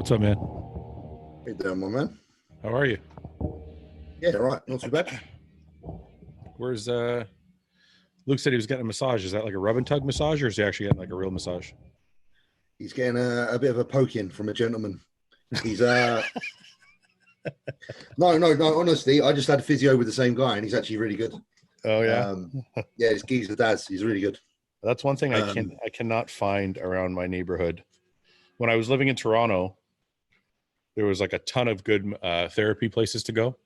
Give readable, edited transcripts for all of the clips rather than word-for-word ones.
What's up, man? How you doing, my man? How are you? Yeah, right. Not too bad. Where's Luke said he was getting a massage. Is that like a rub and tug massage, or is he actually getting like a real massage? He's getting a bit of a poking from a gentleman. He's no. Honestly, I just had a physio with the same guy, and he's actually really good. Oh yeah, yeah. It's geezer Daz. He's really good. That's one thing I cannot find around my neighborhood. When I was living in Toronto, there was like a ton of good therapy places to go,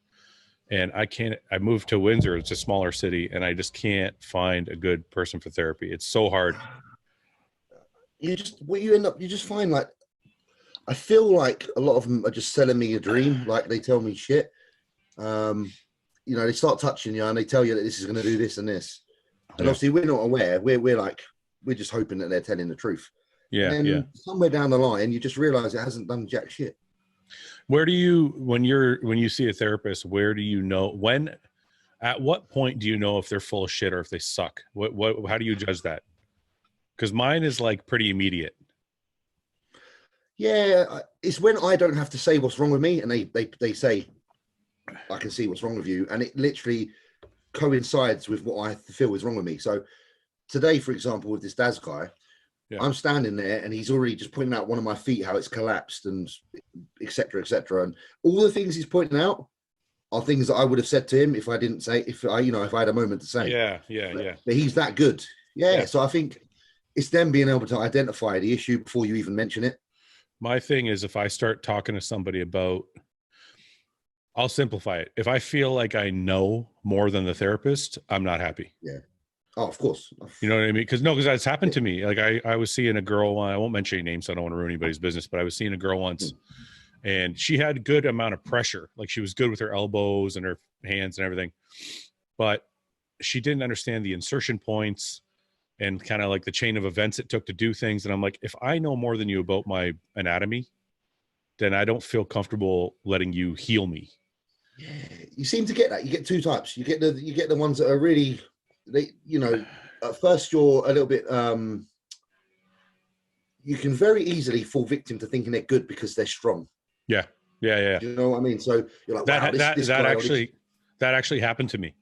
and I moved to Windsor. It's a smaller city, and I just can't find a good person for therapy. It's so hard. You just find, like, I feel like a lot of them are just selling me a dream. Like, they tell me shit. You know, they start touching you and they tell you that this is going to do this and this. And obviously we're not aware. We're just hoping that they're telling the truth. Yeah. And then somewhere down the line, you just realize it hasn't done jack shit. Where do you, when you see a therapist, where do you know at what point do you know if they're full of shit or if they suck? How do you judge that? Because mine is like pretty immediate. Yeah, it's when I don't have to say what's wrong with me, and they say, I can see what's wrong with you, and it literally coincides with what I feel is wrong with me. So today, for example, with this Daz guy, I'm standing there, and he's already just pointing out one of my feet, how it's collapsed, and etc. etc. And all the things he's pointing out are things that I would have said to him if I had a moment to say. Yeah. But he's that good. Yeah. So I think it's them being able to identify the issue before you even mention it. My thing is, if I start talking to somebody about, I'll simplify it. If I feel like I know more than the therapist, I'm not happy. Yeah. Oh, of course. You know what I mean? Because that's happened to me. Like I was seeing a girl, I won't mention any names, so I don't want to ruin anybody's business, but I was seeing a girl once and she had a good amount of pressure. Like she was good with her elbows and her hands and everything, but she didn't understand the insertion points and kind of like the chain of events it took to do things. And I'm like, if I know more than you about my anatomy, then I don't feel comfortable letting you heal me. Yeah, you seem to get that. You get two types. You get the ones that are really, at first you're a little bit, you can very easily fall victim to thinking they're good because they're strong. Yeah. You know what I mean? So you're like, that actually happened to me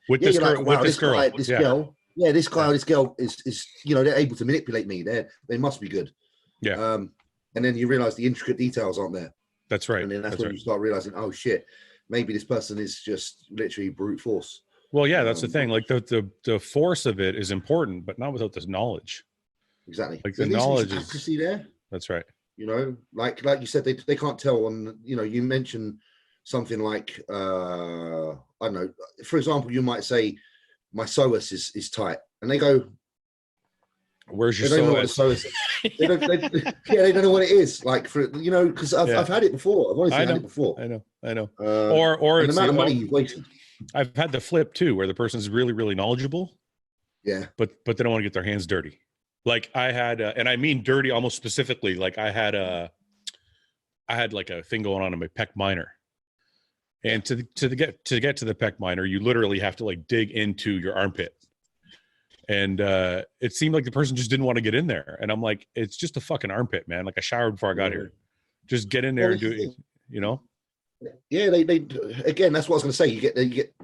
with this girl. This guy or this girl is they're able to manipulate me. They must be good. Yeah. And then you realize the intricate details aren't there. That's right. And then that's when you start realizing, oh shit, maybe this person is just literally brute force. Well, yeah, that's the thing. Like the force of it is important, but not without this knowledge. Exactly. Like the knowledge is accuracy there. That's right. Like you said, they can't tell on. You mentioned something like I don't know. For example, you might say my psoas is tight, and they go, "Where's your psoas?" They don't know what it is. Like because I've had it before. I've honestly had it before. I know. Or the amount of money you've wasted. I've had the flip too, where the person's really, really knowledgeable. Yeah. But they don't want to get their hands dirty. Like I had, and I mean dirty almost specifically. Like I had like a thing going on in my pec minor, and to get to the pec minor, you literally have to like dig into your armpit. And it seemed like the person just didn't want to get in there. And I'm like, it's just a fucking armpit, man. Like I showered before I got here. Just get in there and do it, Yeah, they again, that's what I was going to say. You get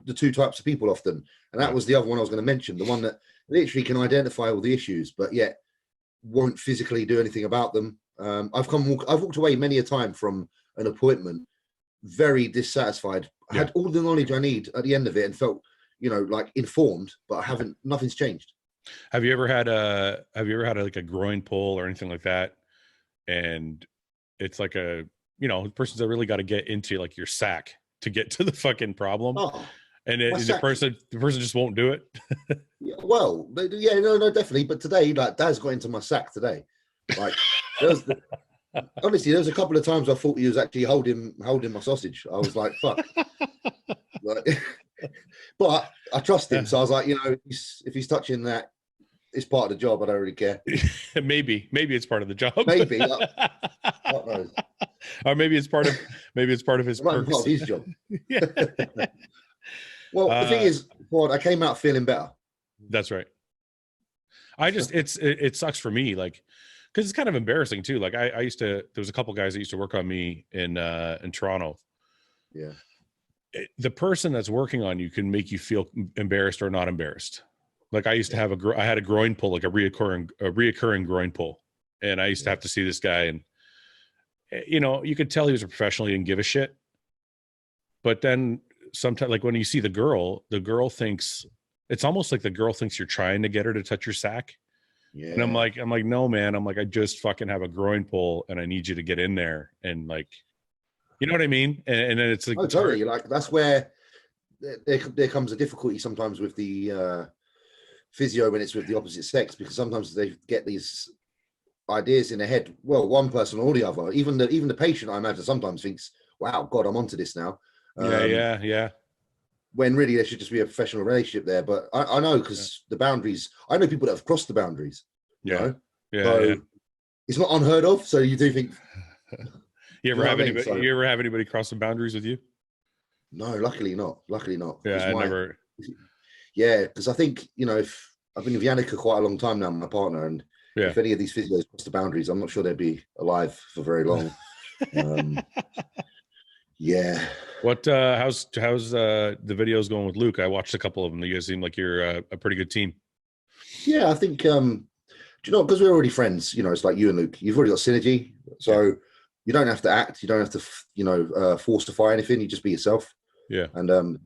the two types of people often. And that was the other one I was going to mention. The one that literally can identify all the issues, but yet won't physically do anything about them. I've walked away many a time from an appointment very dissatisfied. I had all the knowledge I need at the end of it and felt like informed, but nothing's changed. Have you ever had like a groin pull or anything like that? And it's like the person's that really got to get into like your sack to get to the fucking problem. Oh, and the person just won't do it. No, definitely. But today, like Daz got into my sack today. Like honestly, there was a couple of times I thought he was actually holding my sausage. I was like, fuck. But I trust him, so I was like, if he's touching that, it's part of the job. I don't really care. maybe it's part of the job. Maybe, what knows? Or maybe it's part of his part of his job. Yeah. Well, the thing is, I came out feeling better. That's right. It sucks for me, like, because it's kind of embarrassing too. Like I used to, there was a couple guys that used to work on me in Toronto. Yeah. The person that's working on you can make you feel embarrassed or not embarrassed. Like I used to have I had a groin pull, like a reoccurring groin pull. And I used to have to see this guy, and you know, you could tell he was a professional. He didn't give a shit. But then sometimes, like when you see the girl thinks, it's almost like the girl thinks you're trying to get her to touch your sack. Yeah. And I'm like, no, man. I'm like, I just fucking have a groin pull and I need you to get in there. And like, you know what I mean? And then it's like, oh, totally. Like that's where there comes a difficulty sometimes with the physio when it's with the opposite sex, because sometimes they get these ideas in their head. Well, one person or the other, even the patient, I imagine, sometimes thinks, wow, God, I'm onto this now. Yeah. When really there should just be a professional relationship there. But I know, because the boundaries, I know people that have crossed the boundaries. Yeah. It's not unheard of. So you do think. You ever have anybody cross the boundaries with you? No, luckily not. Yeah, I never. Yeah, because I think, you know, if I've been with Yannicka quite a long time now, my partner, and if any of these physios cross the boundaries, I'm not sure they'd be alive for very long. Yeah. What how's the videos going with Luke? I watched a couple of them. You guys seem like you're a pretty good team. Yeah, I think do you know, because we're already friends, you know, it's like you and Luke, you've already got synergy. So you don't have to act, you don't have to, you know, falsify anything, you just be yourself. Yeah. And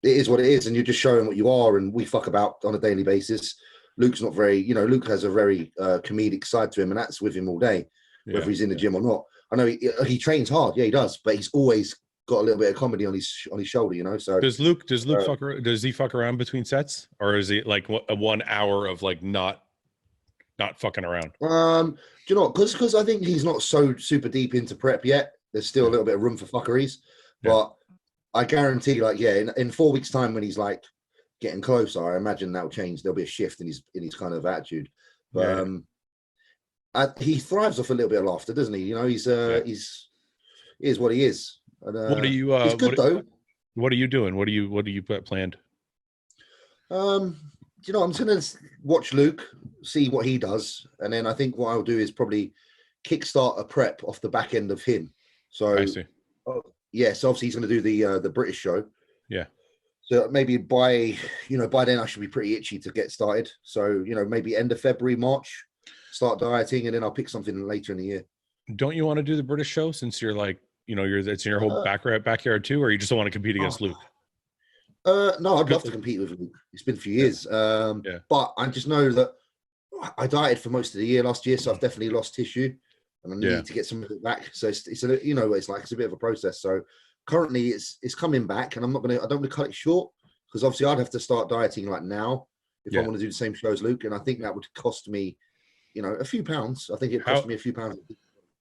it is what it is, and you're just showing what you are, and we fuck about on a daily basis. Luke's not very, you know, Luke has a very comedic side to him, and that's with him all day, whether he's in the gym or not. I know he trains hard, he does, but he's always got a little bit of comedy on his shoulder, you know. So does Luke does he fuck around between sets, or is he like a 1 hour of like not fucking around? Do you know, because I think he's not so super deep into prep yet. There's still a little bit of room for fuckeries, but I guarantee, like, in 4 weeks' time, when he's like getting closer, I imagine that'll change. There'll be a shift in his kind of attitude. But he thrives off a little bit of laughter, doesn't he? You know, he is what he is. And, what are you? He's good though. What are you doing? What do you put planned? You know, I'm just gonna watch Luke, see what he does, and then I think what I'll do is probably kickstart a prep off the back end of him. So I see. So obviously he's going to do the British show. Yeah. So maybe by then I should be pretty itchy to get started. So, you know, maybe end of February, March, start dieting, and then I'll pick something later in the year. Don't you want to do the British show, since you're like, you know, it's in your whole backyard too, or you just don't want to compete against Luke? No, I'd love to compete with Luke. It's been a few years. But I just know that I dieted for most of the year last year, so I've definitely lost tissue, and I need to get some of it back. So it's a, you know, it's a bit of a process. So currently it's coming back, and I don't want to cut it short, because obviously I'd have to start dieting like now if I want to do the same show as Luke, and I think that would cost me, you know, a few pounds. I think it cost me a few pounds.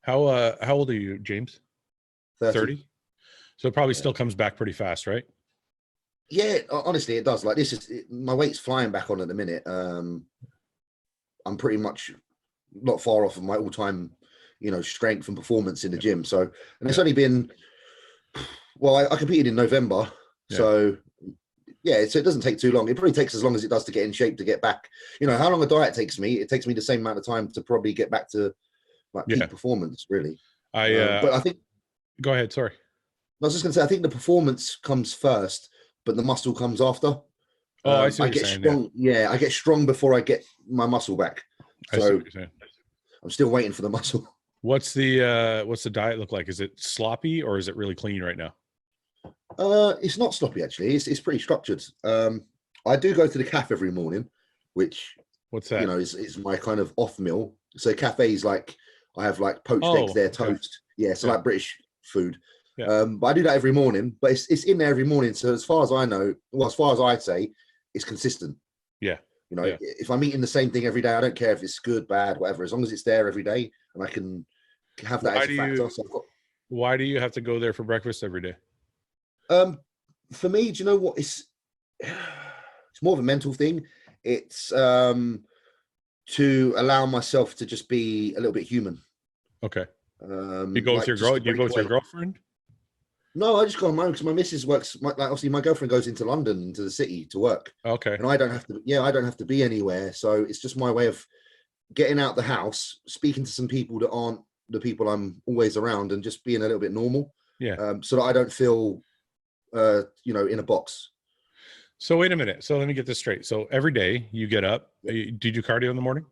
How old are you, James? 30. So it probably still comes back pretty fast, right? Yeah, honestly, it does. Like my weight's flying back on at the minute. I'm pretty much not far off of my all-time, you know, strength and performance in the gym. So, and it's only been, well, I competed in November. So so it doesn't take too long. It probably takes as long as it does to get in shape, to get back. You know, how long a diet takes me, it takes me the same amount of time to probably get back to like peak performance, really. But I think, go ahead. Sorry. I was just gonna say, I think the performance comes first, but the muscle comes after. I see what you're saying. Strong. Yeah, I get strong before I get my muscle back. So I see what you're saying. I'm still waiting for the muscle. What's the diet look like? Is it sloppy, or is it really clean right now? It's not sloppy, actually. It's pretty structured. I do go to the cafe every morning, which, what's that? You know, is my kind of off meal. So cafes, like, I have like poached eggs there, toast. Yeah, so like British food. Yeah. But I do that every morning. But it's in there every morning. So as far as I know, well, as far as I say, it's consistent. Yeah. You know, if I'm eating the same thing every day, I don't care if it's good, bad, whatever. As long as it's there every day, and I can have that as a factor. Why do you have to go there for breakfast every day? For me, do you know what? It's more of a mental thing. It's to allow myself to just be a little bit human. Okay. You go with your girl? You go with your girlfriend? No, I just go on my own, because my missus works. Obviously, my girlfriend goes into London, to the city, to work. Okay. And I don't have to. Yeah, I don't have to be anywhere. So it's just my way of getting out the house, speaking to some people that aren't the people I'm always around, and just being a little bit normal. Yeah. So that I don't feel, you know, in a box. So wait a minute. So let me get this straight. So every day you get up, do you do cardio in the morning?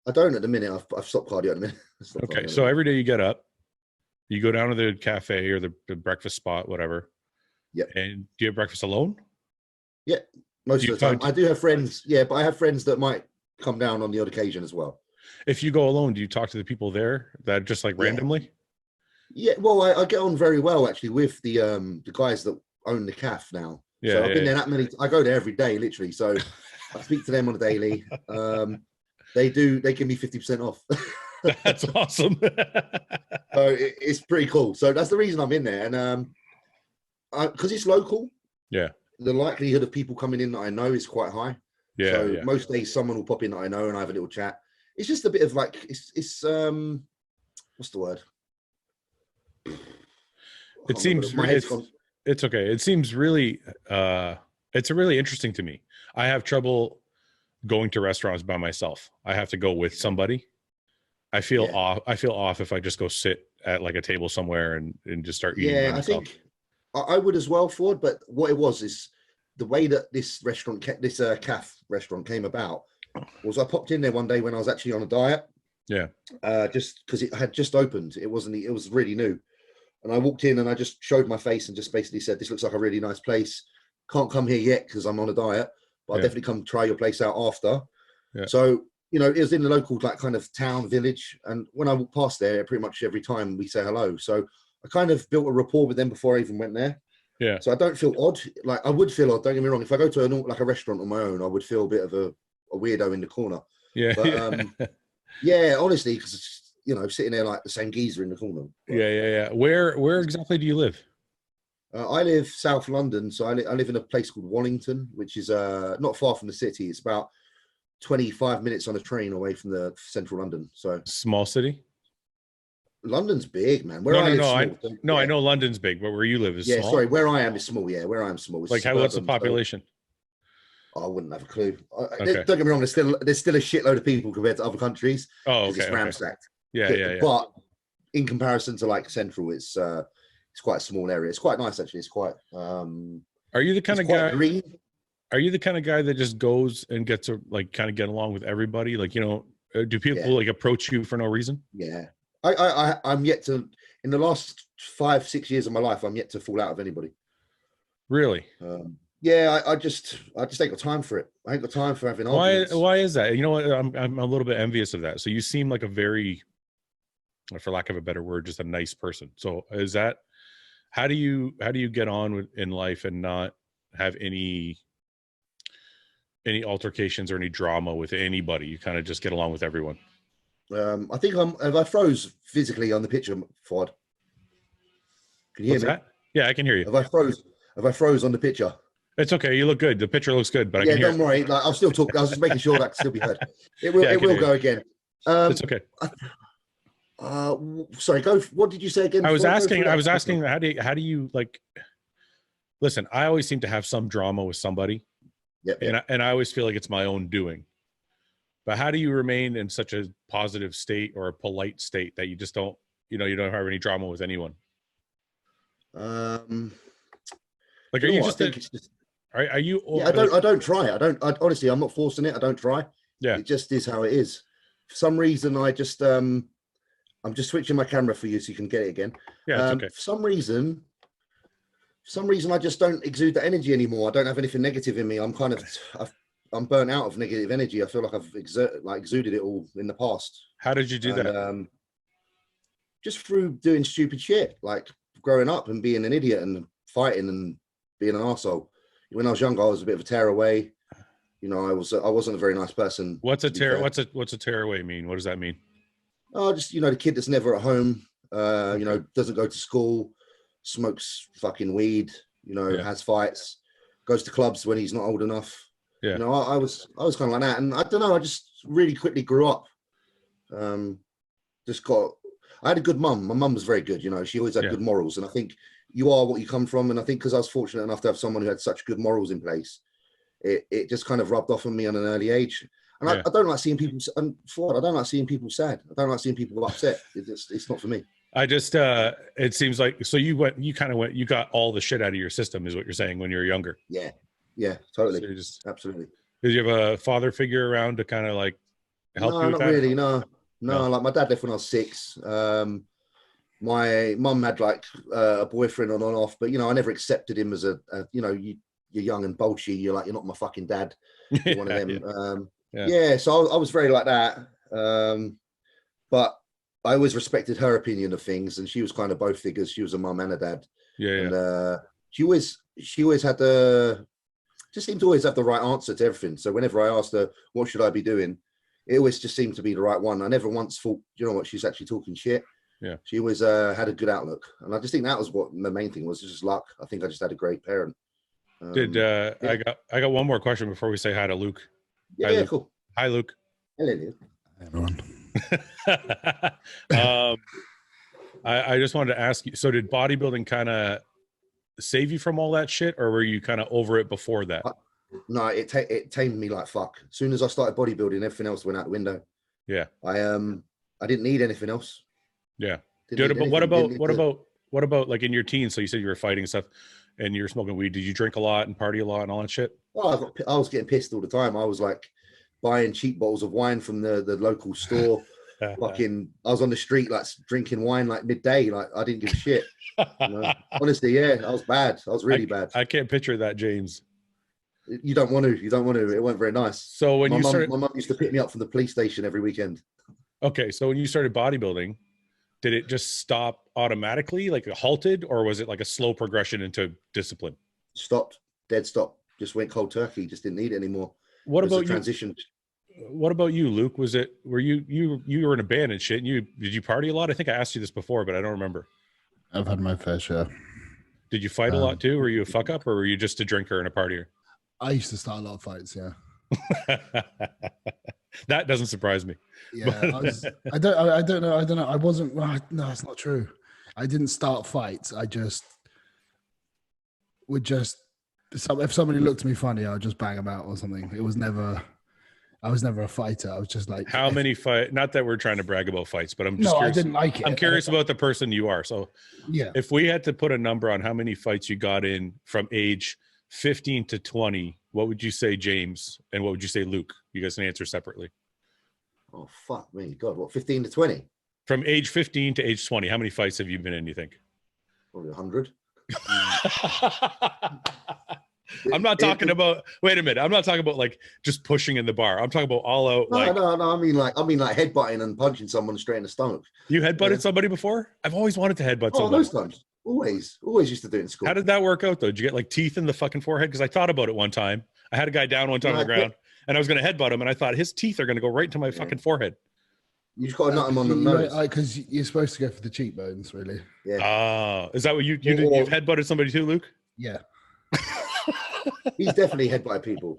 I don't at the minute. I've stopped cardio at the minute. Okay. So every day you get up, you go down to the cafe or the breakfast spot, whatever. Yeah. And do you have breakfast alone? Yeah. Most of the time. I do have friends. Yeah. But I have friends that might come down on the odd occasion as well. If you go alone, do you talk to the people there that just like randomly? Yeah. Well, I get on very well actually with the guys that own the calf now. Yeah. So I've been there that many. I go there every day, literally. So I speak to them on a daily. They give me 50% off. That's awesome. So it's pretty cool. So that's the reason I'm in there. And because it's local, yeah, the likelihood of people coming in that I know is quite high. Yeah. So yeah. most days someone will pop in that I know and I have a little chat. It's just a bit of like, it's what's the word? It seems it's okay. It seems really it's really interesting to me. I have trouble going to restaurants by myself. I have to go with somebody. I feel off. I feel off if I just go sit at like a table somewhere and just start eating by myself. I think I would as well, Fouad. But what it was is the way that this restaurant, this calf restaurant came about was I popped in there one day when I was actually on a diet. Yeah. Just because it had just opened. It was really new. And I walked in and I just showed my face and just basically said, this looks like a really nice place. Can't come here yet because I'm on a diet, but I'll definitely come try your place out after. Yeah. So, you know, it was in the local like kind of town village. And when I walk past there, pretty much every time we say hello. So I kind of built a rapport with them before I even went there. Yeah. So I don't feel odd. Like I would feel odd, don't get me wrong. If I go to a restaurant on my own, I would feel a bit of a weirdo in the corner. Yeah. But yeah, honestly, because you know, sitting there like the same geezer in the corner. But, yeah. Where exactly do you live? I live South London, so I live in a place called Wallington, which is not far from the city. It's about 25 minutes on a train away from the central London. So small city. London's big, man. I know London's big, but where you live is small. Sorry, where I am is small. Yeah, where I am small. It's like what's the population? I wouldn't have a clue. Don't get me wrong. There's still a shitload of people compared to other countries. Oh, okay. It's ramsacked. Yeah. But in comparison to like Central, it's quite a small area. It's quite nice actually. It's quite. Are you the kind of guy? Green. Are you the kind of guy that just goes and gets to like kind of get along with everybody? Like, you know, do people like approach you for no reason? Yeah, I'm yet to. In the last 5-6 years of my life, I'm yet to fall out of anybody. Really? Yeah, I just ain't got time for it. I ain't got time for having arguments. Why is that? You know what? I'm a little bit envious of that. So you seem like a very, for lack of a better word, just a nice person. So is that, how do you get on in life and not have any altercations or any drama with anybody? You kind of just get along with everyone. I think I froze physically on the picture, Fouad. Can you hear me? That? Yeah, I can hear you. Have I froze on the picture? It's okay. You look good. The picture looks good, but I can hear. Don't worry. Like, I'll still talk. I was just making sure that can still be heard. It will. It will go again. It's okay. Sorry. Go. What did you say again? I was asking. How do you like? Listen, I always seem to have some drama with somebody. Yeah. And I always feel like it's my own doing. But how do you remain in such a positive state or a polite state that you just don't, you don't have any drama with anyone? Like, are you just? Are you? Yeah, I don't try. Honestly, I'm not forcing it. I don't try. Yeah. It just is how it is. For some reason, I'm just switching my camera for you so you can get it again. Yeah, it's okay. For some reason, I just don't exude that energy anymore. I don't have anything negative in me. I'm burnt out of negative energy. I feel like I've exuded it all in the past. How did you do that? Just through doing stupid shit, like growing up and being an idiot and fighting and being an arsehole. When I was younger, I was a bit of a tearaway. I wasn't a very nice person. What's a tearaway mean? What does that mean? Oh, just the kid that's never at home. Doesn't go to school, smokes fucking weed. Has fights, goes to clubs when he's not old enough. Yeah. I was kind of like that, and I don't know. I just really quickly grew up. I had a good mum. My mum was very good. She always had good morals, and I think you are what you come from. And I think because I was fortunate enough to have someone who had such good morals in place, it just kind of rubbed off on me at an early age. And I don't like seeing people, and Fouad, I don't like seeing people sad. I don't like seeing people upset. It's not for me. I just, it seems like, so you got all the shit out of your system is what you're saying when you were younger. Yeah. Yeah, totally. So absolutely. Did you have a father figure around to kind of like help you with that? Really, no. Like my dad left when I was 6. My mum had like a boyfriend on and off, but I never accepted him as a you're young and bolshy. You're not my fucking dad. You're one of them. So I was very like that. But I always respected her opinion of things, and she was kind of both figures. She was a mum and a dad. And she always had just seemed to always have the right answer to everything. So whenever I asked her, what should I be doing? It always just seemed to be the right one. I never once thought, you know what, she's actually talking shit. Yeah. She always had a good outlook. And I just think that was what the main thing was, just luck. I think I just had a great parent. I got one more question before we say hi to Luke. Yeah, Luke. Cool. Hi, Luke. Hello, Luke. Hi, everyone. I just wanted to ask you, so did bodybuilding kind of save you from all that shit, or were you kind of over it before that? No, it tamed me like fuck. As soon as I started bodybuilding, everything else went out the window. Yeah. I didn't need anything else. Yeah. Dude, but what about like in your teens? So you said you were fighting and stuff and you were smoking weed. Did you drink a lot and party a lot and all that shit? Well, I was getting pissed all the time. I was like buying cheap bottles of wine from the local store. I was on the street like drinking wine like midday. Like I didn't give a shit. Honestly, yeah, I was bad. I was really bad. I can't picture that, James. You don't want to. It wasn't very nice. So when my mum used to pick me up from the police station every weekend. Okay, so when you started bodybuilding, did it just stop automatically, like it halted, or was it like a slow progression into discipline? Stopped, dead stop. Just went cold turkey. Just didn't need it anymore. What about transition? What about you, Luke? Were you were in a band and shit? And did you party a lot? I think I asked you this before, but I don't remember. I've had my fair share. Did you fight a lot too? Were you a fuck up, or were you just a drinker and a partier? I used to start a lot of fights. Yeah. That doesn't surprise me. Yeah, I don't know. I wasn't. No, that's not true. I didn't start fights. I just would if somebody looked at me funny, I would just bang them out or something. I was never a fighter. I was just like, how many fight? Not that we're trying to brag about fights, but I'm just curious. I didn't like it. I'm curious about the person you are. So yeah, if we had to put a number on how many fights you got in from age 15 to 20, what would you say, James? And what would you say, Luke? You guys can answer separately. Oh, fuck me. God, what, 15 to 20? From age 15 to age 20, how many fights have you been in, you think? Probably 100. I'm not talking about, wait a minute. I'm not talking about like just pushing in the bar. I'm talking about all out. No. I mean like headbutting and punching someone straight in the stomach. You headbutted somebody before? I've always wanted to headbutt somebody. Those times. Always used to do it in school. How did that work out though? Did you get like teeth in the fucking forehead? Because I thought about it one time. I had a guy down one time on the ground and I was going to headbutt him and I thought his teeth are going to go right into my fucking forehead. You just got to nut him on the nose. Because you're supposed to go for the cheekbones, really. Yeah. Is that what you've headbutted somebody too, Luke? Yeah. He's definitely headbutted people.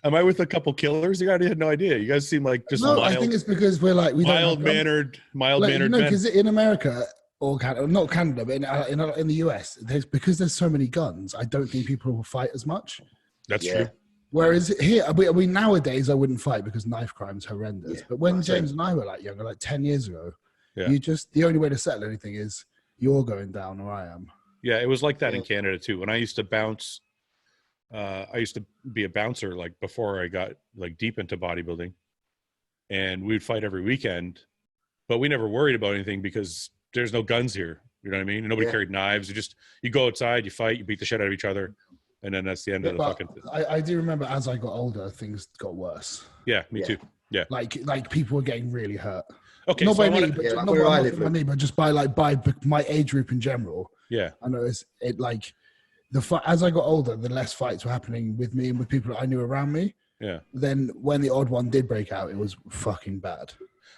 Am I with a couple killers? You guys had no idea. You guys seem like just I think it's because we're like mild-mannered men. Because in America or Canada, not Canada, but in the US, because there's so many guns. I don't think people will fight as much. That's true. Whereas here, nowadays I wouldn't fight because knife crime is horrendous. Yeah, but when James and I were like younger, like 10 years ago, the only way to settle anything is you're going down or I am. Yeah, it was like that in Canada too. When I used to bounce, I used to be a bouncer like before I got like deep into bodybuilding, and we'd fight every weekend, but we never worried about anything because there's no guns here. You know what I mean? Nobody carried knives. You go outside, you fight, you beat the shit out of each other, and then that's the end of the fucking thing. I do remember as I got older, things got worse. Yeah, me too. Yeah, like people were getting really hurt. Okay, not so by me, but just by my age group in general. Yeah, I noticed it like as I got older, the less fights were happening with me and with people that I knew around me. Yeah. Then when the odd one did break out, it was fucking bad.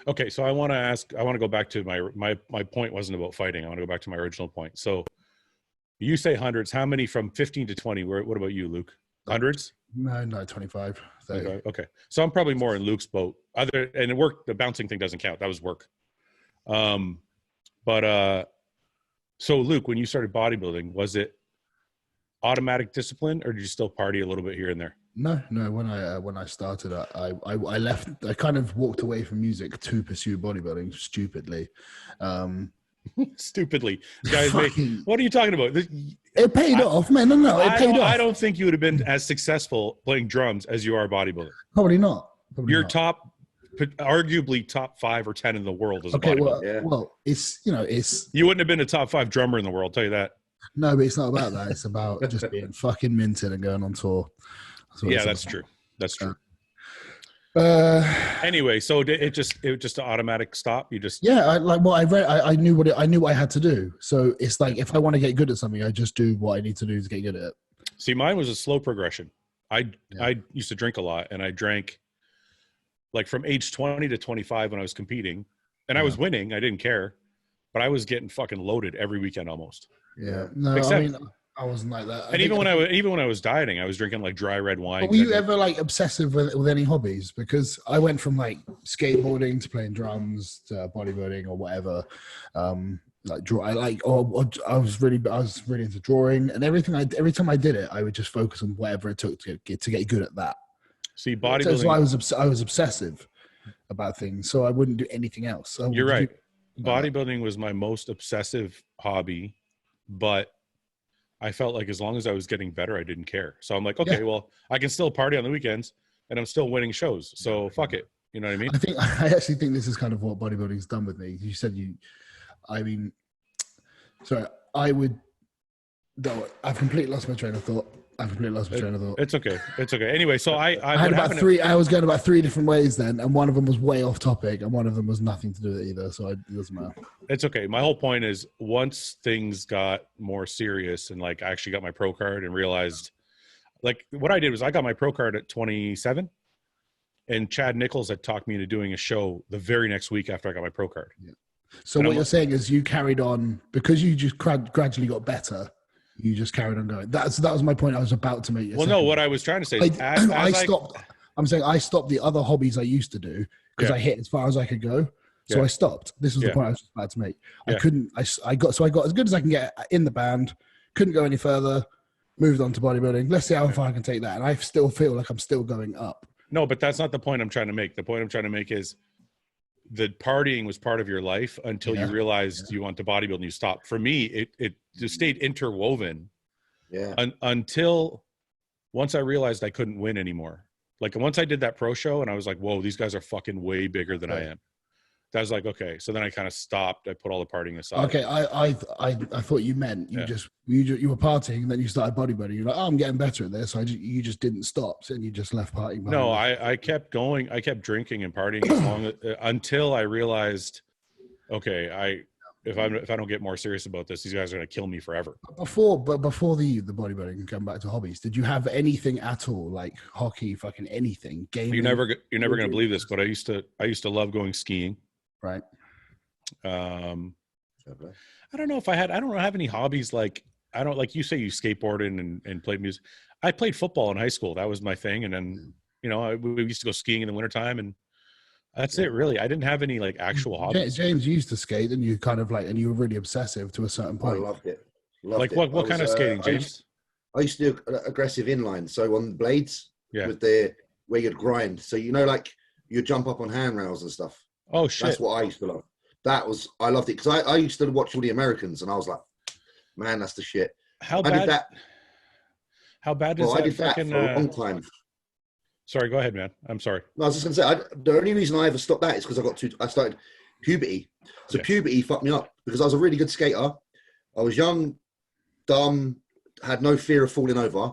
Okay, so I want to go back to my point wasn't about fighting. I want to go back to my original point. So you say hundreds. How many from 15 to 20? What about you, Luke? Hundreds? No, 25. 30. Okay. So I'm probably more in Luke's boat. And it worked. The bouncing thing doesn't count. That was work. So Luke, when you started bodybuilding, was it automatic discipline or did you still party a little bit here and there? No. When I started, I left. I kind of walked away from music to pursue bodybuilding stupidly. Stupidly, guys. What are you talking about? It paid off, man. No, it paid off. I don't think you would have been as successful playing drums as you are bodybuilding. Probably not. You're arguably top 5 or 10 in the world as a bodybuilder. Well, it's you wouldn't have been a top 5 drummer in the world. I'll tell you that. No, but it's not about that. It's about just being fucking minted and going on tour. That's true. That's true. Anyway, so it just an automatic stop. You just I knew what I had to do. So it's like if I want to get good at something, I just do what I need to do to get good at it. See, mine was a slow progression. I used to drink a lot, and I drank like from age 20 to 25 when I was competing, and I was winning. I didn't care, but I was getting fucking loaded every weekend almost. Yeah, no, I wasn't like that. And even when I was dieting, I was drinking like dry red wine. Were you ever like obsessive with any hobbies? Because I went from like skateboarding to playing drums to bodybuilding or whatever. I was really into drawing and everything. Every time I did it, I would just focus on whatever it took to get good at that. See, bodybuilding. So I was obsessive about things, so I wouldn't do anything else. So you're right. Bodybuilding was my most obsessive hobby, but I felt like as long as I was getting better, I didn't care. So I'm like, okay, well, I can still party on the weekends and I'm still winning shows. So fuck it. You know what I mean? I actually think this is kind of what bodybuilding's done with me. You said I've completely lost my train of thought. It's okay. Anyway, so I had I was going about 3 different ways then, and one of them was way off topic, and one of them was nothing to do with it either. So it doesn't matter. It's okay. My whole point is once things got more serious and like I actually got my pro card and realized, like what I did was I got my pro card at 27, and Chad Nichols had talked me into doing a show the very next week after I got my pro card. Yeah. So what you're saying is you carried on because you just gradually got better. You just carried on going. That was my point. I was about to make. Well, no, what I was trying to say is I'm saying I stopped the other hobbies I used to do because I hit as far as I could go. So I stopped. This was the point I was about to make. I couldn't. I got as good as I can get in the band. Couldn't go any further. Moved on to bodybuilding. Let's see how far I can take that. And I still feel like I'm still going up. No, but that's not the point I'm trying to make. The point I'm trying to make is the partying was part of your life until you realized you want to bodybuild and you stopped. For me, it just stayed interwoven until once I realized I couldn't win anymore. Like once I did that pro show and I was like, whoa, these guys are fucking way bigger than I am. That was like, okay. So then I kind of stopped. I put all the partying aside. Okay. I thought you meant you were partying and then you started bodybuilding. You're like, oh, I'm getting better at this. You just didn't stop and you just left partying. No, I kept going. I kept drinking and partying until I realized, okay, if I don't get more serious about this, these guys are going to kill me forever. Before the bodybuilding, come back to hobbies, did you have anything at all, like hockey, fucking anything? Gaming? You're never going to believe this, but I used to love going skiing. Right. I don't know if I don't have any hobbies. Like I don't, like you say, you skateboarded and played music. I played football in high school. That was my thing. And then, we used to go skiing in the wintertime and that's it really. I didn't have any like actual hobbies. James used to skate and you kind of like, and you were really obsessive to a certain point. I loved it. What kind of skating, James? I used to do aggressive inline. So on blades with where you'd grind. So, like you'd jump up on handrails and stuff. Oh shit! That's what I used to love. I loved it because I used to watch all the Americans and I was like, man, that's the shit. How bad is that? I did that for a long time. Sorry, go ahead, man. I'm sorry. No, I was just going to say, the only reason I ever stopped that is because I started puberty. So puberty fucked me up because I was a really good skater. I was young, dumb, had no fear of falling over.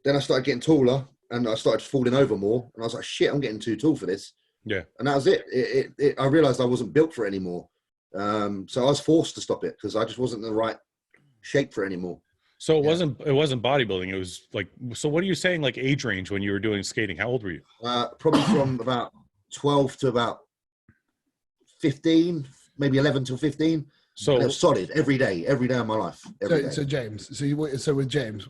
Then I started getting taller and I started falling over more. And I was like, shit, I'm getting too tall for this. Yeah. And that was it. I realized I wasn't built for it anymore. So I was forced to stop it because I just wasn't in the right shape for it anymore. So it wasn't bodybuilding. It was like, so what are you saying, like age range when you were doing skating? How old were you? Probably from about 12 to about 15, maybe 11 to 15. So it was solid every day of my life. So James, with James,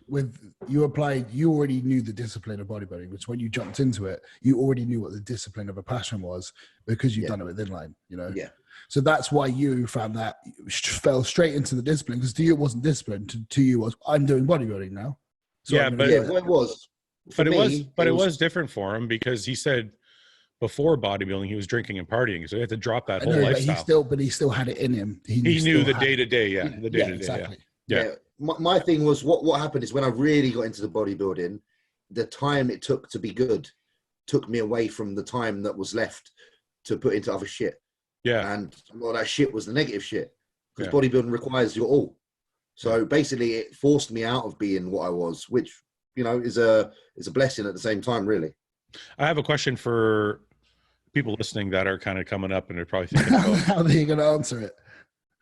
you already knew the discipline of bodybuilding, which when you jumped into it, you already knew what the discipline of a passion was because you've done it with inline, Yeah. So that's why you found that fell straight into the discipline because to you it wasn't discipline. To you was I'm doing bodybuilding now. So yeah, it was. for me, it was different for him because he said before bodybuilding he was drinking and partying, so he had to drop that whole lifestyle. But he still had it in him. He knew the day to day, the day to day, exactly. Yeah. My thing was what happened is when I really got into the bodybuilding, the time it took to be good took me away from the time that was left to put into other shit. Yeah. And a lot of that shit was the negative shit because bodybuilding requires your all. So basically it forced me out of being what I was, which, you know, is a blessing at the same time, really. I have a question for people listening that are kind of coming up and they're probably thinking, how are you going to answer it?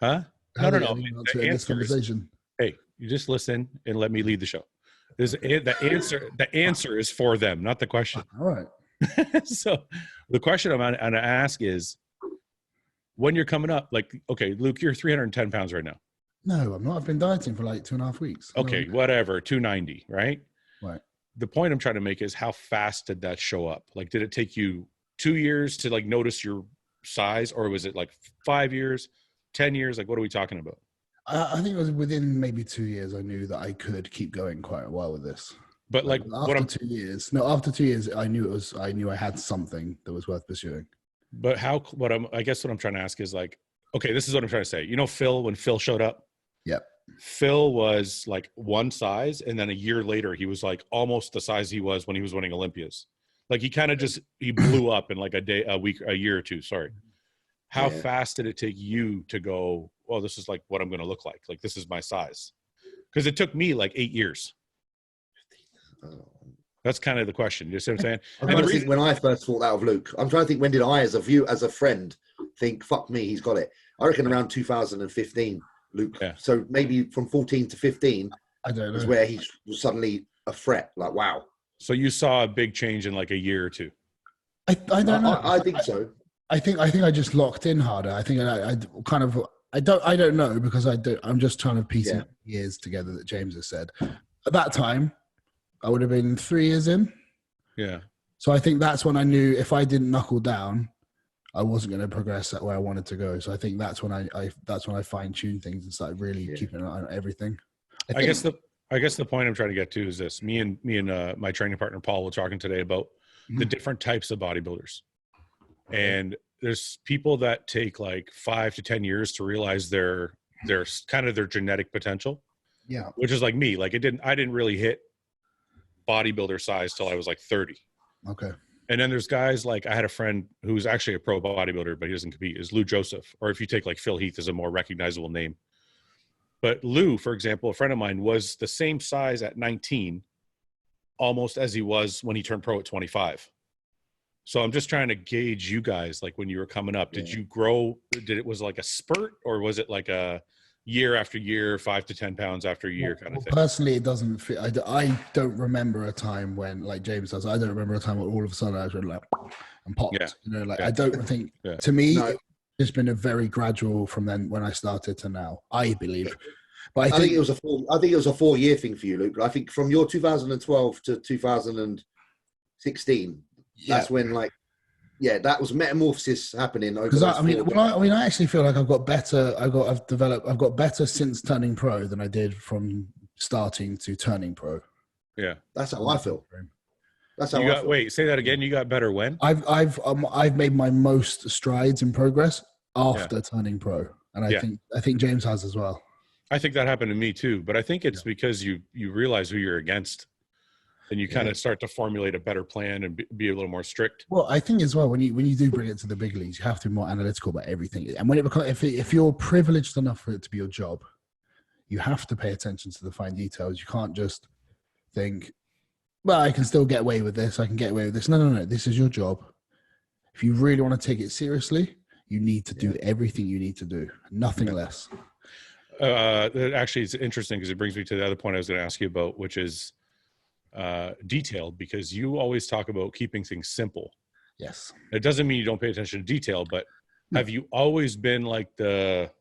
Huh? No. The answer is, hey, you just listen and let me lead the show. The answer is for them, not the question. All right. So the question I'm going to ask is, when you're coming up, like, okay, Luke, you're 310 pounds right now. No, I'm not. I've been dieting for like 2.5 weeks. Okay, whatever, 290, right? Right. The point I'm trying to make is how fast did that show up? Like, did it take you 2 years to like notice your size, or was it like 5 years, 10 years? Like, what are we talking about? I think it was within maybe 2 years. I knew that I could keep going quite a while with this. But like after 2 years, after 2 years, I knew I had something that was worth pursuing. But I guess what I'm trying to ask is like, okay, this is what I'm trying to say. You know, Phil, when Phil showed up, yep. Phil was like one size, and then a year later, he was like almost the size he was when he was winning Olympias. Like he kind of he blew up in like a year or two. Sorry. How fast did it take you to go, well, this is like what I'm going to look like. Like, this is my size. Because it took me like 8 years. That's kind of the question. You see what I'm saying? I'm trying to think when I first thought that of Luke. I'm trying to think, when did I, as a friend, think, fuck me, he's got it. I reckon around 2015, Luke. Yeah. So maybe from 14 to 15 I don't know. is where he was suddenly a threat. Like, wow. So you saw a big change in like a year or two. I don't know. I think so. I think I just locked in harder. I think I don't know because I'm just trying to piece years together that James has said. At that time, I would have been 3 years in. Yeah. So I think that's when I knew if I didn't knuckle down, I wasn't going to progress at where I wanted to go. So I think that's when I fine-tuned things and started really keeping an eye on everything. I guess the point I'm trying to get to is this. Me and my training partner Paul were talking today about the different types of bodybuilders. And there's people that take like 5 to 10 years to realize their kind of their genetic potential. Yeah. Which is like me. Like I didn't really hit bodybuilder size till I was like 30. Okay. And then there's guys like, I had a friend who's actually a pro bodybuilder, but he doesn't compete, is Lou Joseph. Or if you take like Phil Heath as a more recognizable name. But Lou, for example, a friend of mine, was the same size at 19, almost as he was when he turned pro at 25. So I'm just trying to gauge you guys, like when you were coming up, did you grow? Was it like a spurt, or was it like a year after year, 5 to 10 pounds after a year kind of thing? Personally, it doesn't fit. I don't remember a time when, like James does, I don't remember a time when all of a sudden I was really like, and popped. Yeah. You know, like I don't think, to me, it's been a very gradual from then when I started to now, I believe. But I think it was a 4 year thing for you, Luke. I think from your 2012 to 2016, that's when that was metamorphosis happening over. Because I actually feel like I've got better. I've got better since turning pro than I did from starting to turning pro. Yeah, that's how I feel. That's how I feel. Wait, say that again. You got better when? I've made my most strides in progress after turning pro, and I think James has as well. I think that happened to me too, but I think it's because you realize who you're against. And you kind of start to formulate a better plan and be a little more strict. Well, I think as well, when you do bring it to the big leagues, you have to be more analytical about everything. And when it becomes, if you're privileged enough for it to be your job, you have to pay attention to the fine details. You can't just think, well, I can still get away with this. I can get away with this. No. This is your job. If you really want to take it seriously, you need to do everything you need to do. Nothing less. Actually, it's interesting because it brings me to the other point I was going to ask you about, which is detailed, because you always talk about keeping things simple. Yes. It doesn't mean you don't pay attention to detail, but have you always been like keep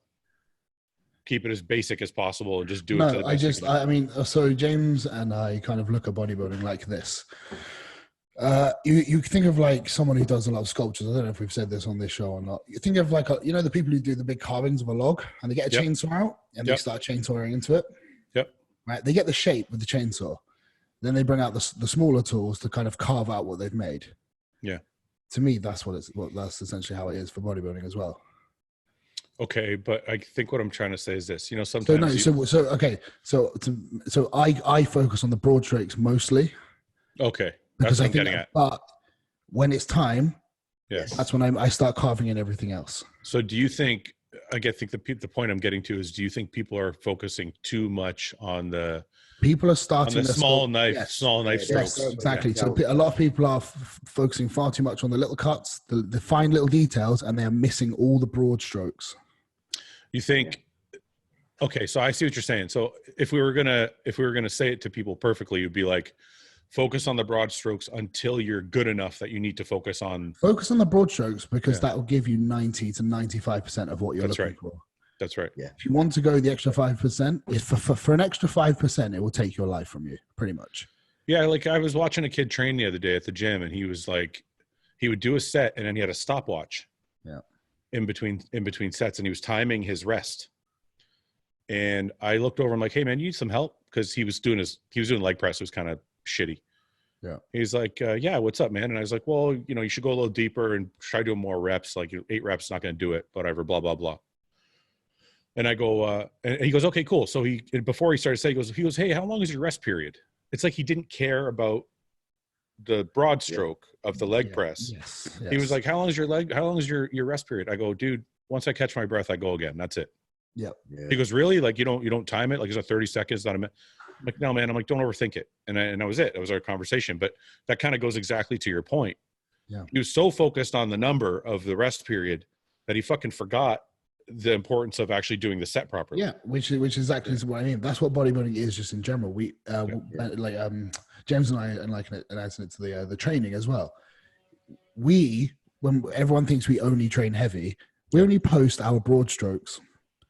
it as basic as possible and just do it to the basic? I mean, so James and I kind of look at bodybuilding like this. You think of like someone who does a lot of sculptures. I don't know if we've said this on this show or not. You think of like, the people who do the big carvings of a log and they get a chainsaw out and they start chainsawing into it. Yep. Right. They get the shape with the chainsaw. Then they bring out the smaller tools to kind of carve out what they've made. Yeah. To me, that's that's essentially how it is for bodybuilding as well. Okay, but I think what I'm trying to say is this. Sometimes. So I focus on the broad strokes mostly. Okay, because that's what I'm getting at. But when it's time, yes, that's when I start carving in everything else. So do you think? I think the point I'm getting to is: do you think people are focusing too much on the? People are starting on the small knife strokes. Yes, exactly. So a lot of people are focusing far too much on the little cuts, the fine little details, and they are missing all the broad strokes. You think? Okay, so I see what you're saying. So if we were gonna say it to people perfectly, you'd be like, focus on the broad strokes until you're good enough that you need to focus on the broad strokes, because that will give you 90 to 95% of what you're looking for. That's right. Yeah. If you want to go the extra 5%, for an extra 5%, it will take your life from you, pretty much. Yeah, like I was watching a kid train the other day at the gym, and he was like, he would do a set, and then he had a stopwatch. Yeah. In between sets, and he was timing his rest. And I looked over, I'm like, hey man, you need some help? Because he was doing leg press. It was kind of shitty. Yeah. He's like, yeah, what's up, man? And I was like, well, you should go a little deeper and try doing more reps. Like 8 reps is not going to do it, whatever, blah, blah, blah. And I go, and he goes, okay, cool. So before he started saying, he goes, hey, how long is your rest period? It's like he didn't care about the broad stroke of the leg press. Yes. He was like, how long is your rest period? I go, dude, once I catch my breath, I go again. That's it. Yep. Yeah. He goes, really? Like you don't time it? Like it's a 30 seconds, not a minute. I'm like, no, man. I'm like, don't overthink it. And that was it. That was our conversation. But that kind of goes exactly to your point. Yeah. He was so focused on the number of the rest period that he fucking forgot the importance of actually doing the set properly. Yeah, which is exactly what I mean. That's what bodybuilding is, just in general. We James and I announcing it to the training as well. When everyone thinks we only train heavy, we only post our broad strokes.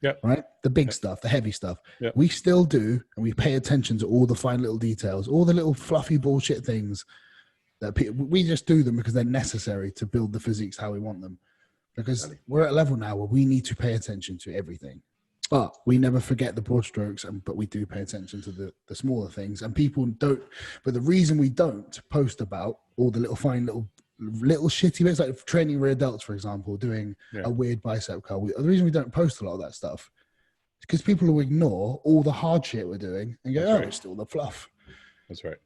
Yeah. Right? The big stuff, the heavy stuff. Yeah. We still do, and we pay attention to all the fine little details, all the little fluffy bullshit things that we just do them because they're necessary to build the physiques how we want them. Because we're at a level now where we need to pay attention to everything. But we never forget the broad strokes, but we do pay attention to the smaller things. And people don't. But the reason we don't post about all the little fine little shitty bits, like training rear delts, for example, doing a weird bicep curl. The reason we don't post a lot of that stuff is because people will ignore all the hard shit we're doing and go, it's still the fluff. That's right.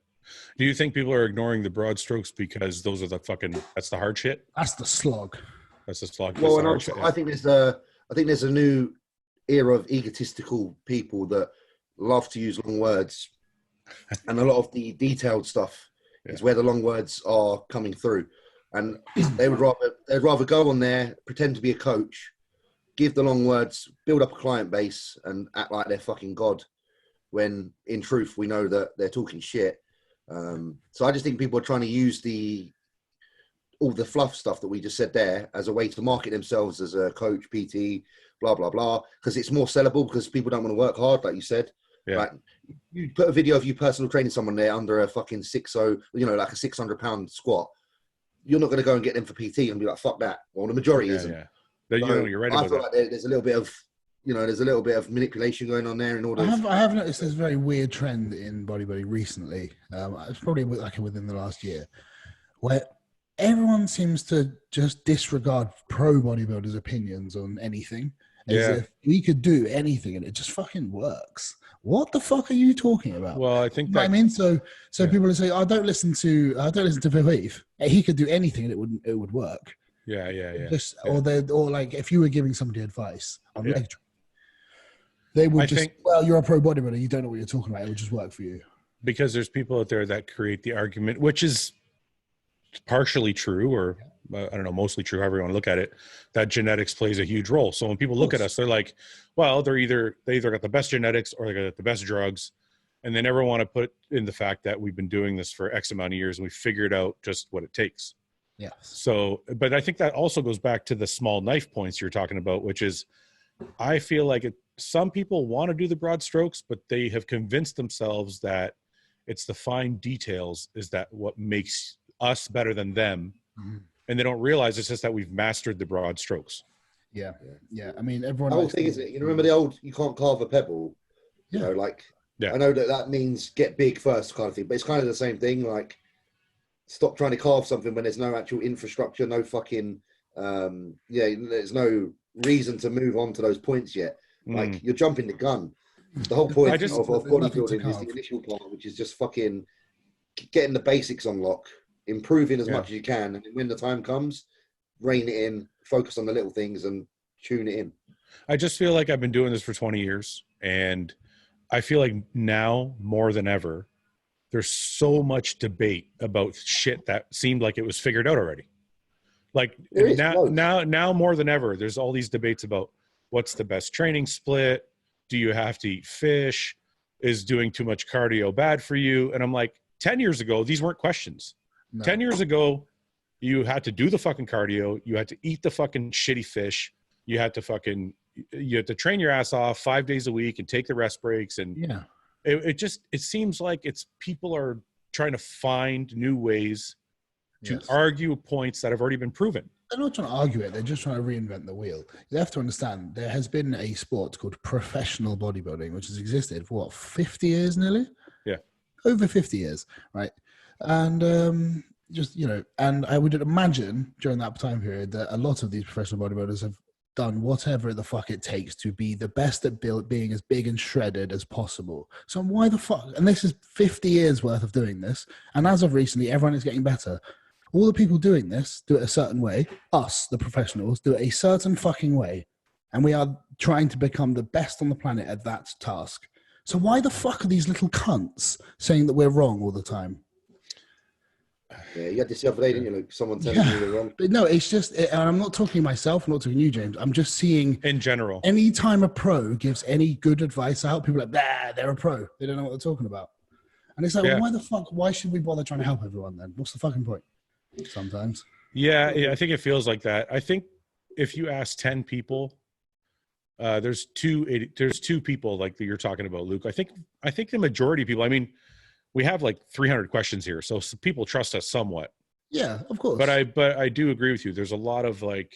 Do you think people are ignoring the broad strokes because those are that's the hard shit? That's the slog. That's the slog. Well, and also, I think there's a new era of egotistical people that love to use long words, and a lot of the detailed stuff is where the long words are coming through. And they'd rather go on there, pretend to be a coach, give the long words, build up a client base, and act like they're fucking God, when in truth we know that they're talking shit. So I just think people are trying to use all the fluff stuff that we just said there as a way to market themselves as a coach, PT, blah, blah, blah, because it's more sellable, because people don't want to work hard, like you said. Yeah. Like, you put a video of you personal training someone there under a fucking like a 600-pound squat. You're not going to go and get them for PT and be like, fuck that. Well, the majority isn't. Yeah. So you're right about I feel like there's a little bit of manipulation going on there in order. I have noticed this very weird trend in bodybuilding recently. It's probably within the last year, where everyone seems to just disregard pro bodybuilders' opinions on anything. As if we could do anything and it just fucking works. What the fuck are you talking about? Well, I think I mean, so people will say, "I don't listen to Viv. He could do anything and it would work." Yeah. Or like if you were giving somebody advice on leg training, they would well, you're a pro bodybuilder, you don't know what you're talking about. It would just work for you. Because there's people out there that create the argument, which is partially true, or I don't know, mostly true, however you want to look at it, that genetics plays a huge role. So when people look at us, they're like, well, they either got the best genetics or they got the best drugs. And they never want to put in the fact that we've been doing this for X amount of years and we figured out just what it takes. Yeah. So, but I think that also goes back to the small knife points you're talking about, which is, I feel like some people want to do the broad strokes, but they have convinced themselves that it's the fine details is that what makes us better than them. Mm-hmm. And they don't realize it's just that we've mastered the broad strokes. Yeah. I mean, everyone. The whole thing is, you remember the old, you can't carve a pebble. You know, like I know that means get big first kind of thing, but it's kind of the same thing. Like, stop trying to carve something when there's no actual infrastructure, no fucking, there's no reason to move on to those points yet. Like, you're jumping the gun. The whole point of bodybuilding is the initial part, which is just fucking getting the basics on lock, improving as much as you can, and when the time comes, rein it in, focus on the little things, and tune it in. I just feel like I've been doing this for 20 years, and I feel like now more than ever, there's so much debate about shit that seemed like it was figured out already. Like now more than ever, there's all these debates about what's the best training split. Do you have to eat fish? Is doing too much cardio bad for you? And I'm like, 10 years ago, these weren't questions. No. 10 years ago, you had to do the fucking cardio. You had to eat the fucking shitty fish. You had to train your ass off 5 days a week and take the rest breaks. And it seems like people are trying to find new ways to argue points that have already been proven. They're not trying to argue it. They're just trying to reinvent the wheel. You have to understand, there has been a sport called professional bodybuilding, which has existed for 50 years nearly? Yeah. Over 50 years, right? And and I would imagine during that time period that a lot of these professional bodybuilders have done whatever the fuck it takes to be the best at being as big and shredded as possible. So why the fuck? And this is 50 years worth of doing this. And as of recently, everyone is getting better. All the people doing this do it a certain way. Us, the professionals, do it a certain fucking way. And we are trying to become the best on the planet at that task. So why the fuck are these little cunts saying that we're wrong all the time? Yeah, you had this the other day, didn't you? Like someone telling you you're wrong. But no, it's just, and I'm not talking myself, I'm not talking you, James. I'm just seeing in general. Anytime a pro gives any good advice out, people are like, they're a pro. They don't know what they're talking about. And it's like, well, why the fuck? Why should we bother trying to help everyone then? What's the fucking point? Sometimes. Yeah, I think it feels like that. I think if you ask 10 people, there's two people like that you're talking about, Luke. I think the majority of people, I mean, we have like 300 questions here, so people trust us somewhat. Yeah, of course. But I do agree with you. There's a lot of like,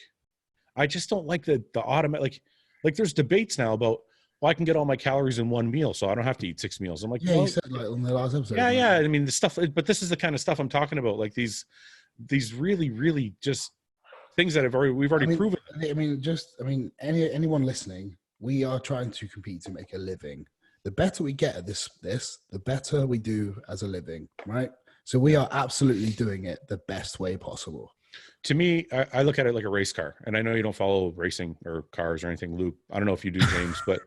I just don't like the automatic, like there's debates now about, well, I can get all my calories in one meal, so I don't have to eat 6 meals. I'm like, yeah, you said like on the last episode. Yeah. I mean, the stuff, but this is the kind of stuff I'm talking about. Like these really, really just things that we've already proven. Anyone listening, we are trying to compete to make a living. The better we get at this, the better we do as a living, right? So we are absolutely doing it the best way possible. To me, I look at it like a race car, and I know you don't follow racing or cars or anything, Luke. I don't know if you do, James, but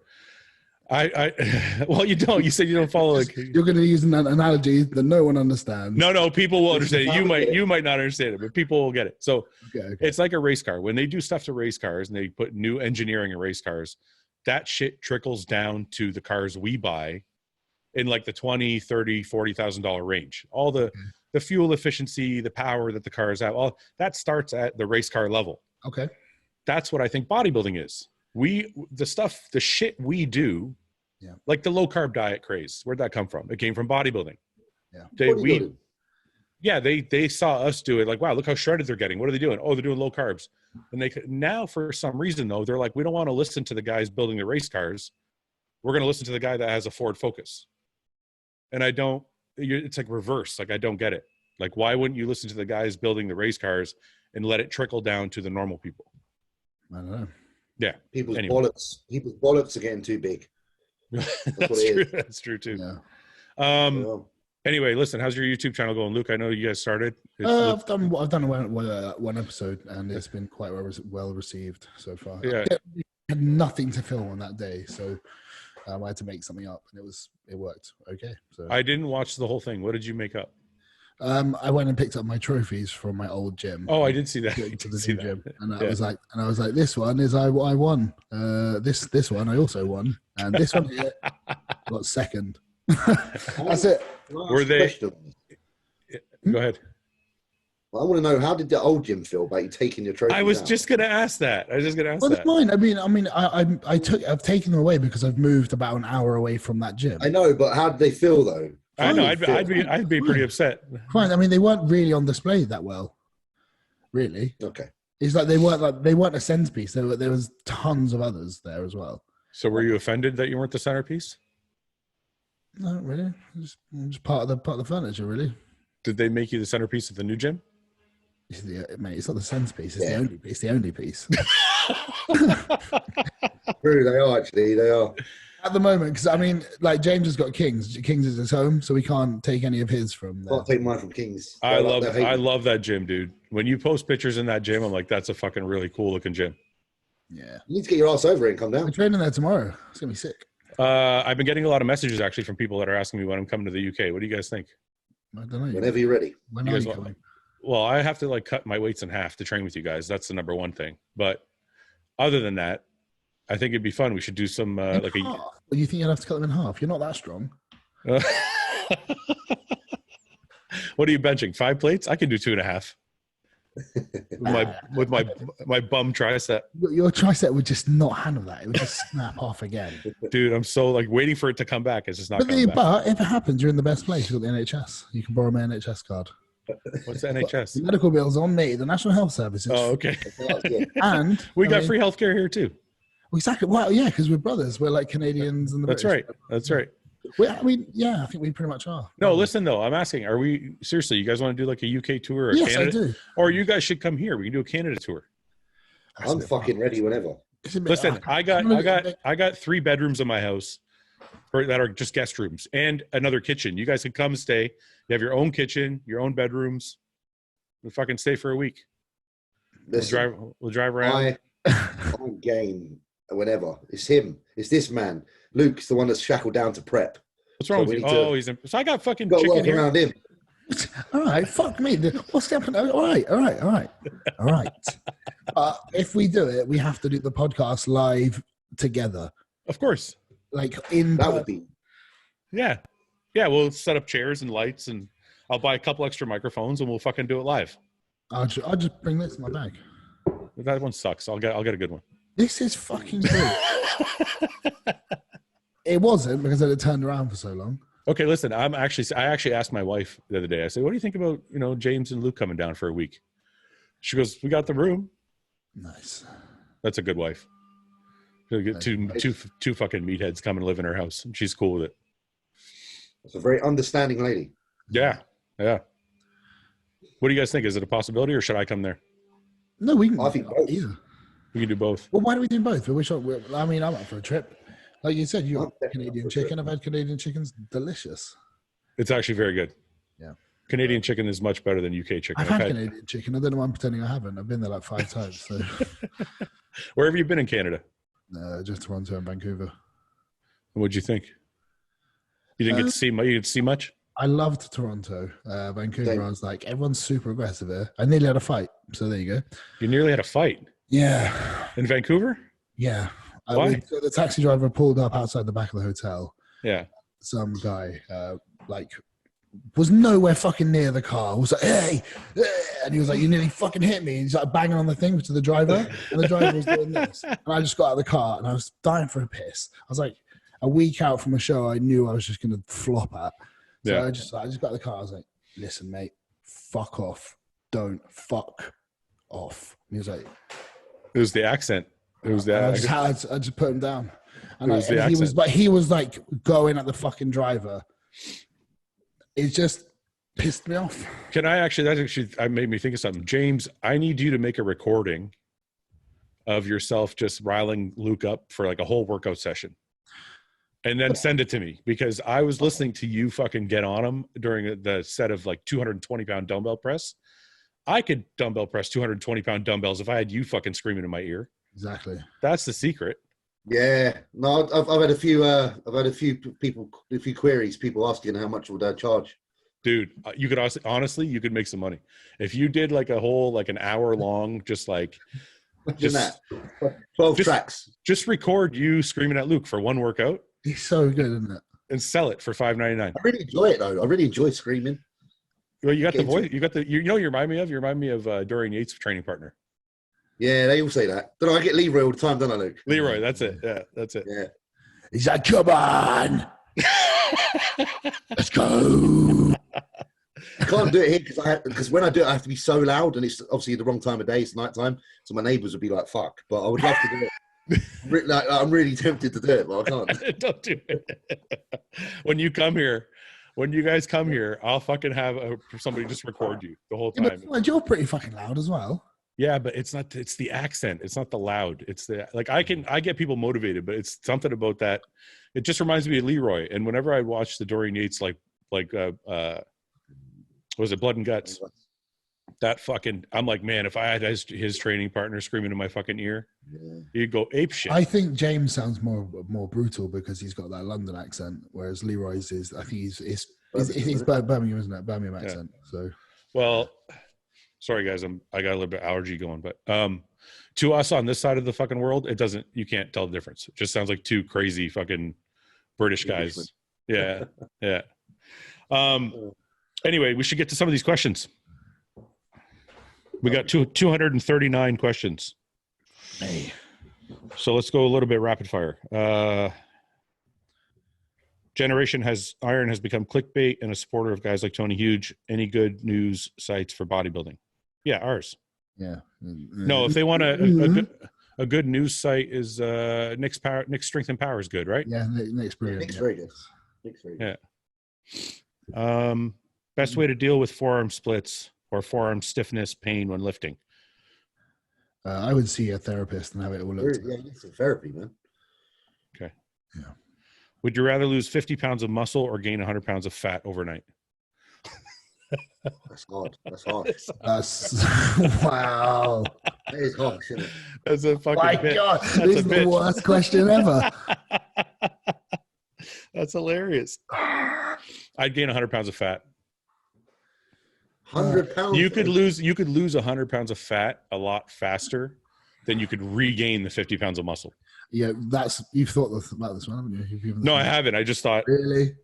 well, you don't. You said you don't follow. You're going to use an analogy that no one understands. No, people will understand it. You might not understand it, but people will get it. So It's like a race car. When they do stuff to race cars and they put new engineering in race cars, that shit trickles down to the cars we buy in like the $20,000, $30,000, $40,000 range. All the fuel efficiency, the power that the cars have, all that starts at the race car level. Okay. That's what I think bodybuilding is. The shit we do, like the low carb diet craze. Where'd that come from? It came from bodybuilding. Yeah. They saw us do it. Like, wow, look how shredded they're getting. What are they doing? Oh, they're doing low carbs. And now for some reason though, they're like, we don't want to listen to the guys building the race cars. We're going to listen to the guy that has a Ford Focus. And it's like reverse. Like, I don't get it. Like, why wouldn't you listen to the guys building the race cars and let it trickle down to the normal people? I don't know. Yeah. People's bollocks are getting too big. That's true. That's true too. Yeah. Anyway, listen, how's your YouTube channel going, Luke? I know you guys started. I've done one episode, and it's been quite well received so far. Yeah. I had nothing to film on that day, so I had to make something up, and it worked okay. So I didn't watch the whole thing. What did you make up? I went and picked up my trophies from my old gym. Oh, I did see that. To the new gym, and I was like, this one is I won. This one I also won, and this one here got second. That's it. Were they? Go ahead. Well, I want to know, how did the old gym feel about you taking your trophies? I was just going to ask that. Well, it's mine. I've taken them away because I've moved about an hour away from that gym. I know, but how did they feel though? I know. I'd be pretty upset. Fine. I mean, they weren't really on display that well. Really. Okay. It's like they weren't a centerpiece. There was tons of others there as well. So were you offended that you weren't the centerpiece? No, really. Just part of the furniture, really. Did they make you the centerpiece of the new gym? Mate, it's not the centerpiece. It's Yeah. the only piece. The only piece. True, they are actually. They are. At the moment, because I mean, like James has got Kings. Kings is his home, so we can't take any of his from there. Can't take mine from Kings. I love that gym, dude. When you post pictures in that gym, I'm like, that's a fucking really cool looking gym. Yeah. You need to get your ass over it and come I'm down. training there tomorrow. It's gonna be sick. I've been getting a lot of messages actually from people that are asking me when I'm coming to the UK. What do you guys think? I don't know. Whenever you're ready. When You are guys you want- coming? Well, I have to like cut my weights in half to train with you guys. That's the number one thing. But other than that, I think it'd be fun. We should do some like a. Well, you think you'd have to cut them in half? You're not that strong. What are you benching? 5 plates? I can do 2.5. with my bum tricep. Your tricep would just not handle that. It would just snap off again. Dude, I'm so like waiting for it to come back. It's just not coming back. But if it happens, you're in the best place. You've got the NHS. You can borrow my NHS card. What's the NHS? The medical bills on me. The National Health Service. Oh, okay. And We got free healthcare here too. Exactly. Well, yeah, because we're brothers. We're like Canadians and the That's British. right. That's right. I mean, yeah, I think we pretty much are. No, listen though. I'm asking, are we seriously? You guys want to do like a UK tour or Yes, Canada? I do. Or you guys should come here. We can do a Canada tour. I'm fucking ready whenever. Listen, I got 3 bedrooms in my house that are just guest rooms and another kitchen. You guys can come stay. You have your own kitchen, your own bedrooms. We'll fucking stay for a week. Listen, We'll drive around. I'm game whenever. It's him. It's this man. Luke's the one that's shackled down to prep. What's wrong So with we you? need to- Oh, he's in. So I got fucking Got to chicken work here. around him. All right, fuck me. What's happening? All right. If we do it, we have to do the podcast live together. Of course. Like in That would be. Yeah. Yeah, we'll set up chairs and lights and I'll buy a couple extra microphones and we'll fucking do it live. I'll just bring this in my bag. That one sucks. I'll get a good one. This is fucking good. It wasn't because it had turned around for so long. Okay, listen, I actually asked my wife the other day. I said, "What do you think about, James and Luke coming down for a week?" She goes, "We got the room." Nice. That's a good wife. She'll get two fucking meatheads come and live in her house, and she's cool with it. It's a very understanding lady. Yeah. What do you guys think? Is it a possibility, or should I come there? No, we can. I think both. Either. We can do both. Well, why do we do both? I mean, I'm up for a trip. Like you said, you got Canadian chicken. I've had Canadian chicken's delicious. It's actually very good. Yeah. Canadian chicken is much better than UK chicken. I've had Canadian chicken. I don't know why I'm pretending I haven't. I've been there like 5 times. So. Where have you been in Canada? Just Toronto and Vancouver. What'd you think? You didn't get to see much? You didn't see much? I loved Toronto. Vancouver, Same. I was like, everyone's super aggressive here. I nearly had a fight. So there you go. You nearly had a fight Yeah. in Vancouver? Yeah. Why? So the taxi driver pulled up outside the back of the hotel. Yeah. Some guy, was nowhere fucking near the car. Was like, hey, and he was like, you nearly fucking hit me. And he's like banging on the thing to the driver, and the driver was doing this. And I just got out of the car, and I was dying for a piss. I was like, a week out from a show I knew I was just going to flop at. So Yeah. I just got out of the car. I was like, listen, mate, fuck off. Don't fuck off. And he was like, It was the accent. It was that. I just put him down. And, It was the he was like going at the fucking driver. It just pissed me off. Can I that made me think of something. James, I need you to make a recording of yourself just riling Luke up for like a whole workout session. And then send it to me, because I was listening to you fucking get on him during the set of like 220-pound dumbbell press. I could dumbbell press 220-pound dumbbells if I had you fucking screaming in my ear. Exactly. That's the secret. Yeah, no, I've had a few queries, people asking how much would I charge. Dude, you could honestly, you could make some money if you did like a whole like an hour long, just like Imagine that. 12 tracks. Just record you screaming at Luke for one workout. He's so good, isn't it? And sell it for $5.99. I really enjoy it though. I really enjoy screaming. Well, you got the voice. You got the. You remind me of. You remind me of Dorian Yates' training partner. Yeah, they all say that. Don't I get Leroy all the time, don't I, Luke? Leroy. That's it. Yeah, that's it. Yeah. He's like, come on, let's go. I can't do it here because when I do it, I have to be so loud, and it's obviously the wrong time of day. It's nighttime, so my neighbours would be like, "Fuck." But I would love to do it. I'm really tempted to do it, but I can't. Don't do it. When you guys come here, I'll fucking have somebody just record you the whole time. But you're pretty fucking loud as well. Yeah, but it's the accent. It's not the loud. It's the, like, I get people motivated, but it's something about that. It just reminds me of Leroy. And whenever I watch the Dorian Yates, what was it, Blood and Guts? That fucking, I'm like, man, if I had his training partner screaming in my fucking ear, he'd go ape shit. I think James sounds more brutal because he's got that London accent, whereas Leroy's is, I think he's Birmingham, isn't it? Birmingham accent. Yeah. So, well, sorry guys, I got a little bit of allergy going, but to us on this side of the fucking world, you can't tell the difference. It just sounds like two crazy fucking British guys. Yeah, yeah. Anyway, we should get to some of these questions. We got 239 questions. Hey. So let's go a little bit rapid fire. Generation Iron has become clickbait and a supporter of guys like Tony Huge. Any good news sites for bodybuilding? Yeah, ours. Yeah. No, if they want a good news site is Nick's Strength and Power is good, right? Yeah, Nick's brilliant. Nick's very good. Nick's very good. Yeah. Best way to deal with forearm splits or forearm stiffness, pain when lifting? I would see a therapist and have it all looked at. Yeah, it's a therapy, man. Okay. Yeah. Would you rather lose 50 pounds of muscle or gain 100 pounds of fat overnight? That's hard. That's hard. That's wow. That is hard, isn't it? That's a fucking My bitch. God, this is the worst question ever. That's hilarious. I'd gain 100 pounds of fat. 100 pounds. You could lose 100 pounds of fat a lot faster than you could regain the 50 pounds of muscle. Yeah, you've thought about this one, haven't you? No, I haven't. I just thought, really,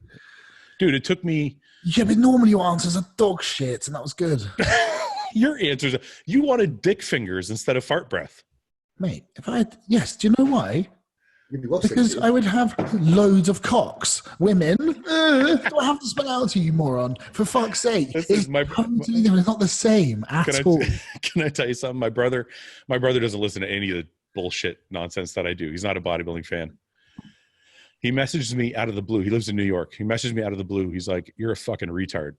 dude, it took me. Yeah, but normally your answers are dog shit, and that was good. Your answers, you wanted dick fingers instead of fart breath, mate. Yes, do you know why? Because I would have loads of cocks. Women, do I have to spell out to you, moron? For fuck's sake. It's not the same at all. Can I tell you something? My brother doesn't listen to any of the bullshit nonsense that I do. He's not a bodybuilding fan. He messaged me out of the blue. He lives in New York. He messaged me out of the blue. He's like, "You're a fucking retard."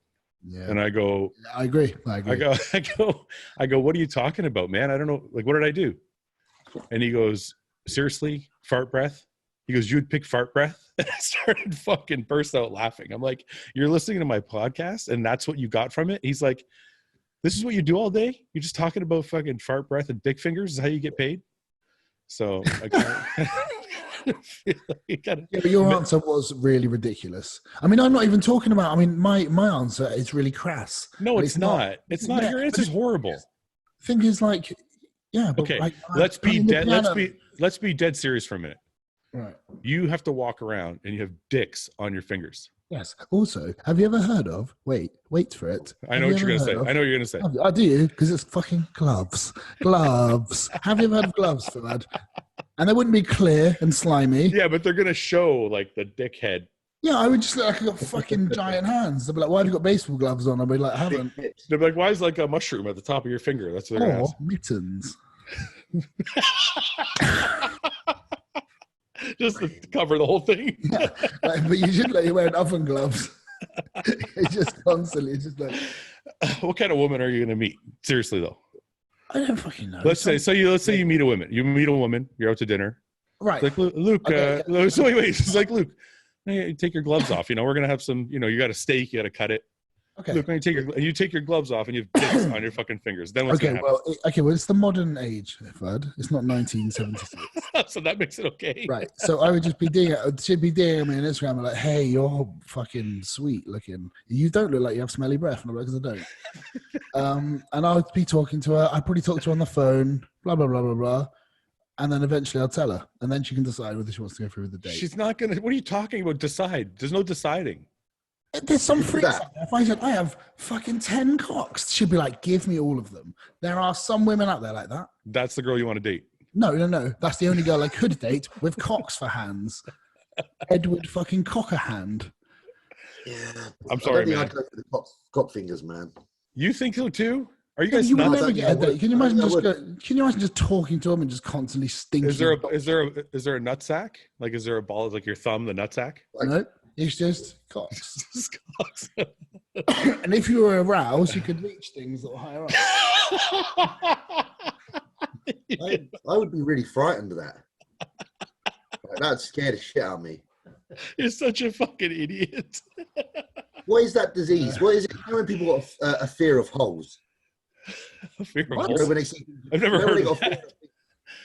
Yeah. And I go, I agree. I go, what are you talking about, man? I don't know. Like, what did I do? And he goes, seriously, fart breath? He goes, you would pick fart breath? And I started fucking burst out laughing. I'm like, you're listening to my podcast and that's what you got from it? He's like, this is what you do all day? You're just talking about fucking fart breath and dick fingers is how you get paid? So but your answer was really ridiculous. I mean, I'm not even talking about, my answer is really crass. No, it's not. It's not. Your answer's horrible. Thing is, like, yeah. But okay, let's be dead serious for a minute. Right. You have to walk around and you have dicks on your fingers. Yes. Also, have you ever heard of? Wait for it. I know what you're gonna say. I know what you're gonna say. I do, because it's fucking gloves. Gloves. Have you ever heard of gloves, Fouad? And they wouldn't be clear and slimy. Yeah, but they're gonna show like the dick head. Yeah, I would just look like I got fucking giant hands. They'd be like, "Why have you got baseball gloves on?" I'd be like, "I haven't." They'd be like, "Why is like a mushroom at the top of your finger?" That's what they're gonna ask. Mittens. Just to cover the whole thing. Yeah, but you should you're wearing oven gloves. It's just constantly, it's just like. What kind of woman are you gonna meet? Seriously though. I don't fucking know. Let's say you meet a woman. You meet a woman. You're out to dinner. Right. It's like, Luke. Okay. So wait. It's like, Luke, hey, take your gloves off. We're gonna have some. You got a steak. You got to cut it. Okay. Luke, you take your gloves off and you have dicks on your fucking fingers. Then what's gonna happen? Well, it's the modern age, Fouad. It's not 1976. So that makes it okay. Right. So I would just be should be DMing me on Instagram like, hey, you're fucking sweet looking. You don't look like you have smelly breath. And I'm like, because I don't. And I would be talking to her. I'd probably talk to her on the phone, blah, blah, blah, blah, blah. And then eventually I'll tell her. And then she can decide whether she wants to go through with the date. She's not going to. What are you talking about? Decide. There's no deciding. There's some freaks out there. If I said, I have fucking 10 cocks, she'd be like, give me all of them. There are some women out there like that. That's the girl you want to date. No. That's the only girl I could date with cocks for hands. Edward fucking Cockerhand. Yeah. I'm sorry, man. I'd go for the cock fingers, man. You think so too? Are you guys you would nuts? never get a date. Can you imagine can you imagine just talking to him and just constantly stinking? Is there a nut sack? Like, is there a ball, like your thumb, the nut sack? No, it's just cocks. And if you were aroused, you could reach things that were higher up. I would be really frightened of that. Like, that'd scare the shit out of me. You're such a fucking idiot. What is that disease? What is it? You know when people got a fear of holes? A fear of You know, holes? when they see, I've never heard of that.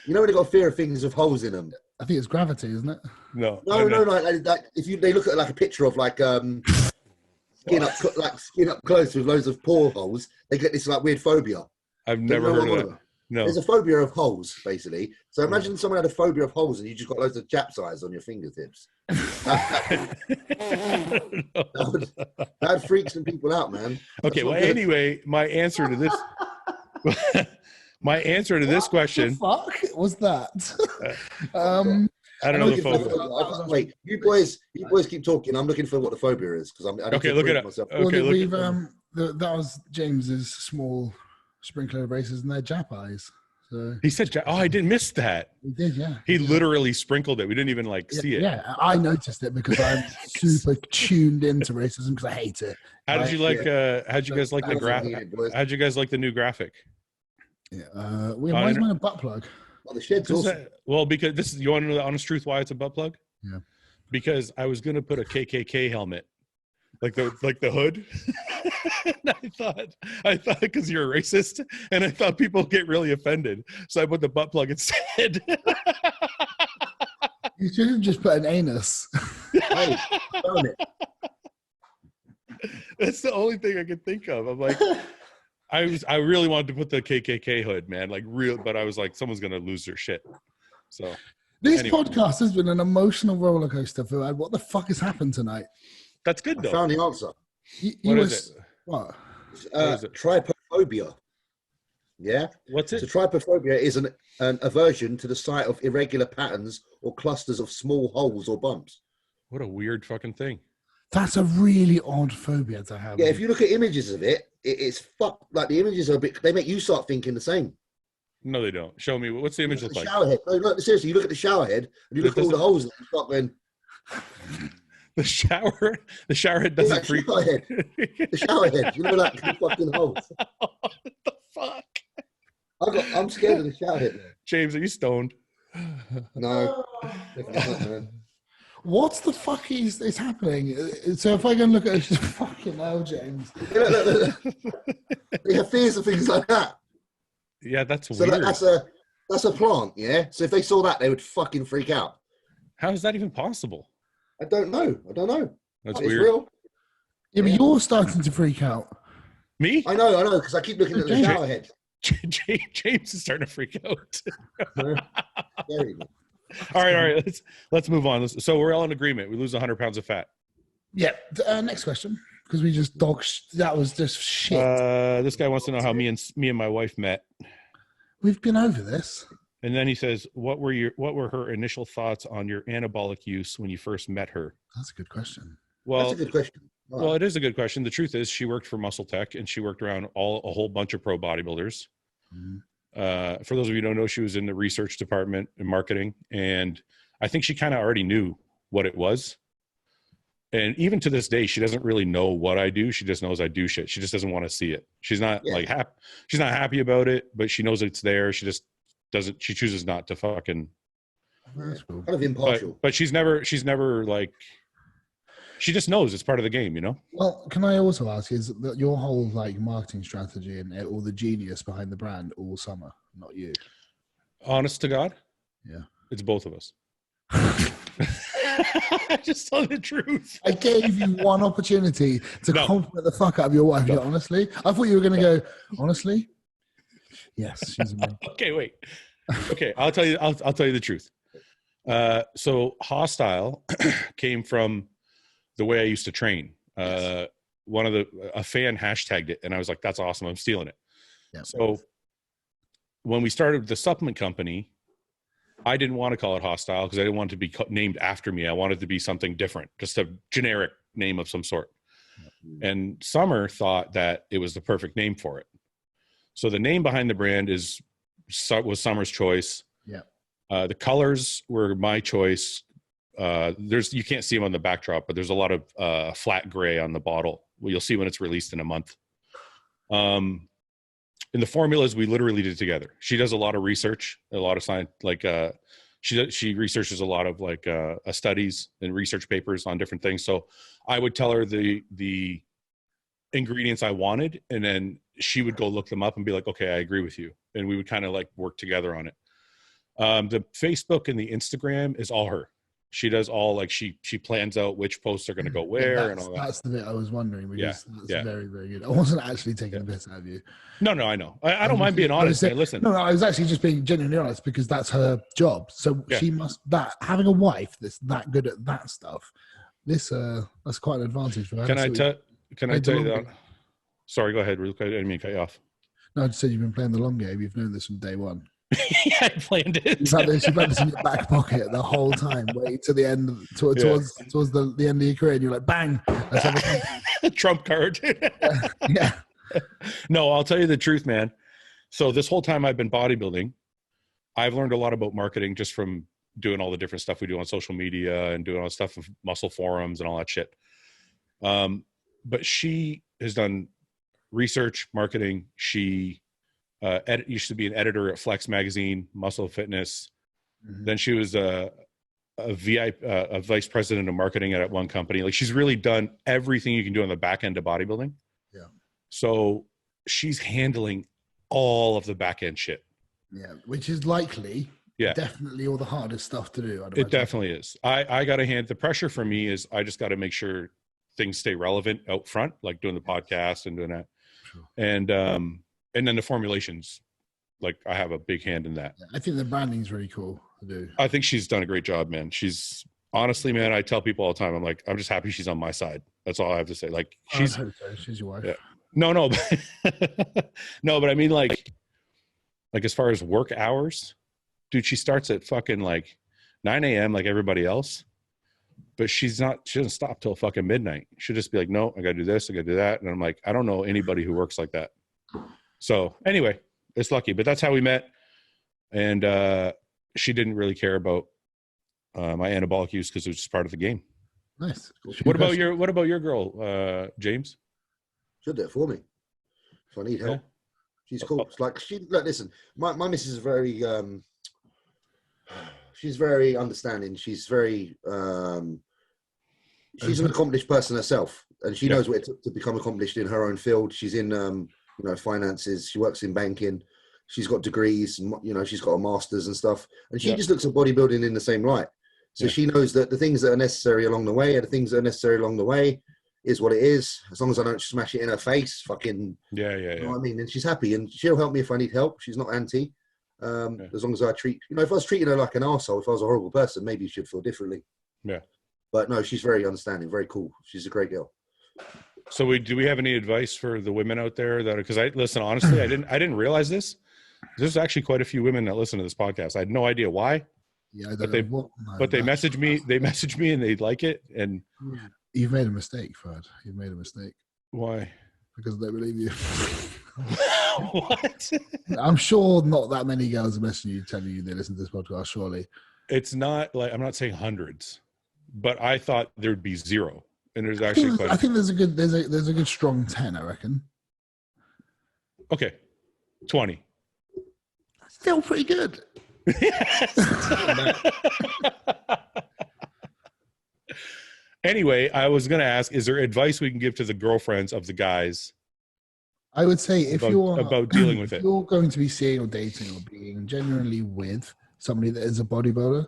You know when they got a fear of things with holes in them? I think it's gravity, isn't it? No. Like if they look at like a picture of like skin up close with loads of pore holes, they get this like weird phobia. I've never heard of that. No. There's a phobia of holes, basically. So imagine someone had a phobia of holes and you just got loads of Jap's eyes on your fingertips. That freaks some people out, man. Okay, well, anyway, my answer to this question. What the fuck was that? I don't know the phobia. Wait, you boys keep talking. I'm looking for what the phobia is because okay. Look it up. Myself. Okay, that was James's small sprinkler braces and their Jap eyes. So he said, "Oh, I didn't miss that." He did, yeah. He literally sprinkled it. We didn't even see it. Yeah, I noticed it because I'm super tuned into racism because I hate it. How did you like? How'd you guys like the graphic? How'd you guys like the new graphic? Yeah. Why is mine a butt plug? Well, the shed's awesome. Well, because this is, you want to know the honest truth why it's a butt plug? Yeah. Because I was gonna put a KKK helmet, like the hood. And I thought because you're a racist, and I thought people get really offended, so I put the butt plug instead. You should have just put an anus. Hey, own it. That's the only thing I could think of. I'm like, I really wanted to put the KKK hood, man, but I was like, someone's gonna lose their shit. So this podcast has been an emotional roller coaster, Fouad. What the fuck has happened tonight? That's good though. I found the answer. What is it? What? Trypophobia. Yeah. What's it? So trypophobia is an aversion to the sight of irregular patterns or clusters of small holes or bumps. What a weird fucking thing. That's a really odd phobia to have. Yeah, if you look at images of it's fucked. Like the images are a bit. They make you start thinking the same. No, they don't. Show me. What's the image look like? Shower head. No, look, seriously, you look at the shower head and you look at all the holes and you start going. The shower head doesn't freak. The shower head. You know, like the fucking holes. What the fuck? I'm scared of the shower head, man. James, are you stoned? No. Definitely not, man. What the fuck is happening? So if I can look at it, fucking hell, James. Look. They have fears of things like that. Yeah, that's so weird. That's a plant, yeah? So if they saw that, they would fucking freak out. How is that even possible? I don't know. That's it's weird. Real. Yeah, but you're starting to freak out. Me? I know, because I keep looking at the shower head. James is starting to freak out. Very good. All right. Let's move on. So we're all in agreement. We lose 100 pounds of fat. Yeah. Next question, because we just that was just shit. This guy wants to know how me and my wife met. We've been over this. And then he says, "What were her initial thoughts on your anabolic use when you first met her?" That's a good question. Well, that's a good question. Wow. Well, it is a good question. The truth is, she worked for Muscle Tech, and she worked around a whole bunch of pro bodybuilders. Mm-hmm. For those of you who don't know, she was in the research department and marketing, and I think she kind of already knew what it was. And even to this day, she doesn't really know what I do. She just knows I do shit. She just doesn't want to see it. She's not she's not happy about it, but she knows it's there. She just doesn't. She chooses not to fucking. That's cool. Kind of impartial. But she's never like. She just knows it's part of the game, you know? Well, can I also ask, is that your whole like marketing strategy and all the genius behind the brand all summer, not you? Honest to God? Yeah. It's both of us. I just told the truth. I gave you one opportunity to compliment the fuck out of your wife. No. Yeah, honestly, I thought you were going to go, honestly? Yes, she's amazing. Okay, wait. Okay, I'll tell you the truth. So Hostile came from the way I used to train. A fan hashtagged it, and I was like, "That's awesome! I'm stealing it." Yeah. So when we started the supplement company, I didn't want to call it Hostile because I didn't want it to be named after me. I wanted it to be something different, just a generic name of some sort. And Summer thought that it was the perfect name for it. So the name behind the brand was Summer's choice. Yeah. The colors were my choice. You can't see them on the backdrop, but there's a lot of flat gray on the bottle. Well, you'll see when it's released in a month. And the formulas we literally did together. She does a lot of research, a lot of science, like she researches a lot of like studies and research papers on different things. So I would tell her the ingredients I wanted, and then she would go look them up and be like, okay, I agree with you. And we would kind of like work together on it. The Facebook and the Instagram is all her. She does all like she plans out which posts are going to go where and all that. That's the bit I was wondering. Because that's very, very good. I wasn't actually taking a piss out of you. No, I know. I don't mind being honest. Man. Listen. No, I was actually just being genuinely honest because that's her job. So she must having a wife that's that good at that stuff. That's quite an advantage for her. Can I tell you that? Sorry, go ahead. I didn't mean to cut you off. No, I just said you've been playing the long game. You've known this from day one. Yeah, I planned it. You've had this in your back pocket the whole time, waiting to the end, towards the end of your career, and you're like, bang, let's have a trump card. Yeah. No, I'll tell you the truth, man. So this whole time I've been bodybuilding, I've learned a lot about marketing just from doing all the different stuff we do on social media and doing all the stuff with muscle forums and all that shit. But she has done research, marketing. She used to be an editor at Flex Magazine, Muscle Fitness. Mm-hmm. Then she was a vice president of marketing at one company. Like she's really done everything you can do on the back end of bodybuilding. Yeah. So she's handling all of the back end shit. Yeah, which is likely definitely all the hardest stuff to do. It definitely is. I got to hand the pressure for me is I just got to make sure things stay relevant out front, like doing the podcast and doing that. Sure. And then the formulations, like I have a big hand in that. Yeah, I think the branding's really cool to do. I think she's done a great job, man. She's honestly, man, I tell people all the time, I'm like, I'm just happy she's on my side. That's all I have to say. Like she's your wife. Yeah. No, but I mean like as far as work hours, dude, she starts at fucking like 9 a.m. like everybody else. But she doesn't stop till fucking midnight. She'll just be like, no, I got to do this. I got to do that. And I'm like, I don't know anybody who works like that. So anyway, it's lucky, but that's how we met. And she didn't really care about my anabolic use because it was just part of the game. Nice. What about your girl, James? She'll do it for me if I need help. Yeah. She's cool. It's like listen, my missus is very she's very understanding. She's very she's an accomplished person herself, and she knows what it took to become accomplished in her own field. She's in finances. She works in banking. She's got degrees, and she's got a master's and stuff. And she just looks at bodybuilding in the same light. So she knows that the things that are necessary along the way are the things that are necessary along the way. Is what it is. As long as I don't smash it in her face, fucking. Yeah. You know what I mean? And she's happy, and she'll help me if I need help. She's not anti. As long as I treat, if I was treating her like an arsehole, if I was a horrible person, maybe she'd feel differently. Yeah. But no, she's very understanding, very cool. She's a great girl. So do we have any advice for the women out there that, because honestly, I didn't realize this. There's actually quite a few women that listen to this podcast. I had no idea why. Yeah, they message me. They message me and they like it. And you've made a mistake, Fouad. You've made a mistake. Why? Because they believe you. What? I'm sure not that many girls are messaging you telling you they listen to this podcast. Surely, it's not like I'm not saying hundreds, but I thought there'd be zero, and there's actually I think there's a good strong 10. I reckon. Okay, 20. Still pretty good. Anyway, I was going to ask, is there advice we can give to the girlfriends of the guys? I would say if you're about dealing with if you're going to be seeing or dating or being genuinely with somebody that is a bodybuilder,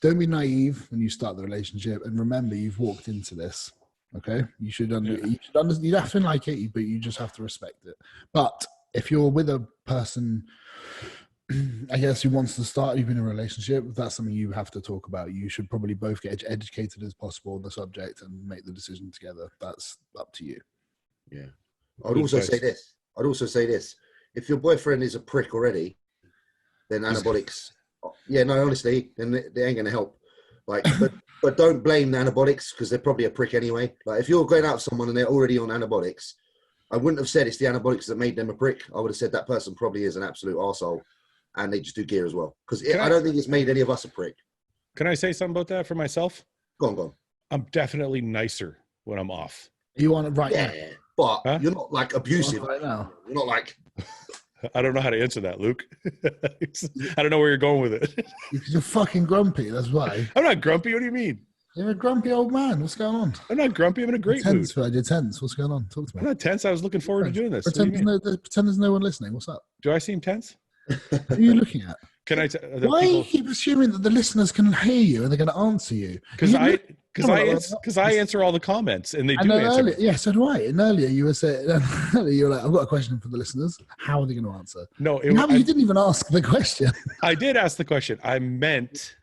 don't be naive when you start the relationship. And remember, you've walked into this. Okay, you should understand. You have to like it, but you just have to respect it. But if you're with a person, I guess, who wants to start, you've been in a relationship, that's something you have to talk about. You should probably both get educated as possible on the subject and make the decision together. That's up to you. Yeah. I'd also say this. If your boyfriend is a prick already, then anabolics, honestly, then they ain't going to help. Like, but don't blame the anabolics because they're probably a prick anyway. Like, if you're going out with someone and they're already on anabolics, I wouldn't have said it's the anabolics that made them a prick. I would have said that person probably is an absolute arsehole and they just do gear as well. Because I don't think it's made any of us a prick. Can I say something about that for myself? Go on. I'm definitely nicer when I'm off. You want it right now? Yeah, but you're not like abusive right now. You're not like. I don't know how to answer that, Luke. I don't know where you're going with it. Because you're fucking grumpy. That's why. I'm not grumpy. What do you mean? You're a grumpy old man. What's going on? I'm not grumpy. I'm in a great mood. You're tense. What's going on? Talk to me. I'm not tense. I was looking forward to doing this. Pretend there's no one listening. What's up? Do I seem tense? What are you looking at? Can I? Why do you keep assuming that the listeners can hear you and they're going to answer you? Because I answer all the comments and they do answer. Earlier, yeah, so do I. And earlier you were saying, you were like, I've got a question for the listeners. How are they going to answer? No, you didn't even ask the question. I did ask the question. I meant.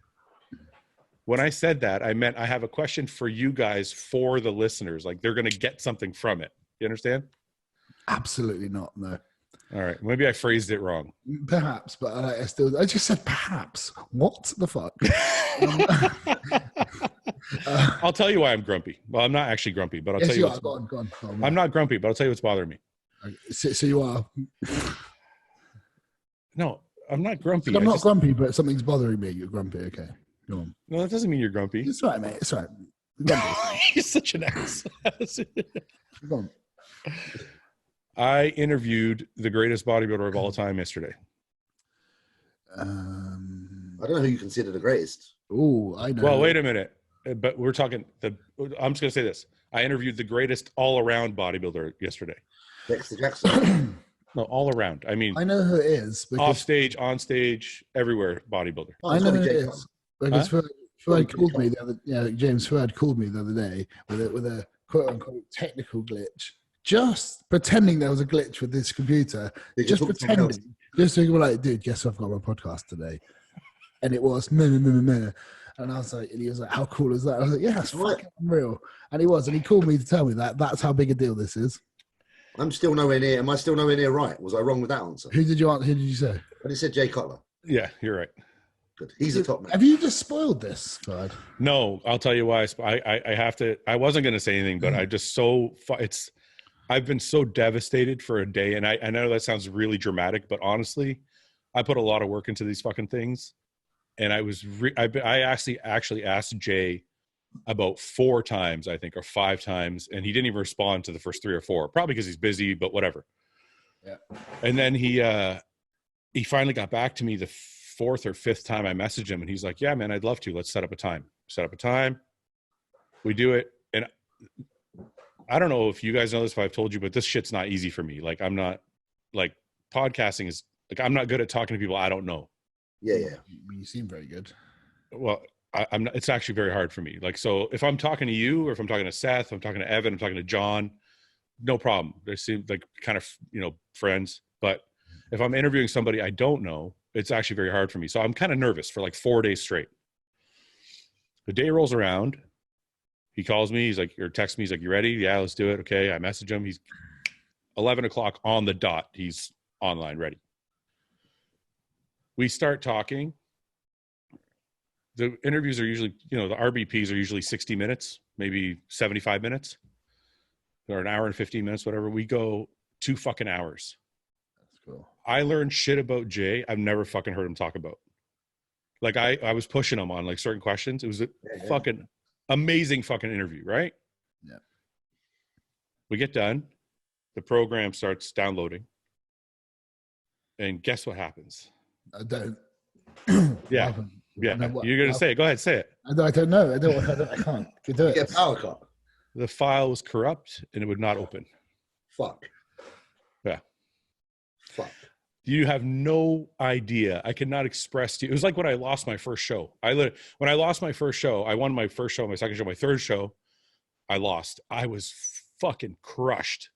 When I said that, I meant I have a question for you guys for the listeners. Like they're going to get something from it. You understand? Absolutely not. No. All right. Maybe I phrased it wrong. Perhaps, but I just said perhaps. What the fuck? I'll tell you why I'm grumpy. Well, I'm not actually grumpy, but I'll tell you. Go on. I'm not grumpy, but I'll tell you what's bothering me. So you are. No, I'm not grumpy. I'm not grumpy, but something's bothering me. You're grumpy. Okay. Go on. No, that doesn't mean you're grumpy. It's right, mate. It's right. You're such an ass. Go on. I interviewed the greatest bodybuilder of all time yesterday. I don't know who you consider the greatest. Oh, I know. Well, wait a minute. But we're talking I'm just going to say this. I interviewed the greatest all-around bodybuilder yesterday. Dexter Jackson. No, all around. I mean, I know who it is. Off stage, on stage, everywhere, bodybuilder. I know who it is. Because Fouad called me James Fouad called me the other day with a quote unquote technical glitch. Just pretending there was a glitch with this computer. Just pretending. Just so you were like, dude, guess I've got my podcast today. And it was meh. And I was like, and he was like, how cool is that? I was like, yeah, it's fucking unreal. And he was, and he called me to tell me that that's how big a deal this is. I'm still nowhere near. Am I still nowhere near right? Was I wrong with that answer? Who did you say? I just said Jay Cutler. Yeah, you're right. Good. He's a top man. Have you just spoiled this, God? No, I'll tell you why. I have to. I wasn't going to say anything, but I just I've been so devastated for a day, and I know that sounds really dramatic, but honestly, I put a lot of work into these fucking things, and I actually asked Jay about 4 times, I think, or 5 times, and he didn't even respond to the first 3 or 4, probably because he's busy, but whatever. Yeah. And then he finally got back to me the 4th or 5th time I messaged him, and he's like, yeah, man, I'd love to. Let's set up a time. Set up a time. We do it. And I don't know if you guys know this, if I've told you, but this shit's not easy for me. Like, I'm not, like, podcasting is, like, I'm not good at talking to people I don't know. Yeah. You seem very good. Well, I'm not, it's actually very hard for me. Like, so if I'm talking to you, or if I'm talking to Seth, I'm talking to Evan, I'm talking to John, no problem. They seem like kind of, friends. But if I'm interviewing somebody I don't know, it's actually very hard for me. So I'm kind of nervous for like 4 days straight. The day rolls around. He calls me. He's like, or texts me. He's like, you ready? Yeah, let's do it. Okay. I message him. He's 11 o'clock on the dot. He's online ready. We start talking. The interviews are usually, the RBPs are usually 60 minutes, maybe 75 minutes, or an hour and 15 minutes, whatever. We go 2 fucking hours. That's cool. I learned shit about Jay I've never fucking heard him talk about. Like, I was pushing him on like certain questions. It was a fucking amazing fucking interview, right? Yeah. We get done. The program starts downloading. And guess what happens? I don't. Yeah. Yeah, you're going to say it. Go ahead, say it. I don't know. I can't. You do it. Get power cut. The file was corrupt and it would not open. Fuck. Yeah. Fuck. You have no idea. I cannot express to you. It was like when I lost my first show. When I lost my first show, I won my first show, my second show, my third show, I lost. I was fucking crushed.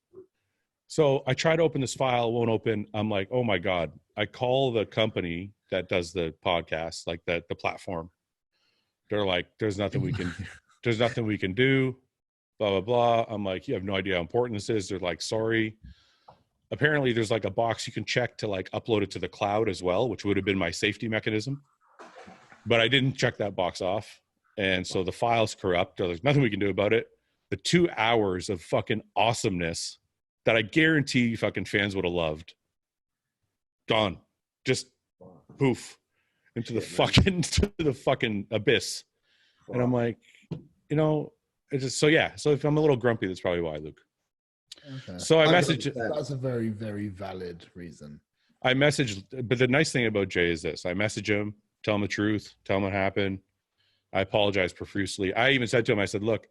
So I try to open this file, it won't open. I'm like, oh my God. I call the company that does the podcast, like the platform. They're like, there's nothing we can do, blah, blah, blah. I'm like, you have no idea how important this is. They're like, sorry. Apparently there's like a box you can check to like upload it to the cloud as well, which would have been my safety mechanism. But I didn't check that box off. And so the file's corrupt. There's nothing we can do about it. The 2 hours of fucking awesomeness that I guarantee fucking fans would have loved. Gone. Just poof into the fucking abyss. Wow. And I'm like, you know, it's just, so yeah. So if I'm a little grumpy, that's probably why, Luke. Okay. So I messaged. That's a very, very valid reason. I messaged, but the nice thing about Jay is this: I message him, tell him the truth, tell him what happened. I apologize profusely. I even said to him, I said, look,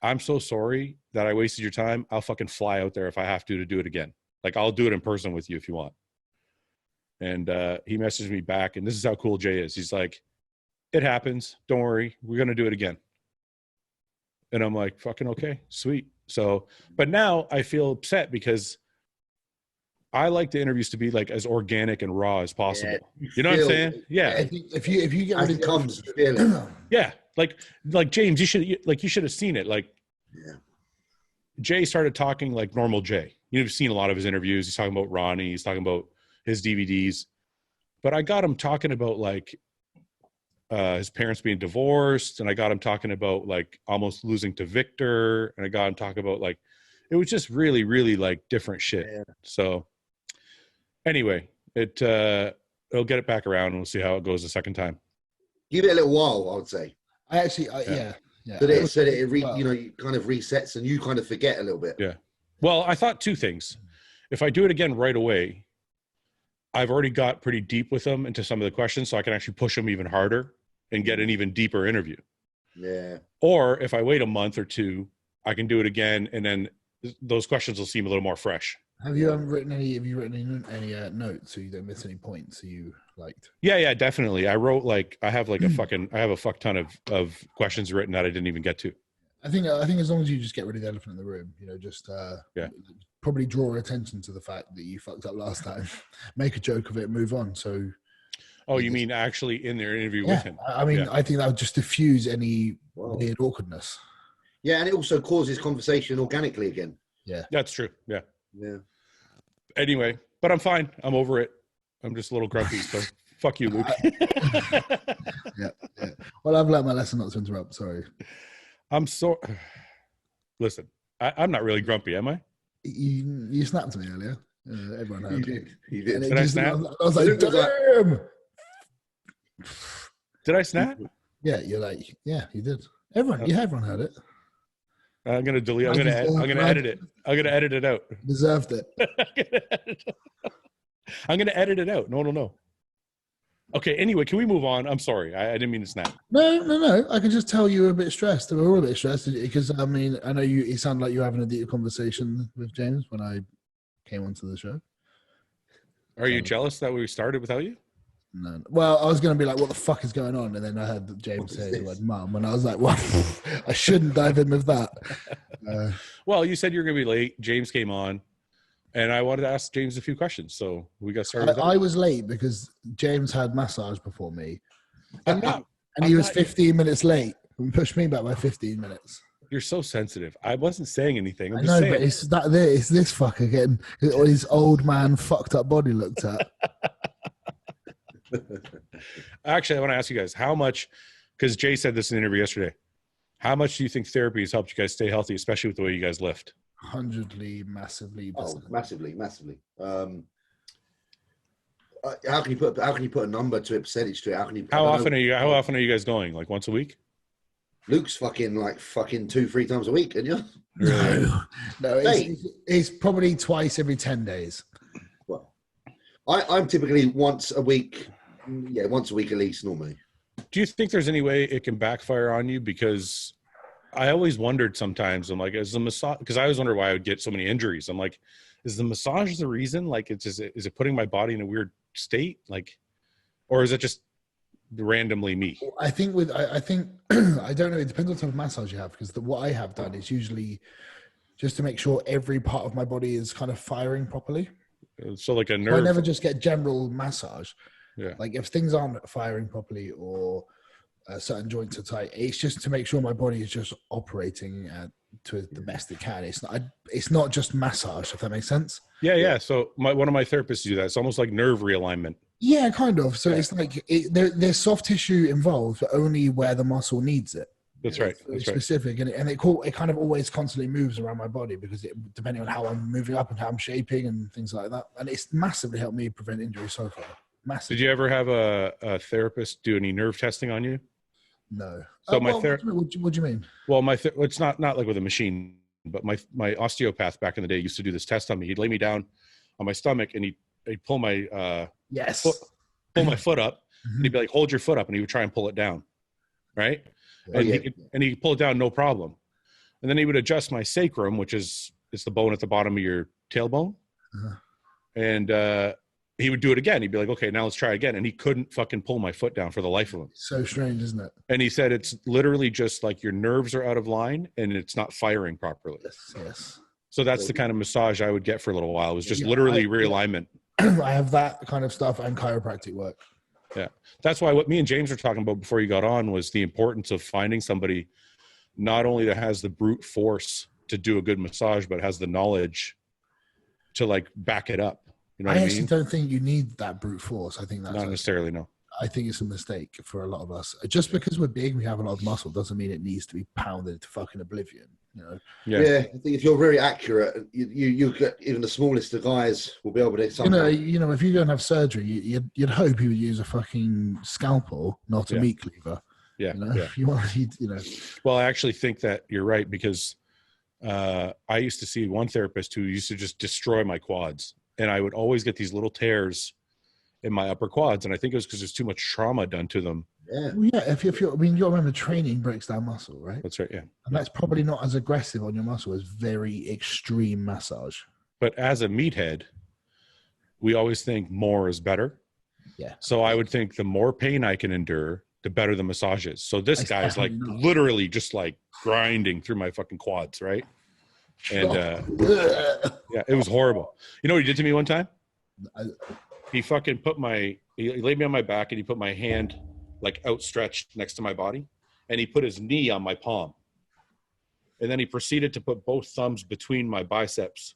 I'm so sorry that I wasted your time. I'll fucking fly out there if I have to do it again. Like, I'll do it in person with you if you want. And he messaged me back, and this is how cool Jay is. He's like, it happens. Don't worry. We're going to do it again. And I'm like, fucking okay, sweet. So, but now I feel upset because I like the interviews to be like as organic and raw as possible. Yeah, you know what I'm saying? Yeah. I think if you get rid of comes, yeah. Like James, you should have seen it. Like, yeah. Jay started talking like normal Jay. You've seen a lot of his interviews. He's talking about Ronnie. He's talking about his DVDs. But I got him talking about like his parents being divorced, and I got him talking about like almost losing to Victor, and I got him talking about like, it was just really, really like different shit. Yeah. So anyway, it'll get it back around, and we'll see how it goes the second time. Give it a little while, I would say. Yeah. So that it kind of resets, and you kind of forget a little bit. Yeah. Well, I thought two things. If I do it again right away, I've already got pretty deep with them into some of the questions, so I can actually push them even harder and get an even deeper interview. Yeah. Or if I wait a month or two, I can do it again, and then those questions will seem a little more fresh. Have you written any notes so you don't miss any points you liked? Yeah, definitely. I wrote like I have a fuck ton of questions written that I didn't even get to. I think as long as you just get rid of the elephant in the room, probably draw attention to the fact that you fucked up last time, make a joke of it, move on. So, you mean actually in their interview with him? I mean, I think that would just diffuse any weird awkwardness. Yeah, and it also causes conversation organically again. Yeah, that's true. Yeah. Anyway, but I'm fine. I'm over it. I'm just a little grumpy, so fuck you, Luke. Yeah. Well, I've learned my lesson not to interrupt. Sorry. Listen, I'm not really grumpy, am I? You snapped to me earlier. Everyone heard. You did. Did I snap? I was like, damn. Did I snap? Yeah, you're like, yeah, you did. Everyone heard it. I'm gonna delete. I'm gonna edit it. I'm gonna edit it out. Deserved it. I'm gonna edit it out. No one will know. Okay. Anyway, can we move on? I'm sorry. I didn't mean to snap. No. I can just tell you were a bit stressed. We're all a bit stressed because I mean, I know you sound like you're having a deep conversation with James when I came onto the show. Are you jealous that we started without you? No. Well, I was going to be like, what the fuck is going on? And then I heard James say the word mum, and I was like, well, I shouldn't dive in with that. Well, you said you were going to be late. James came on, and I wanted to ask James a few questions. So we got started. I was late because James had massage before me. And he was 15 minutes late and pushed me back by 15 minutes. You're so sensitive. I wasn't saying anything. I know, but it's this fucker getting his old man fucked up body looked at. Actually, I want to ask you guys how much, because Jay said this in an interview yesterday, how much do you think therapy has helped you guys stay healthy, especially with the way you guys lift? 100%, massively. Oh, massively. How can you put a number to a percentage to it? How often are you guys going? Like once a week? Luke's fucking 2-3 times a week, isn't you? No, it's probably twice every 10 days. Well, I'm typically once a week. Yeah, once a week at least normally. Do you think there's any way it can backfire on you? Because I always wondered sometimes, I'm like, is the massage, because I always wonder why I would get so many injuries. I'm like, is the massage the reason? Like, is it putting my body in a weird state? Like, or is it just randomly me? I think I don't know. It depends on the type of massage you have, because what I have done is usually just to make sure every part of my body is kind of firing properly. So like a nerve. So I never just get general massage. Yeah. Like if things aren't firing properly or certain joints are tight, it's just to make sure my body is just operating to the best it can. It's not just massage, if that makes sense. Yeah. So one of my therapists do that. It's almost like nerve realignment. Yeah, kind of. So it's like there's soft tissue involved, but only where the muscle needs it. That's right. It's very That's right. specific, and it kind of always constantly moves around my body because depending on how I'm moving up and how I'm shaping and things like that. And it's massively helped me prevent injury so far. Massively. Did you ever have a therapist do any nerve testing on you? No. So what do you mean? Well, it's not like with a machine, but my osteopath back in the day used to do this test on me. He'd lay me down on my stomach and he'd pull my pull my foot up. And he'd be like, hold your foot up, and he would try and pull it down, right? And he'd pull it down, no problem. And then he would adjust my sacrum, which is the bone at the bottom of your tailbone. And he would do it again. He'd be like, okay, now let's try again. And he couldn't fucking pull my foot down for the life of him. So strange, isn't it? And he said it's literally just like your nerves are out of line and it's not firing properly. Yes. So that's the kind of massage I would get for a little while. It was just literally realignment. I have that kind of stuff and chiropractic work. Yeah. That's why what me and James were talking about before you got on was the importance of finding somebody not only that has the brute force to do a good massage, but has the knowledge to like back it up. You know what I mean? Actually don't think you need that brute force. I think that's not necessarily, no. I think it's a mistake for a lot of us. Just because we're big, we have a lot of muscle, doesn't mean it needs to be pounded to fucking oblivion. You know? Yeah, I think if you're very accurate, you get even the smallest of guys will be able to. You know, if you don't have surgery, you'd hope you would use a fucking scalpel, not a meat cleaver. Yeah, you know? You want, you know. Well, I actually think that you're right because I used to see one therapist who used to just destroy my quads, and I would always get these little tears in my upper quads, and I think it was because there's too much trauma done to them. Yeah, well, yeah. If you're, I mean, you remember training breaks down muscle, right? That's right. Yeah, and that's probably not as aggressive on your muscle as very extreme massage. But as a meathead, we always think more is better. Yeah. So I would think the more pain I can endure, the better the massage is. So this guy's like literally just like grinding through my fucking quads, right? And yeah, it was horrible. You know what he did to me one time? He fucking he laid me on my back and he put my hand like outstretched next to my body, and he put his knee on my palm. And then he proceeded to put both thumbs between my biceps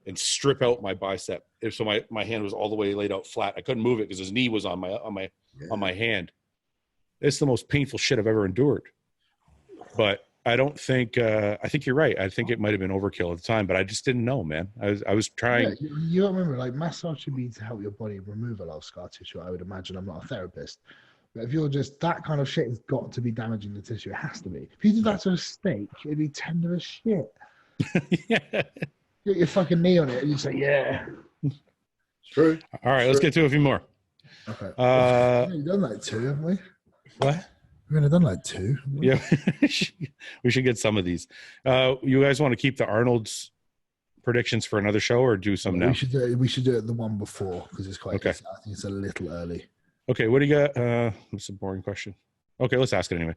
and strip out my bicep. So my hand was all the way laid out flat. I couldn't move it because his knee was on my hand. It's the most painful shit I've ever endured. But I don't think, I think you're right. I think it might've been overkill at the time, but I just didn't know, man. I was trying. Yeah, you don't remember, like, massage should be to help your body remove a lot of scar tissue. I would imagine. I'm not a therapist, but if you're just, that kind of shit has got to be damaging the tissue. It has to be. If you did that to a steak, it'd be tender as shit. Yeah. You get your fucking knee on it and you say, yeah. It's true. All right, let's get to a few more. Okay. We've done like 2, haven't we? What? We've only done like 2. Yeah. We should get some of these. You guys want to keep the Arnold's predictions for another show or do some now? We should do it the one before because it's quite, okay. I think it's a little early. Okay, what do you got? That's a boring question. Okay, let's ask it anyway.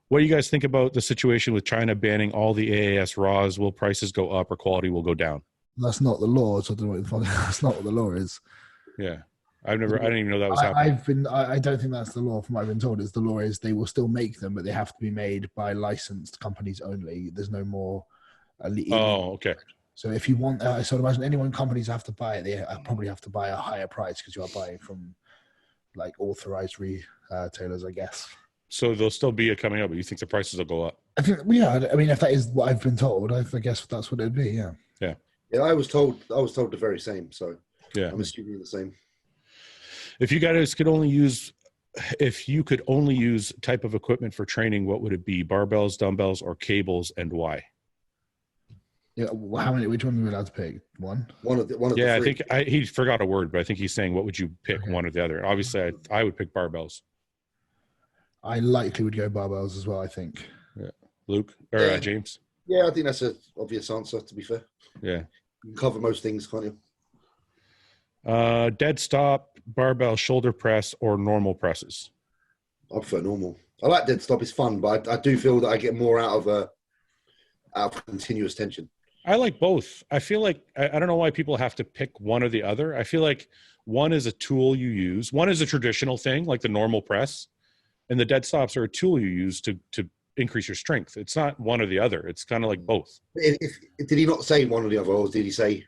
What do you guys think about the situation with China banning all the AAS raws? Will prices go up or quality will go down? That's not the law. So I don't know that's not what the law is. Yeah. I didn't even know that was happening. I don't think that's the law from what I've been told. Is the law is they will still make them, but they have to be made by licensed companies only. There's no more. Oh, okay. So if you want, I sort of imagine anyone companies have to buy it, they probably have to buy a higher price because you are buying from like authorized retailers, I guess. So they'll still be coming up, but you think the prices will go up? I think, yeah. I mean, if that is what I've been told, I guess that's what it'd be. Yeah. Yeah. Yeah, I was told the very same. So yeah, I'm assuming the same. If you guys could only use type of equipment for training, what would it be? Barbells, dumbbells, or cables, and why? Yeah, how many? Which one are we allowed to pick? One of the yeah, three. I think he forgot a word, but I think he's saying, what would you pick, one or the other? Obviously, I would pick barbells. I likely would go barbells as well, I think. Yeah. Luke or James? Yeah, I think that's an obvious answer, to be fair. Yeah. You can cover most things, can't you? Dead stop, barbell, shoulder press, or normal presses? I prefer normal. I like dead stop. It's fun, but I do feel that I get more out of continuous tension. I like both. I feel like, I don't know why people have to pick one or the other. I feel like one is a tool you use. One is a traditional thing, like the normal press. And the dead stops are a tool you use to increase your strength. It's not one or the other. It's kind of like both. Did he not say one or the other, or did he say?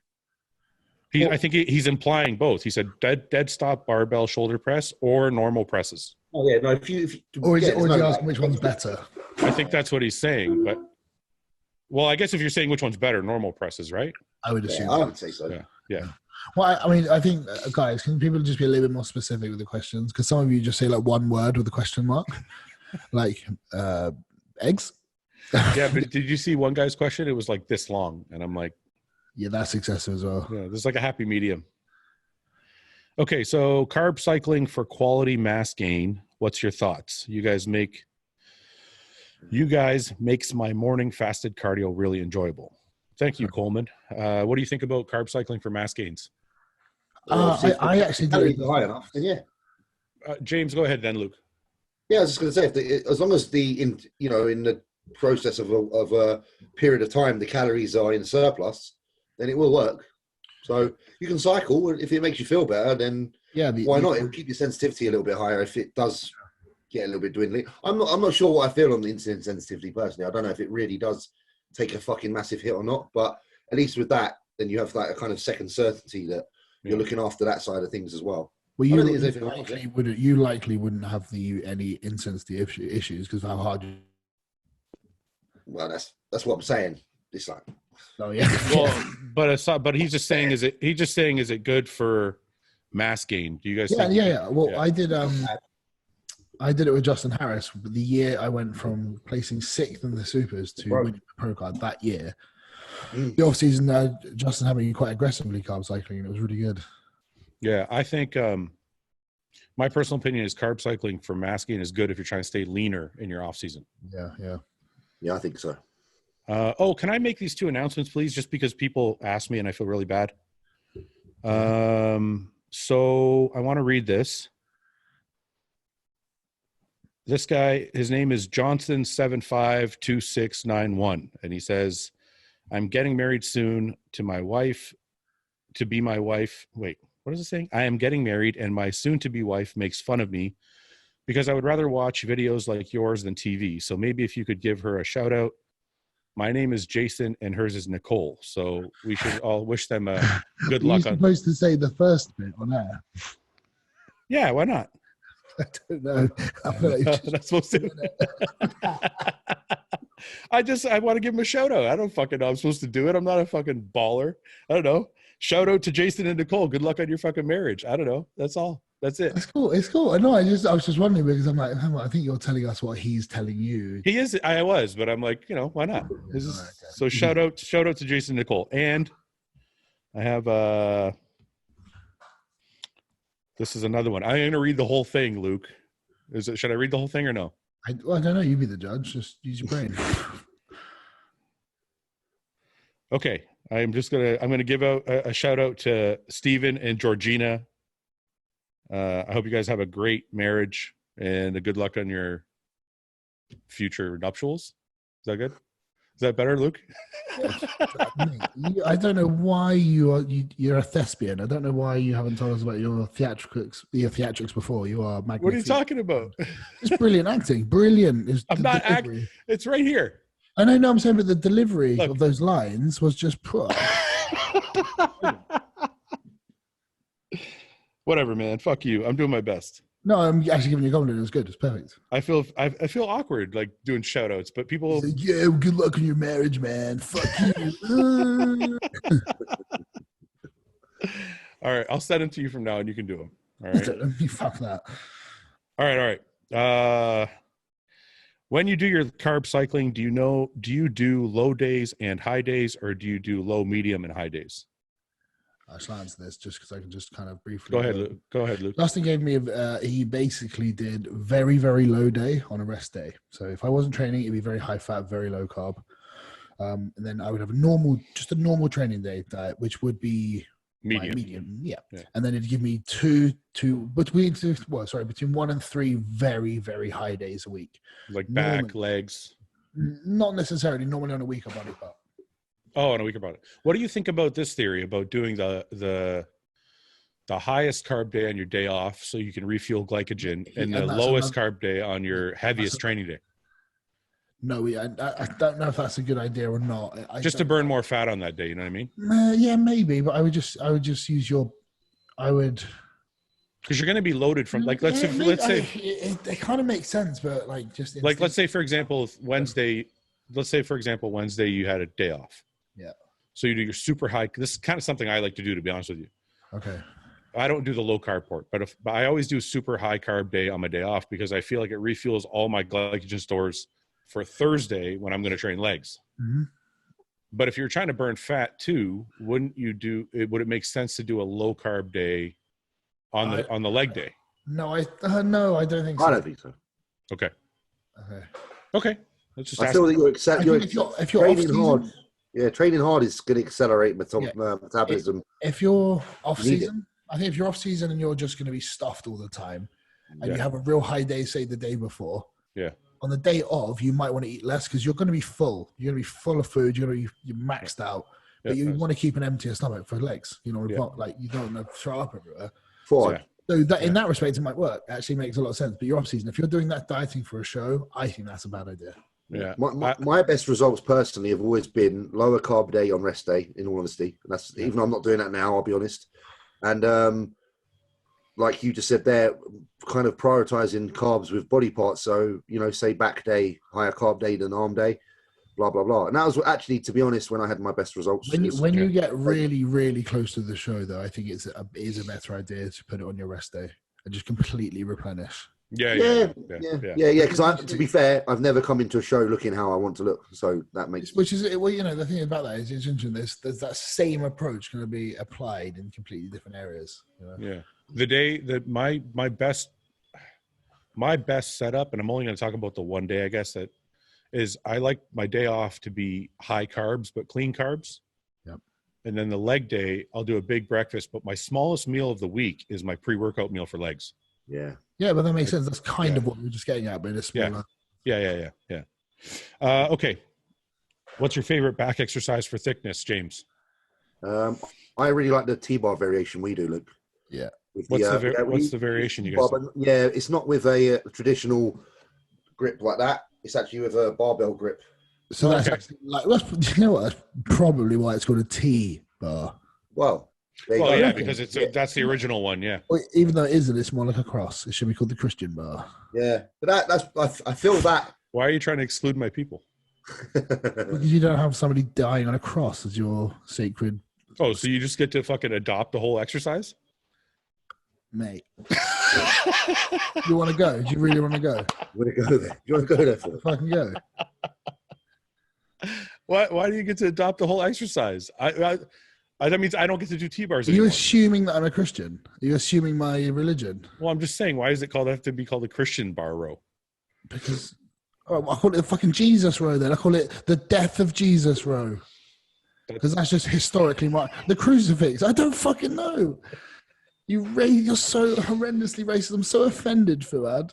I think he's implying both. He said dead stop, barbell, shoulder press, or normal presses. Oh yeah, no. If you or is he asking which one's better? I think that's what he's saying. But well, I guess if you're saying which one's better, normal presses, right? I would assume. I would say so. Yeah. Well, I mean, I think, guys, can people just be a little bit more specific with the questions? Because some of you just say like one word with a question mark, like eggs. Yeah, but did you see one guy's question? It was like this long, and I'm like, yeah, that's excessive as well. yeah, there's like a happy medium. Okay, so carb cycling for quality mass gain. What's your thoughts? You guys makes my morning fasted cardio really enjoyable. Thank you, Coleman. What do you think about carb cycling for mass gains? I actually do. High enough, then yeah. James, go ahead then, Luke. Yeah, I was just going to say, as long as in the process of a period of time, the calories are in surplus, then it will work. So you can cycle if it makes you feel better. Then why not? It'll keep your sensitivity a little bit higher if it does get a little bit dwindling. I'm not sure what I feel on the insulin sensitivity personally. I don't know if it really does take a fucking massive hit or not. But at least with that, then you have like a kind of second certainty that you're looking after that side of things as well. Well, you likely wouldn't have any insensitive issues because of how hard you. Well, that's what I'm saying. It's like, oh yeah. Well, but he's just saying, is it good for mass gain? Do you guys? Yeah. Well, I did it with Justin Harris. The year I went from placing 6th in the supers to winning the pro card that year. The off season, Justin had me quite aggressively carb cycling, and it was really good. Yeah, I think my personal opinion is carb cycling for mass gain is good if you're trying to stay leaner in your off season. Yeah, I think so. Can I make these 2 announcements, please? Just because people ask me and I feel really bad. So I want to read this. This guy, his name is Johnson752691, and he says, "I'm getting married soon to my wife. To be my wife." Wait, what is it saying? "I am getting married, and my soon-to-be wife makes fun of me because I would rather watch videos like yours than TV. So maybe if you could give her a shout out. My name is Jason, and hers is Nicole. So we should all wish them a good luck." You're supposed to say the first bit on air. Yeah, why not? I don't know. I feel like Not supposed to. I want to give him a shout out. I don't fucking know. I'm supposed to do it. I'm not a fucking baller. I don't know. Shout out to Jason and Nicole. Good luck on your fucking marriage. I don't know. That's all. That's it. It's cool. It's cool. No, I was just wondering because I'm like, I think you're telling us what he's telling you. He is. I was, but I'm like, why not? So shout out to Jason and Nicole. And I have this is another one. I'm going to read the whole thing, Luke. Should I read the whole thing or no? I don't know. You be the judge. Just use your brain. Okay. I'm going to give out a shout out to Steven and Georgina. I hope you guys have a great marriage and a good luck on your future nuptials. Is that good? Is that better, Luke? I don't know why you're a thespian. I don't know why you haven't told us about your theatrics before. You are magnificent. What are you talking about? It's brilliant acting. Brilliant. I'm not acting. It's right here. I know. I'm saying, but the delivery of those lines was just poor. Whatever, man. Fuck you. I'm doing my best. No, I'm actually giving you a compliment. It was good. It's perfect. I feel awkward like doing shout outs, but people like, yeah, good luck on your marriage, man. Fuck you. All right, I'll send them to you from now and you can do them. All right. Fuck that. All right. When you do your carb cycling, do you do low days and high days, or do you do low, medium, and high days? I shall answer this just because I can just kind of briefly. Go ahead, Luke. Justin gave me he basically did very, very low day on a rest day. So if I wasn't training, it'd be very high fat, very low carb. And then I would have a normal training day diet, which would be medium. Yeah. And then it'd give me between 1 and 3 very, very high days a week. Like back, legs. Not necessarily. Normally on a weaker body part. Oh, on a weaker body. What do you think about this theory about doing the highest carb day on your day off so you can refuel glycogen, and the lowest carb day on your heaviest training day? No, I don't know if that's a good idea or not. Just to burn more fat on that day, you know what I mean? Yeah, maybe, but I would just use I would Because you're going to be loaded from like let's say it kind of makes sense, but like just like let's say for example Wednesday you had a day off. Yeah. So you do your super high. This is kind of something I like to do, to be honest with you. Okay. I don't do the low carb part, but I always do a super high carb day on my day off because I feel like it refuels all my glycogen stores for Thursday when I'm going to train legs. Mm-hmm. But if you're trying to burn fat too, would it make sense to do a low carb day on the leg day? No, I don't think so. I don't think so. Okay. Let's just. I feel that if you're training hard. Yeah, training hard is going to accelerate metabolism. If you're off season, I think if you're off season and you're just going to be stuffed all the time, and you have a real high day, say the day before. Yeah. On the day of, you might want to eat less because you're going to be full. You're going to be full of food. You're maxed out, but you want to keep an emptier stomach for legs. You know, like you don't want to throw up everywhere. So that in that respect, it might work. It actually makes a lot of sense. But you're off season. If you're doing that dieting for a show, I think that's a bad idea. Yeah. My best results personally have always been lower carb day on rest day, in all honesty. And that's even though I'm not doing that now, I'll be honest. And like you just said there, kind of prioritizing carbs with body parts. So, you know, say back day, higher carb day than arm day, blah, blah, blah. And that was actually, to be honest, when I had my best results. When you get really, really close to the show, though, I think it is a better idea to put it on your rest day and just completely replenish. Yeah. Because to be fair, I've never come into a show looking how I want to look, so that makes. Which is, well, you know, the thing about that is it's interesting. There's that same approach going to be applied in completely different areas. You know? Yeah, the day that my best setup, and I'm only going to talk about the one day, I guess, that is I like my day off to be high carbs but clean carbs. Yep. And then the leg day, I'll do a big breakfast, but my smallest meal of the week is my pre-workout meal for legs. Yeah, but that makes sense. That's kind of what we were just getting at, but it's smaller. Yeah. Okay. What's your favorite back exercise for thickness, James? I really like the T-bar variation we do, Luke. Yeah. What's the variation you guys do? Yeah, it's not with a traditional grip like that. It's actually with a barbell grip. So that's actually like, you know what? That's probably why it's called a T-bar. Well, because that's the original one, yeah. Well, even though it isn't, it's more like a cross. It should be called the Christian bar. Yeah, but I feel that. Why are you trying to exclude my people? Because you don't have somebody dying on a cross as your sacred. Oh, so you just get to fucking adopt the whole exercise, mate? You want to go? Do you really want to go? You want to go there? You want to go there for? Fucking go. Why do you get to adopt the whole exercise? That means I don't get to do T-bars anymore. Are you assuming that I'm a Christian? Are you assuming my religion? Well, I'm just saying, why is it have to be called a Christian bar row? Because I call it the fucking Jesus row then. I call it the death of Jesus row. Because that's just historically the crucifix. I don't fucking know. You're so horrendously racist. I'm so offended, Fouad.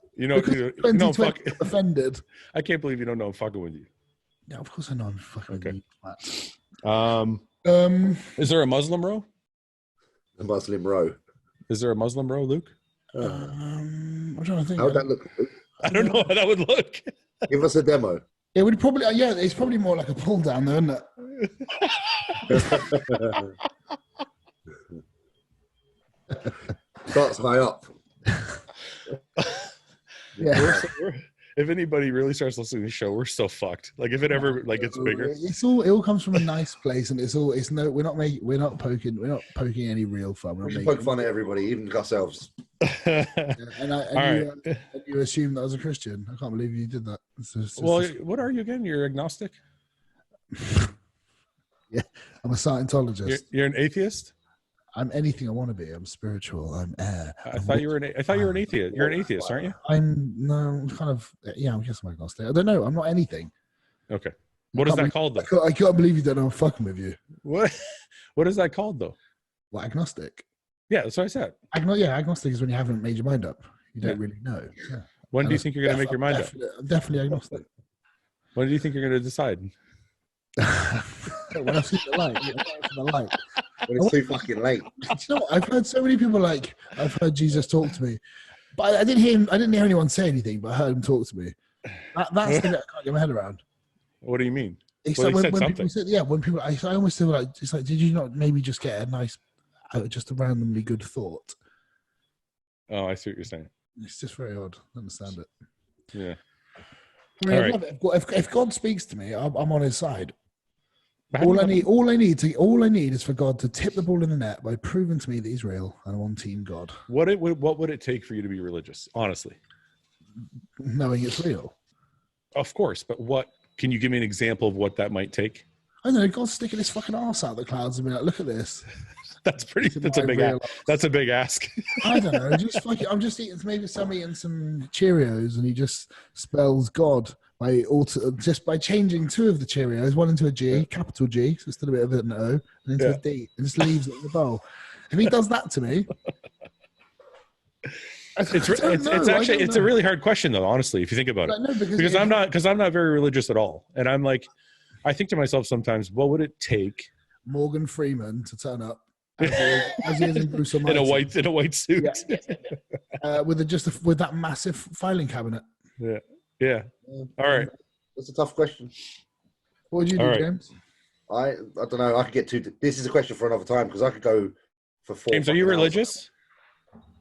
Offended. I can't believe you don't know I'm fucking with you. Yeah, of course I know I'm fucking with you. Is there a Muslim row? A Muslim row. Is there a Muslim row, Luke? I'm trying to think. How would that look, Luke? I don't know how that would look. Give us a demo. It would probably, it's probably more like a pull down, though, isn't it? Starts high up. Yeah. If anybody really starts listening to the show, we're so fucked. Like if it ever gets bigger, it all comes from a nice place, and we're not poking any real fun. We should poke fun at everybody, even ourselves. And you assume that I was a Christian. I can't believe you did that. What are you again? You're agnostic? Yeah, I'm a Scientologist. You're an atheist? I'm anything I want to be. I'm spiritual. I'm air. I thought you were an atheist. You're an atheist, aren't you? I'm kind of, I guess I'm agnostic. I don't know. I'm not anything. Okay. What is that called, though? I can't believe you don't know I'm fucking with you. What is that called, though? What, agnostic? Yeah, that's what I said. Agnostic is when you haven't made your mind up. You don't really know. Yeah. When do you think you're going to make your mind up? I'm definitely agnostic. When do you think you're going to decide? When I see the light. When it's too fucking late. You know what? I've heard so many people I've heard Jesus talk to me, but I didn't hear anyone say anything, but I heard him talk to me. That's the thing that I can't get my head around. What do you mean? It's like when people said, when people, I almost feel like, it's like, did you not maybe just get a nice, just a randomly good thought? Oh, I see what you're saying. It's just very odd. I understand it. Yeah. I mean, All I right. love it. If God speaks to me, I'm on his side. How do you All I need is for God to tip the ball in the net by proving to me that He's real, and I'm on Team God. What would it take for you to be religious? Honestly, Knowing it's real. of course, but what can you give me an example of what that might take? I don't know. God's sticking his fucking arse out the clouds and be like, "Look at this." That's a big ask. That's a big ask. I don't know. Just fucking, I'm just eating some Cheerios, and he just spells God just by changing two of the Cheerios, one into a G, capital G, so still a bit of an O, and into a D, and just leaves it in the bowl. If he does that to me, it's a really hard question though, honestly, if you think about it. No, because I'm not very religious at all, and I'm like, I think to myself sometimes, what would it take? Morgan Freeman to turn up as he is in Bruce Almighty, in a white suit, with that massive filing cabinet. Yeah. All right. That's a tough question. What would you do, James? I don't know. I could get to. This is a question for another time because I could go for 4. James, are you religious?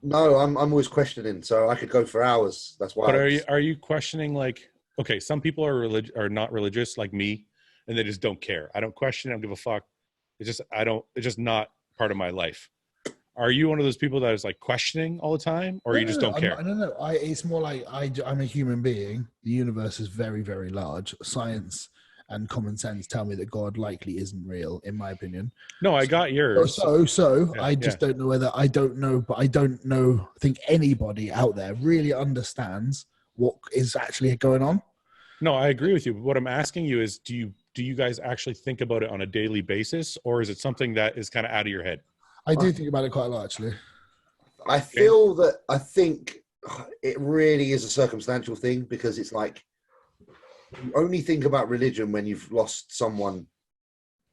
No, I'm always questioning, so I could go for hours. That's why. But are you questioning, like, okay, some people are not religious like me, and they just don't care. I don't question. I don't give a fuck. It's just not part of my life. Are you one of those people that is like questioning all the time, or you just don't care? No. It's more like I'm a human being. The universe is very, very large. Science and common sense tell me that God likely isn't real, in my opinion. No, I got yours. So I just don't know whether I think anybody out there really understands what is actually going on. No, I agree with you. But what I'm asking you is, do you guys actually think about it on a daily basis, or is it something that is kind of out of your head? I do think about it quite a lot, actually. I think it really is a circumstantial thing, because it's like you only think about religion when you've lost someone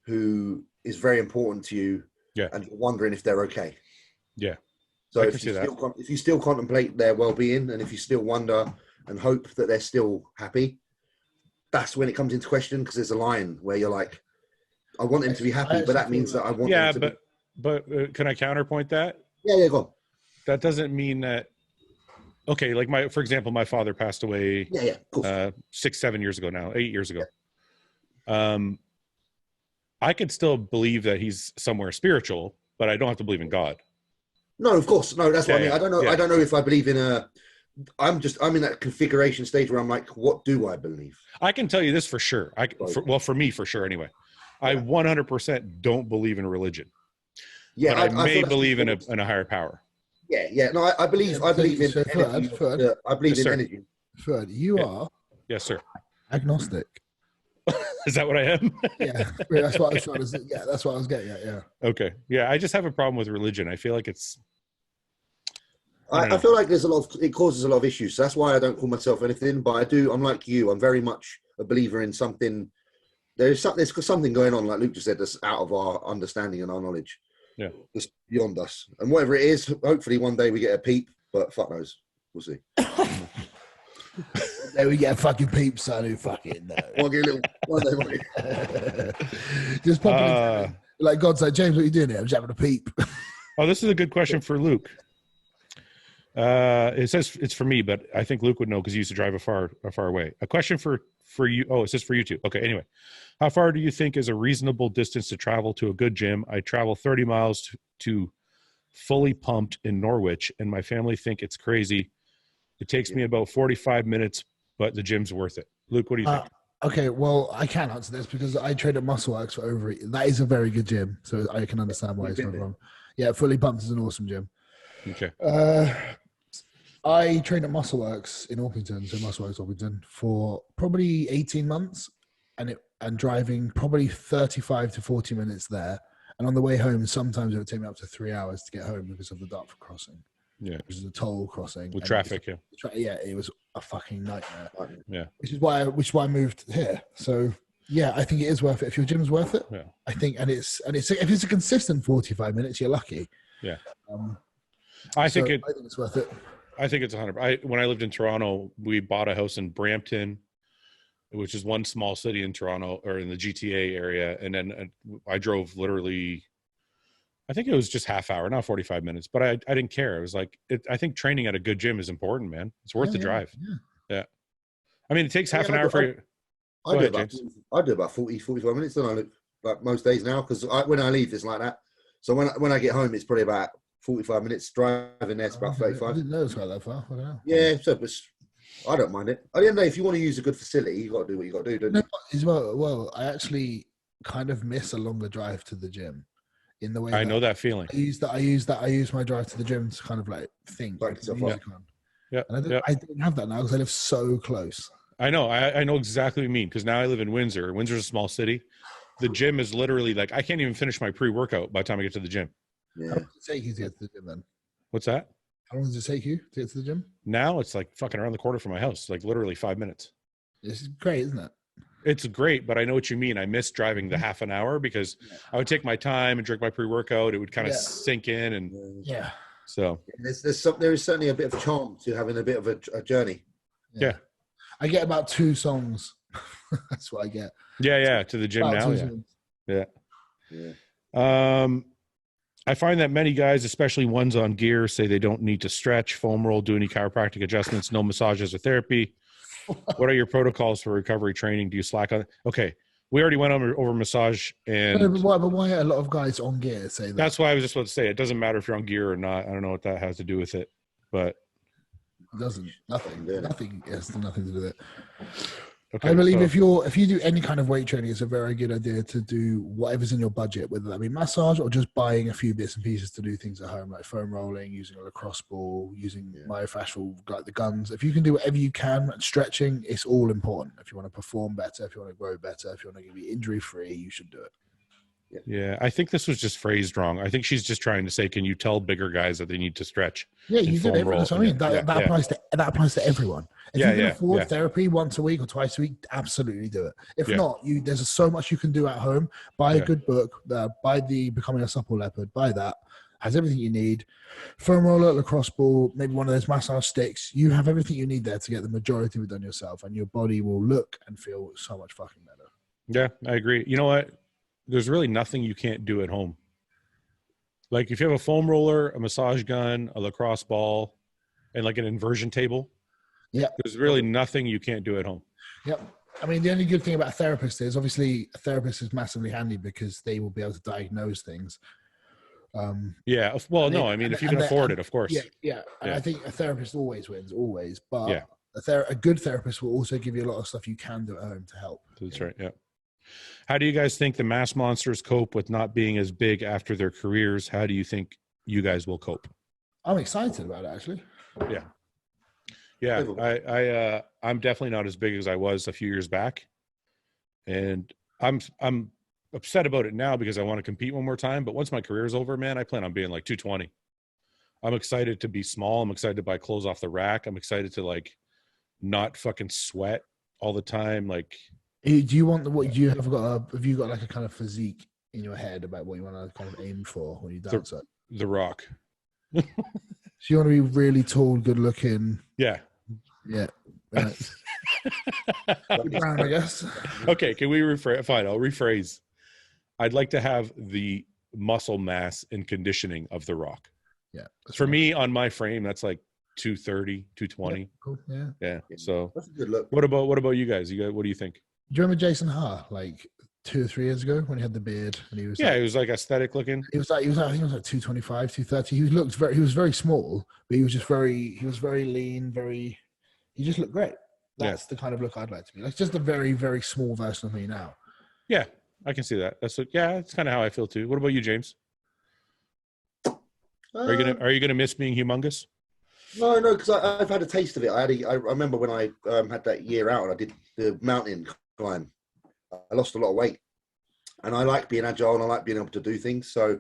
who is very important to you, and you're wondering if they're okay. Yeah. So if you still contemplate their well-being, and if you still wonder and hope that they're still happy, that's when it comes into question, because there's a line where you're like, I want them to be happy, but that means that I want them to be... But can I counterpoint that? Yeah, go on. That doesn't mean that. Okay, like for example, my father passed away. 6-7 years ago now, 8 years ago. Yeah. I could still believe that he's somewhere spiritual, but I don't have to believe in God. No, of course, no. That's what I mean. I don't know. Yeah. I don't know if I believe in a. I'm in that configuration stage where I'm like, what do I believe? I can tell you this for sure. For me, for sure, anyway. Yeah. I 100% don't believe in religion. Yeah, but I may believe in a higher power. Yeah. No, I believe in energy. I believe in energy. Fouad, you are. Yes, sir. Agnostic. Is that what I am? Yeah, that's what I was trying to say. Yeah, that's what I was getting at. Yeah. Okay. Yeah, I just have a problem with religion. I feel like it's. I feel like it causes a lot of issues. So that's why I don't call myself anything. But I do. I'm like you. I'm very much a believer in something. There's something going on, like Luke just said, that's out of our understanding and our knowledge. Yeah, just beyond us, and whatever it is, hopefully one day we get a peep, but fuck knows, we'll see. There we get a fucking peep, son. Who fucking knows? One day, just pop like God's like, James, what are you doing here? I'm just having a peep. Oh, this is a good question for Luke. It says it's for me, but I think Luke would know because he used to drive a far away. A question for you. Oh, it says for you too. Okay. Anyway, how far do you think is a reasonable distance to travel to a good gym? I travel 30 miles to Fully Pumped in Norwich, and my family think it's crazy. It takes me about 45 minutes, but the gym's worth it. Luke, what do you think? Okay, well, I can answer this because I trained at Muscleworks for over. That is a very good gym, so I can understand why it's not wrong. Yeah, Fully Pumped is an awesome gym. Okay. I trained at Muscleworks in Orpington, so Muscleworks Orpington, for probably 18 months, and driving probably 35 to 40 minutes there. And on the way home, sometimes it would take me up to 3 hours to get home because of the Dartford crossing. Yeah, which is a toll crossing with traffic. Yeah, it was a fucking nightmare. Yeah, which is why I moved here. So yeah, I think it is worth it. If your gym's worth it, yeah, I think, and it's if it's a consistent 45 minutes, you're lucky. Yeah, I think it's worth it. I think it's 100. When I lived in Toronto, we bought a house in Brampton, which is one small city in Toronto or in the GTA area, and then I drove literally I think it was just half hour, not 45 minutes, but I didn't care. It was like, I think training at a good gym is important, man. It's worth the drive. Yeah. I mean, it takes half an hour for you. I do about 40, 45 minutes, don't I? Like most days now, because when I leave, it's like that. So when I get home, it's probably about 45 minutes driving there. It's about 35. I didn't know it was quite that far. I don't know. Yeah, so I don't mind it. At the end of the day, if you want to use a good facility, you got to do what you got to do, don't you? Well, I actually kind of miss a longer drive to the gym. In the way I know that feeling. I use my drive to the gym to kind of like think. Yeah. And I don't have that now because I live so close. I know. I know exactly what you mean, because now I live in Windsor. Windsor's a small city. The gym is literally like, I can't even finish my pre-workout by the time I get to the gym. Yeah. How long does it take you to get to the gym then? What's that? How long does it take you to get to the gym? Now it's like fucking around the corner from my house, like literally 5 minutes. This is great, isn't it? It's great, but I know what you mean. I miss driving the half an hour because I would take my time and drink my pre-workout. It would kind of sink in, and so there is certainly a bit of charm to having a bit of a journey. Yeah. I get about 2 songs. That's what I get. Yeah, to the gym about now. Yeah. I find that many guys, especially ones on gear, say they don't need to stretch, foam roll, do any chiropractic adjustments, no massages or therapy. What are your protocols for recovery training? Do you slack on? Okay, we already went over massage, and but why a lot of guys on gear say that? That's why I was just about to say it doesn't matter if you're on gear or not. I don't know what that has to do with it, but it doesn't. Nothing. Yes, nothing to do with it. Okay, I believe if you do any kind of weight training, it's a very good idea to do whatever's in your budget, whether that be massage or just buying a few bits and pieces to do things at home, like foam rolling, using a lacrosse ball, using myofascial, like the guns. If you can do whatever you can, stretching, it's all important. If you want to perform better, if you want to grow better, if you want to be injury free, you should do it. Yeah, I think this was just phrased wrong. I think she's just trying to say, can you tell bigger guys that they need to stretch? Yeah, you do it. That's what I mean. That applies to everyone. If you can afford therapy once a week or twice a week, absolutely do it. If not, there's so much you can do at home. Buy a good book. Buy the Becoming a Supple Leopard. Buy that. Has everything you need. Foam roller, lacrosse ball, maybe one of those massage sticks. You have everything you need there to get the majority of it done yourself, and your body will look and feel so much fucking better. Yeah, I agree. You know what? There's really nothing you can't do at home. Like if you have a foam roller, a massage gun, a lacrosse ball, and like an inversion table, there's really nothing you can't do at home. Yep. I mean, the only good thing about a therapist is obviously a therapist is massively handy because they will be able to diagnose things. Well, no, I mean, if you can afford it, of course. Yeah. And I think a therapist always wins, always. But a good therapist will also give you a lot of stuff you can do at home to help. That's right. Yeah. How do you guys think the mass monsters cope with not being as big after their careers? How do you think you guys will cope? I'm excited about it, actually. Yeah. I'm definitely not as big as I was a few years back, and I'm upset about it now because I want to compete one more time. But once my career is over, man, I plan on being like 220. I'm excited to be small. I'm excited to buy clothes off the rack. I'm excited to like not fucking sweat all the time. Like, do you want have you got like a kind of physique in your head about what you want to kind of aim for when you dance it? The Rock. So you want to be really tall, good looking. Yeah. Yeah. Right. Brown, I guess. Okay. Can we rephrase? Fine. I'll rephrase. I'd like to have the muscle mass and conditioning of The Rock. Yeah. For me, on my frame, that's like 230, 220. Yeah, cool. Yeah. So that's a good look. What about you guys? What do you think? Do you remember Jason Hart like 2 or 3 years ago when he had the beard and he was he was like aesthetic looking. I think he was like 225, 230. He was very small, but he was very lean, he just looked great. That's the kind of look I'd like to be. Like just a very, very small version of me now. Yeah, I can see that. That's kind of how I feel too. What about you, James? Are you gonna miss being humongous? No, because I've had a taste of it. I remember when I had that year out and I did the mountain climb. I lost a lot of weight, and I like being agile and I like being able to do things. So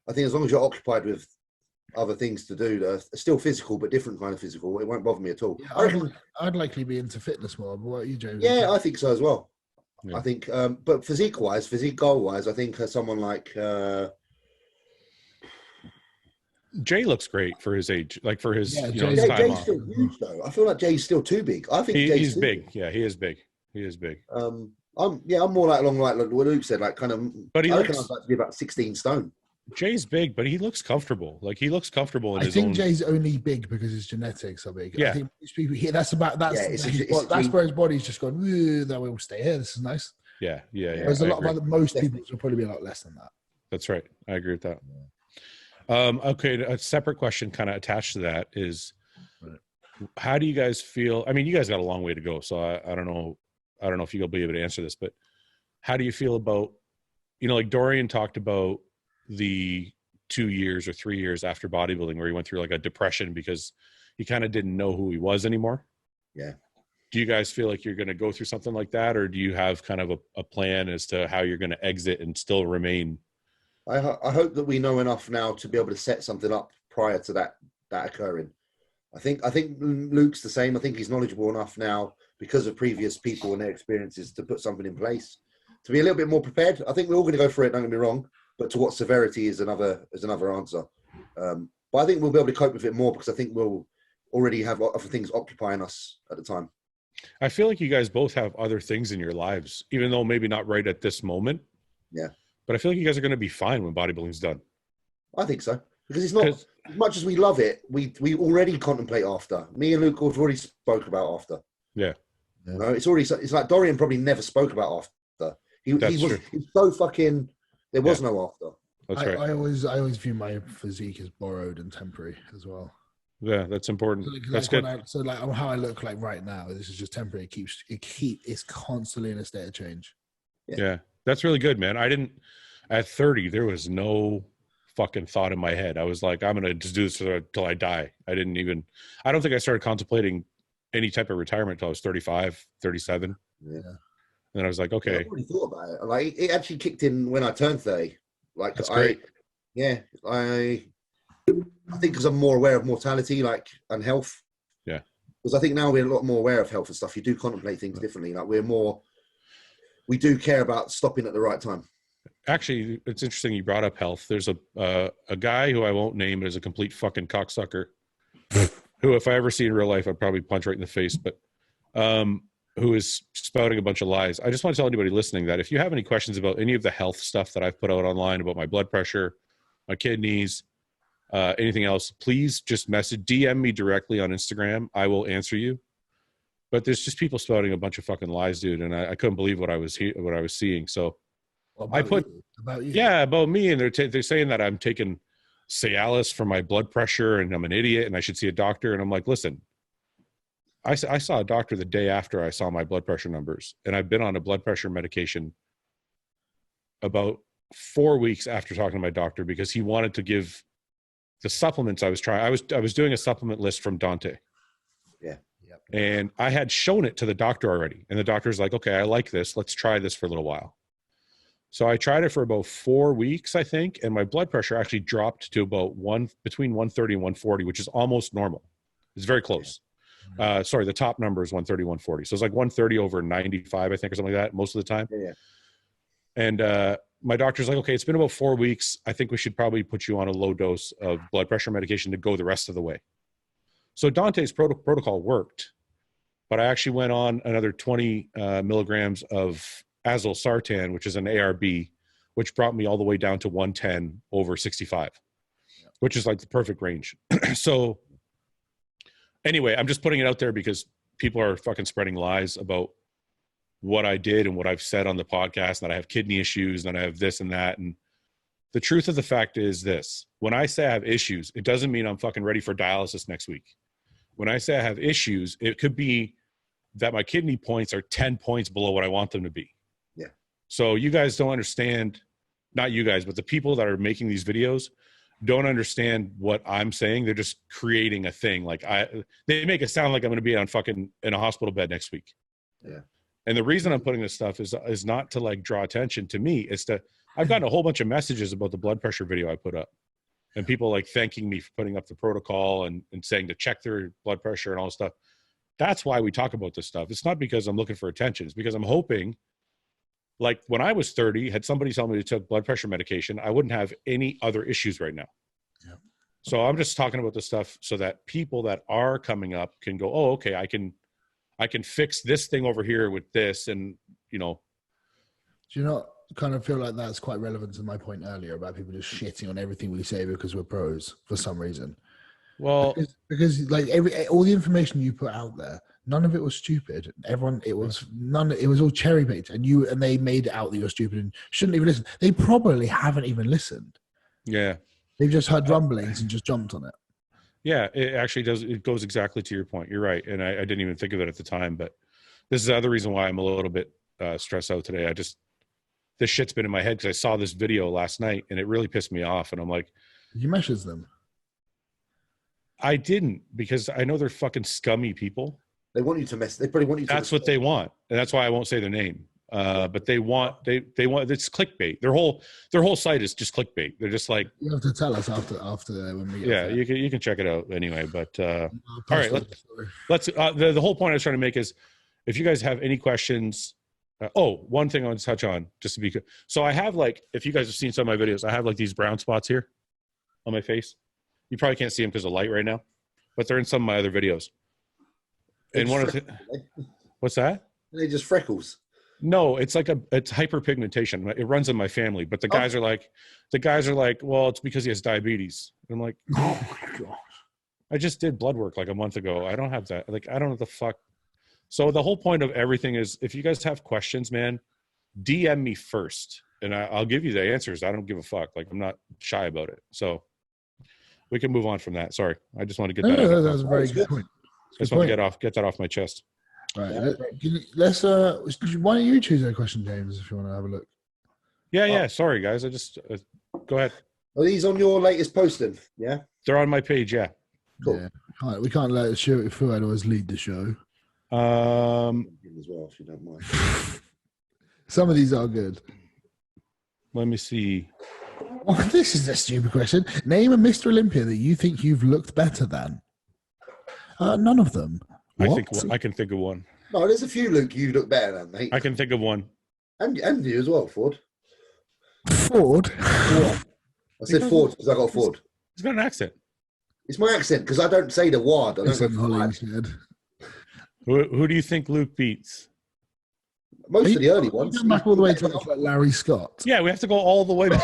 I think as long as you're occupied with other things to do that are still physical but different kind of physical, it won't bother me at all. Yeah, I'd likely be into fitness more. But what are you, James? Yeah, I think so as well. Yeah. I think, but physique goal wise, I think someone like Jay looks great for his age, like for his his time Jay's off. still huge though. I feel like Jay's still too big. I think he's big. Yeah, he is big. He is big. I'm more like along like what Luke said, like kind of. But I reckon I'd like to be about 16 stone. Jay's big, but he looks comfortable. Like he looks comfortable in I his think own. Jay's only big because his genetics are big. Yeah. I think most people here, that's it's where his body's just gone, that will stay here. This is nice. Yeah. There's a lot of most people will probably be a lot less than that. That's right. I agree with that. Okay. A separate question kind of attached to that is, how do you guys feel? I mean, you guys got a long way to go. So I don't know. I don't know if you'll be able to answer this, but how do you feel about, like Dorian talked about the 2 years or 3 years after bodybuilding where he went through like a depression because he kind of didn't know who he was anymore. Yeah. Do you guys feel like you're going to go through something like that? Or do you have kind of a plan as to how you're going to exit and still remain? I hope that we know enough now to be able to set something up prior to that occurring. I think Luke's the same. I think he's knowledgeable enough now because of previous people and their experiences to put something in place, to be a little bit more prepared. I think we're all going to go for it, don't get me wrong, but to what severity is another answer. But I think we'll be able to cope with it more because I think we'll already have other things occupying us at the time. I feel like you guys both have other things in your lives, even though maybe not right at this moment. Yeah. But I feel like you guys are going to be fine when bodybuilding's done. I think so. Because it's not, as much as we love it, we already contemplate after. Me and Luke have already spoke about after. Yeah. You know, it's like Dorian probably never spoke about after. He was so fucking, there was no after. That's right. I always view my physique as borrowed and temporary as well. Yeah, that's important. That's good. So how I look like right now, this is just temporary. It's constantly in a state of change. Yeah, that's really good, man. At 30, there was no fucking thought in my head. I was like, I'm going to just do this till I die. I don't think I started contemplating any type of retirement until I was 35, 37. Yeah. And then I was like, okay. I already thought about it. Like, it actually kicked in when I turned 30. Like, that's great. I think because I'm more aware of mortality, and health. Yeah. Because I think now we're a lot more aware of health and stuff. You do contemplate things differently. Like, we do care about stopping at the right time. Actually, it's interesting you brought up health. There's a guy who I won't name, but is a complete fucking cocksucker, who if I ever see in real life, I'd probably punch right in the face, but who is spouting a bunch of lies. I just want to tell anybody listening that if you have any questions about any of the health stuff that I've put out online about my blood pressure, my kidneys, anything else, please just DM me directly on Instagram. I will answer you. But there's just people spouting a bunch of fucking lies, dude, and I couldn't believe what I was seeing. So about you. Yeah, about me, and they're saying that I'm taking Cialis for my blood pressure, and I'm an idiot, and I should see a doctor. And I'm like, listen, I saw a doctor the day after I saw my blood pressure numbers, and I've been on a blood pressure medication about 4 weeks after talking to my doctor because he wanted to give the supplements I was trying. I was doing a supplement list from Dante. Yeah. Yep. And I had shown it to the doctor already. And the doctor's like, okay, I like this. Let's try this for a little while. So I tried it for about 4 weeks, I think. And my blood pressure actually dropped to about between 130 and 140, which is almost normal. It's very close. Sorry, the top number is 130, 140. So it's like 130 over 95, I think, or something like that most of the time. Yeah. And my doctor's like, okay, it's been about 4 weeks. I think we should probably put you on a low dose of blood pressure medication to go the rest of the way. So Dante's protocol worked, but I actually went on another 20 milligrams of azilsartan, which is an ARB, which brought me all the way down to 110 over 65, which is like the perfect range. So anyway, I'm just putting it out there because people are fucking spreading lies about what I did and what I've said on the podcast, and that I have kidney issues and I have this and that. And the truth of the fact is this: when I say I have issues, it doesn't mean I'm fucking ready for dialysis next week. When I say I have issues, it could be that my kidney points are 10 points below what I want them to be. Yeah. So you guys don't understand, not you guys, but the people that are making these videos don't understand what I'm saying. They're just creating a thing. Like they make it sound like I'm going to be on fucking in a hospital bed next week. Yeah. And the reason I'm putting this stuff is not to like draw attention to me. It's to, I've gotten a whole bunch of messages about the blood pressure video I put up, and people like thanking me for putting up the protocol and saying to check their blood pressure and all this stuff. That's why we talk about this stuff. It's not because I'm looking for attention. It's because I'm hoping, like when I was 30, had somebody tell me to take blood pressure medication, I wouldn't have any other issues right now. Yeah. So I'm just talking about this stuff so that people that are coming up can go, oh, okay, I can fix this thing over here with this. And, you know. Do you know, kind of feel like that's quite relevant to my point earlier about people just shitting on everything we say because we're pros for some reason. Well, because like all the information you put out there, none of it was stupid. It was all cherry picked, and they made it out that you're stupid and shouldn't even listen. They probably haven't even listened. yeah. They've just heard rumblings and just jumped on it. Yeah, it actually does. It goes exactly to your point. You're right. And I didn't even think of it at the time, but this is the other reason why I'm a little bit stressed out today. This shit's been in my head because I saw this video last night and it really pissed me off. And I'm like, you message them. I didn't, because I know they're fucking scummy people. They want you to mess. They probably want you to. That's what they want. And that's why I won't say their name. But they want it's clickbait. Their whole site is just clickbait. They're just like, you have to tell us after when we get there. you can check it out anyway. But all right, let's the whole point I was trying to make is, if you guys have any questions, one thing I want to touch on just to be good. So I have, like, if you guys have seen some of my videos, I have like these brown spots here on my face. You probably can't see them because of light right now, but they're in some of my other videos. And what's that? They just freckles. No, it's hyperpigmentation. It runs in my family, but the guys are like, well, it's because he has diabetes. And I'm like, oh my gosh, I just did blood work like a month ago. I don't have that. Like, I don't know what the fuck. So the whole point of everything is, if you guys have questions, man, DM me first and I'll give you the answers. I don't give a fuck. Like, I'm not shy about it. So we can move on from that. Sorry. I just want to get that. That was a very good point. I just want to get that off my chest. Right. Let's why don't you choose a question, James, if you want to have a look? Yeah. Sorry, guys. I just go ahead. Are these on your latest posting? Yeah. They're on my page. Yeah. Cool. Yeah. All right, we can't let Fouad always lead the show. As well, if you don't mind. Some of these are good. Let me see. Oh, this is a stupid question. Name a Mr. Olympia that you think you've looked better than. None of them. What? I can think of one. No, there's a few, Luke, you look better than, mate. I can think of one. And you as well, Ford. Ford? I said Ford because I got Ford. He's got an accent. It's my accent because I don't say the word. I don't go Hollingshead. Who do you think Luke beats? Most of the early ones. Going back all the way to like Larry Scott. Yeah, we have to go all the way back.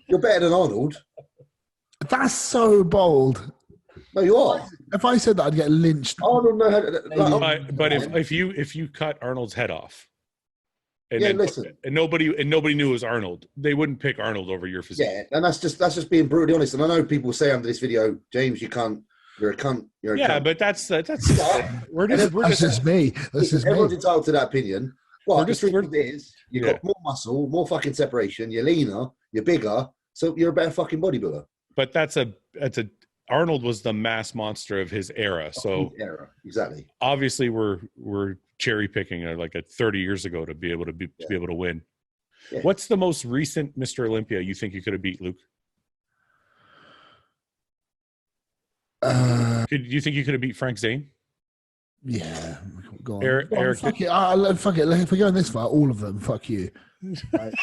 You're better than Arnold. That's so bold. No, you are. If I said that, I'd get lynched. Arnold, no. But if you cut Arnold's head off, and nobody knew it was Arnold, they wouldn't pick Arnold over your physique. Yeah, and that's just being brutally honest. And I know people say under this video, James, you can't. You're a cunt. You're a cunt. But that's That's just me. Everyone's entitled to that opinion. Well, the truth is, you've got more muscle, more fucking separation. You're leaner. You're bigger. So you're a better fucking bodybuilder. But that's a Arnold was the mass monster of his era. So exactly. Obviously, we're cherry picking like 30 years ago to be able to win. Yeah. What's the most recent Mr. Olympia you think you could have beat, Luke? Do you think you could have beat Frank Zane? Yeah, go on. Eric, fuck it. Fuck it. If we're going this far, all of them. Fuck you. Right.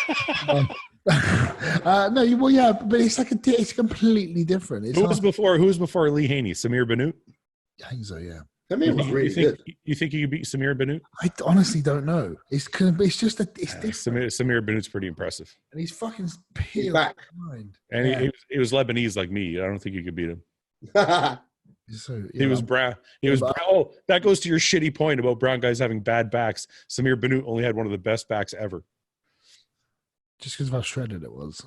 But it's completely different. Who was before Lee Haney? Samir Bannout? I think so. Yeah. Samir was really good. You think you could beat Samir Bannout? I honestly don't know. It's different. Samir Banout's pretty impressive, and he's fucking peeled back. And he was Lebanese like me. I don't think you could beat him. He was brown. Brown. Oh, that goes to your shitty point about brown guys having bad backs. Samir Bannout only had one of the best backs ever. Just because of how shredded it was.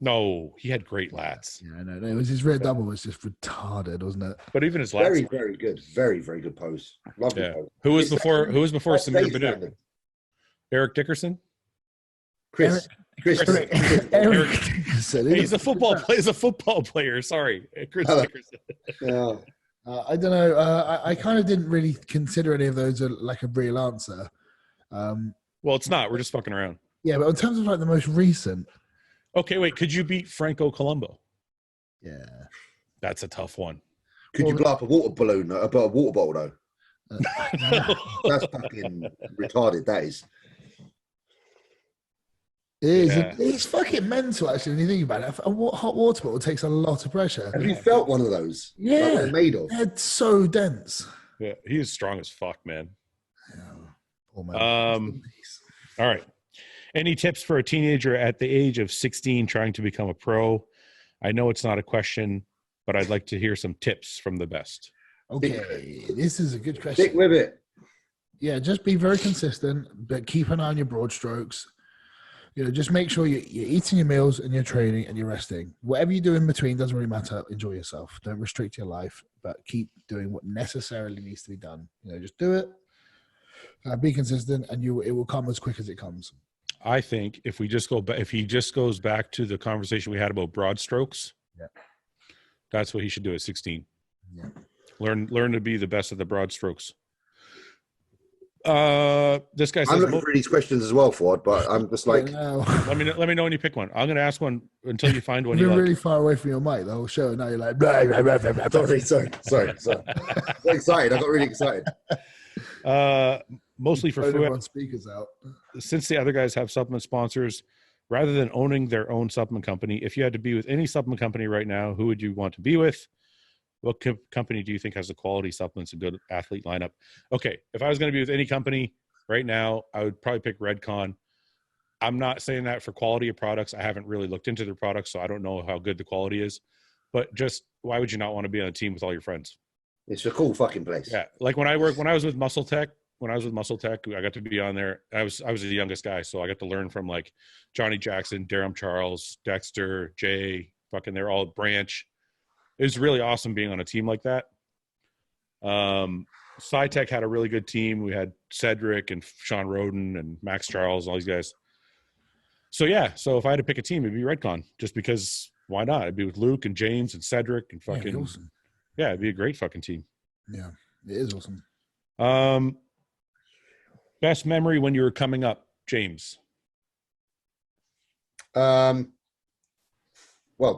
No, he had great lats. Yeah, I know. It was his rear double was just retarded, wasn't it? But even his lats, very, very good, very, very good pose. Lovely pose. Who was before Samir Bannout? Eric Dickerson. Chris Dickerson. He's a football player. Sorry, Chris Dickerson. Yeah. I don't know. I kind of didn't really consider any of those like a real answer. Well, it's not. We're just fucking around. Yeah, but in terms of like the most recent. Okay, wait. Could you beat Franco Colombo? Yeah, that's a tough one. Could you blow up a water balloon, a water bottle though? That's fucking retarded. That is. It is. Yeah. It's fucking mental, actually, when you think about it. A hot water bottle takes a lot of pressure. Have you felt one of those? Yeah. Like they're made of? It's so dense. Yeah, he is strong as fuck, man. Yeah. Oh, man. All right. Any tips for a teenager at the age of 16 trying to become a pro? I know it's not a question, but I'd like to hear some tips from the best. Okay, this is a good question. Stick with it. Yeah, just be very consistent, but keep an eye on your broad strokes. You know, just make sure you're eating your meals and you're training and you're resting. Whatever you do in between doesn't really matter. Enjoy yourself. Don't restrict your life, but keep doing what necessarily needs to be done. You know, just do it. Be consistent, and it will come as quick as it comes. I think if we just go back, if he just goes back to the conversation we had about broad strokes, that's what he should do at 16. Yeah. Learn to be the best at the broad strokes. This guy says, I'm looking for these questions as well, Fouad, but I'm just like, let me know when you pick one. I'm going to ask one until you find one. You're you really like. far away from your mic the whole show. Now you're like, blah, blah, blah, blah, blah. sorry. I got excited. I got really excited. Mostly for food. Speakers out. Since the other guys have supplement sponsors, rather than owning their own supplement company, if you had to be with any supplement company right now, who would you want to be with? What company do you think has the quality supplements and good athlete lineup? Okay, if I was going to be with any company right now, I would probably pick Redcon. I'm not saying that for quality of products. I haven't really looked into their products, so I don't know how good the quality is. But just why would you not want to be on a team with all your friends? It's a cool fucking place. Yeah, like when I was with Muscle Tech, I got to be on there. I was the youngest guy, so I got to learn from like Johnny Jackson, Durham Charles, Dexter, Jay, fucking they're all Branch. It was really awesome being on a team like that. SciTech had a really good team. We had Cedric and Sean Roden and Max Charles, all these guys. So yeah, so if I had to pick a team, it'd be Redcon, just because why not? I'd be with Luke and James and Cedric and fucking awesome. Yeah, it'd be a great fucking team. Yeah, it is awesome. Best memory when you were coming up, James. Well,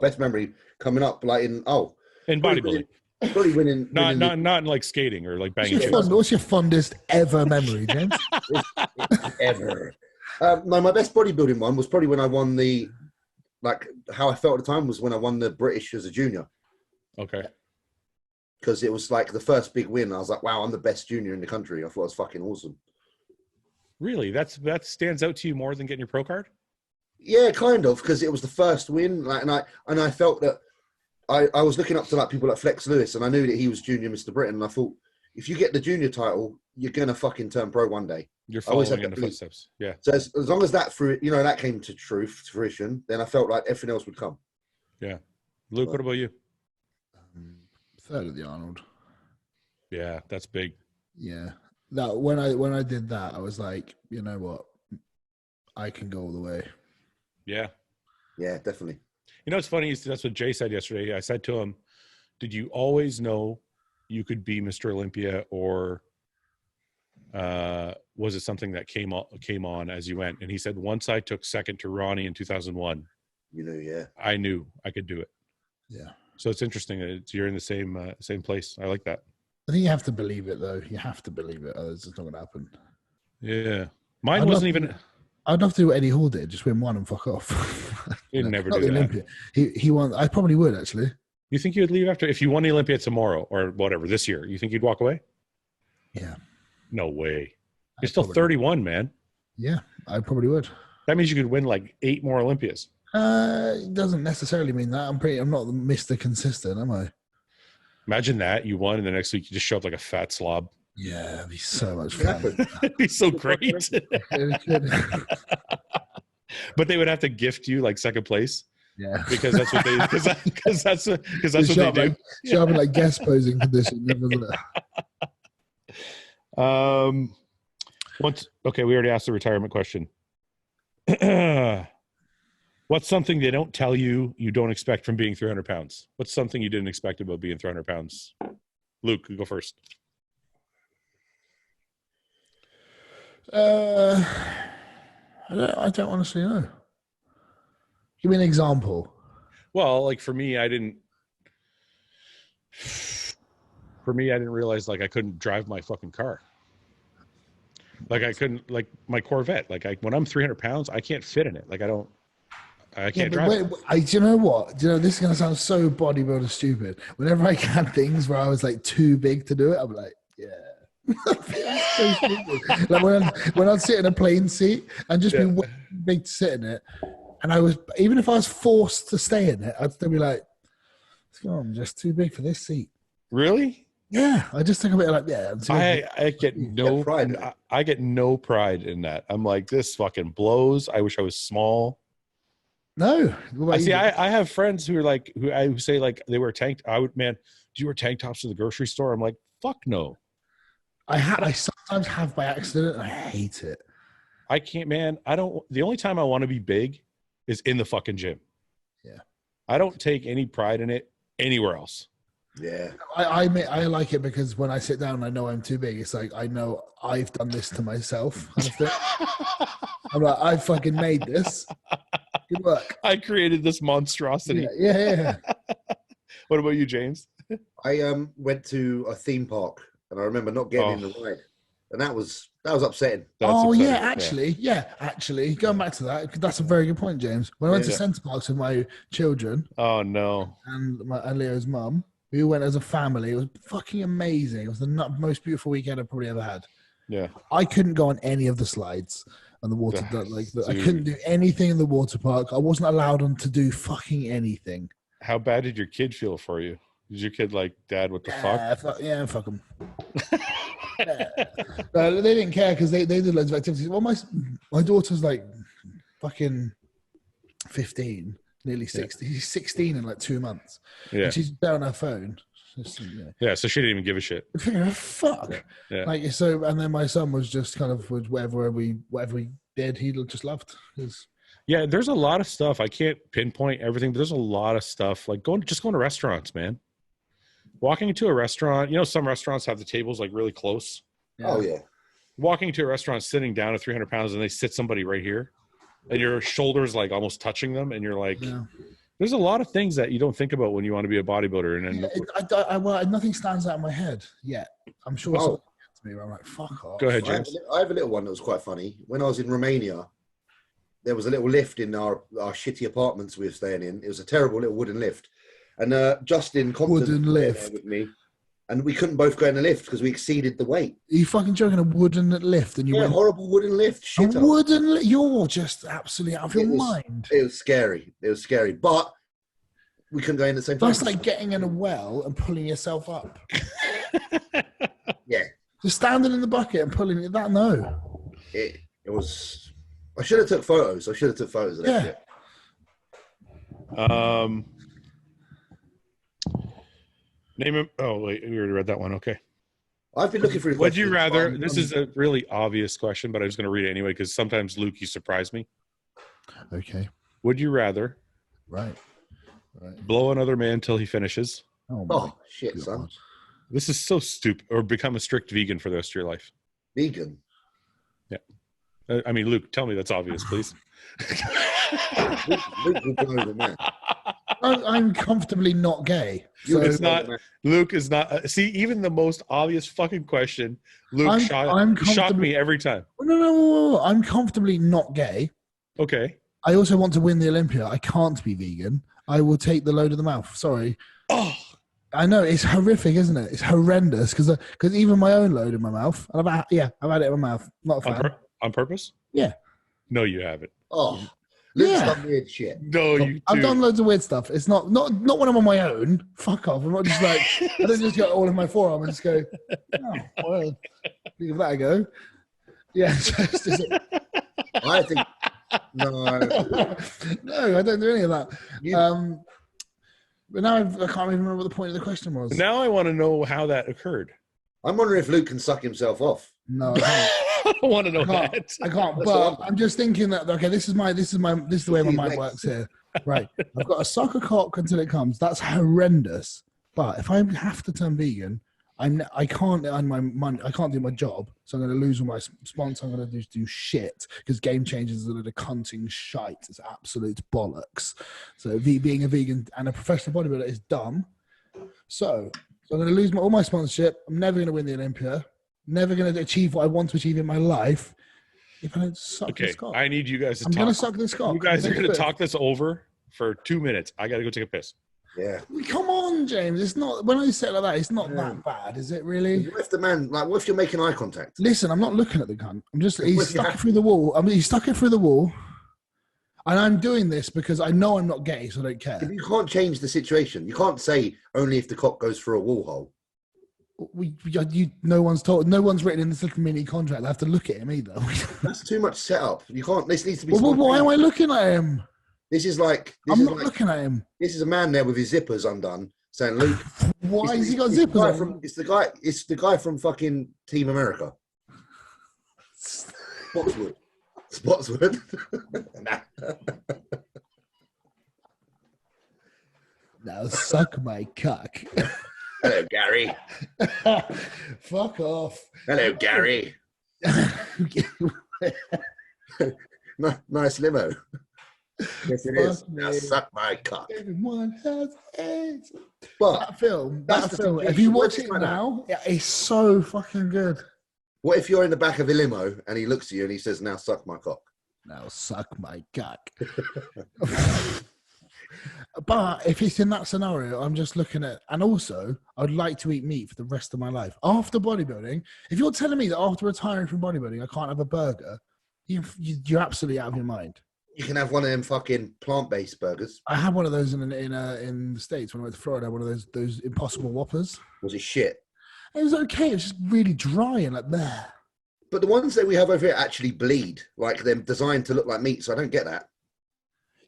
best memory coming up like in bodybuilding. Probably winning. Not in like skating or like banging. What's your fondest ever memory, James? Ever. No, my best bodybuilding one was probably when I won how I felt at the time was when I won the British as a junior. Okay. Because it was like the first big win. I was like, wow, I'm the best junior in the country. I thought it was fucking awesome. Really? That stands out to you more than getting your pro card? Yeah, kind of, because it was the first win. Like, and I felt that I was looking up to like people like Flex Lewis, and I knew that he was junior Mr. Britain. And I thought, if you get the junior title, you're gonna fucking turn pro one day. You're following in the footsteps. Yeah. So as long as that that came to fruition, then I felt like everything else would come. Yeah. Luke, what about you? Third of the Arnold. Yeah, that's big. Yeah. That when I did that, I was like, you know what, I can go all the way. Yeah. Yeah, definitely. You know, it's funny. That's what Jay said yesterday. I said to him, "Did you always know you could be Mr. Olympia, or was it something that came on as you went?" And he said, "Once I took second to Ronnie in 2001, you know, yeah, I knew I could do it." Yeah. So it's interesting that you're in the same place. I like that. I think you have to believe it, though. You have to believe it, otherwise it's not going to happen. Yeah. Mine wasn't even... I'd love to do what Eddie Hall did, just win one and fuck off. He'd never do that. Olympia. He won. I probably would, actually. You think you'd leave after... If you won the Olympia tomorrow or whatever, this year, you think you'd walk away? Yeah. No way. You're still 31, man. Yeah, I probably would. That means you could win like 8 more Olympias. It doesn't necessarily mean that. I'm not Mr. Consistent, am I? Imagine that you won, and the next week you just show up like a fat slob. Yeah, it'd be so much fun. It'd be so great. But they would have to gift you like second place. Yeah, because that's what they because that's what they do. Show up in like guest posing condition. Okay, we already asked the retirement question. What's something they don't tell you don't expect from being 300 pounds? What's something you didn't expect about being 300 pounds? Luke, you go first. I don't honestly know. Give me an example. Well, like for me, I didn't realize like I couldn't drive my fucking car. Like I couldn't, like my Corvette, like when I'm 300 pounds, I can't fit in it. Like I can't drive. Do you know what? Do you know, this is going to sound so bodybuilder stupid. Whenever I had things where I was like too big to do it, I'm like, yeah. So stupid. Like when I'd sit in a plane seat and just be way too big to sit in it, and even if I was forced to stay in it, I'd still be like, I'm just too big for this seat. Really? Yeah, I just think of it like, I get no pride. I get no pride in that. I'm like, this fucking blows. I wish I was small. No, I have friends who are like, who say like they wear do you wear tank tops to the grocery store? I'm like, fuck no. I sometimes have by accident. And I hate it. I can't, man. The only time I want to be big is in the fucking gym. Yeah. I don't take any pride in it anywhere else. Yeah. I like it because when I sit down, I know I'm too big. It's like, I know I've done this to myself. Kind of thing. I'm like, I fucking made this. Good work. I created this monstrosity. Yeah. What about you, James? I went to a theme park and I remember not getting in the ride. And that was upsetting. Actually, going back to that, that's a very good point, James. When I went to Centre Parks with my children, and Leo's mum, we went as a family. It was fucking amazing. It was the most beautiful weekend I've probably ever had. Yeah, I couldn't go on any of the slides on the water. I couldn't do anything in the water park. I wasn't allowed to do fucking anything. How bad did your kid feel for you? Did your kid like, Dad, what the fuck? Fuck them. No, they didn't care because they did loads of activities. Well, my daughter's like fucking 15, nearly 60. She's 16 in like 2 months. Yeah. And she's there on her phone. Yeah, so she didn't even give a shit. Fuck. Yeah. Like, so, and then my son was just kind of whatever we did, he just loved. Yeah, there's a lot of stuff. I can't pinpoint everything, but there's a lot of stuff. Like going to restaurants, man. Walking into a restaurant, some restaurants have the tables like really close. Yeah. Oh yeah. Walking to a restaurant, sitting down at 300 pounds, and they sit somebody right here, and your shoulders like almost touching them, and you're like, there's a lot of things that you don't think about when you want to be a bodybuilder. And then nothing stands out in my head yet. I'm sure something to me where I'm like, fuck off. Go ahead, James. I have a little one that was quite funny. When I was in Romania, there was a little lift in our shitty apartments we were staying in. It was a terrible little wooden lift. And Justin Compton was there with me, and we couldn't both go in the lift because we exceeded the weight. Are you fucking joking? A wooden lift, and you went horrible wooden lift. Shit, you're just absolutely out of your mind. It was scary. But we couldn't go in at the same time. That's like getting in a well and pulling yourself up. Yeah, just standing in the bucket and pulling it. It was. I should have took photos. Of that shit. Name him. Oh, wait, we already read that one. Okay. I've been looking for. Would you rather? This is a really obvious question, but I was going to read it anyway because sometimes, Luke, you surprise me. Okay. Would you rather? Right. Blow another man till he finishes. Oh shit, son. This is so stupid. Or become a strict vegan for the rest of your life. Vegan. Yeah. I mean, Luke, tell me that's obvious, please. Luke will blow the man. I'm comfortably not gay. So it's not. Luke is not. See, even the most obvious fucking question, Luke shocked me every time. No. I'm comfortably not gay. Okay. I also want to win the Olympia. I can't be vegan. I will take the load of the mouth. Sorry. Oh, I know it's horrific, isn't it? It's horrendous because even my own load in my mouth. And I've had it in my mouth. Not a fan. On purpose? Yeah. No, you haven't. Oh. Luke's done weird shit. No, you I've done loads of weird stuff. It's not when I'm on my own. Fuck off. I'm not just like, I don't just go all in my forearm and just go, oh, well, give that a go. Yeah. I think, no. No, I don't do any of that. But now I can't even remember what the point of the question was. Now I want to know how that occurred. I'm wondering if Luke can suck himself off. No, I can't. I want to know that. I can't. But I'm just thinking that this is the way my mind works here. Right. I've got to suck a cock until it comes. That's horrendous. But if I have to turn vegan, I can't earn my money. I can't do my job. So I'm going to lose all my sponsors. I'm going to do shit because Game Changers is a little cunting shite. It's absolute bollocks. So being a vegan and a professional bodybuilder is dumb. So I'm going to lose all my sponsorship. I'm never going to win the Olympia. Never going to achieve what I want to achieve in my life if I don't suck this cock. I need you guys to talk. I'm going to suck this cock. You guys are going to talk this over for 2 minutes. I got to go take a piss. Yeah. Come on, James. It's not, when I say it like that, it's not that bad, is it really? What if the man, like, what if you're making eye contact? Listen, I'm not looking at the cunt. I'm just, What he's if you stuck it have- through the wall. I mean, he's stuck it through the wall. And I'm doing this because I know I'm not gay, so I don't care. You can't change the situation. You can't say only if the cock goes through a wall hole. No one's written in this little mini contract. I have to look at him either. That's too much setup. You can't. This needs to be. Well, why am I looking at him? This is like. I'm not looking at him. This is a man there with his zippers undone, saying, "Luke, why has he got zippers on?" It's the guy from fucking Team America. Spotswood. Now suck my cock. Hello, Gary. Fuck off. Hello, Gary. Nice limo. Yes, it is. Now suck my cock. Everyone has AIDS. But that film. If you watch it now, it's so fucking good. What if you're in the back of a limo and he looks at you and he says, "Now suck my cock"? Now suck my cock. But if it's in that scenario, I'm just looking at, and also I'd like to eat meat for the rest of my life. After bodybuilding, if you're telling me that after retiring from bodybuilding, I can't have a burger, you're absolutely out of your mind. You can have one of them fucking plant-based burgers. I had one of those in the States when I went to Florida. One of those Impossible Whoppers. Was it shit? It was okay. It was just really dry and like bleh. But the ones that we have over here actually bleed. Like they're designed to look like meat, so I don't get that.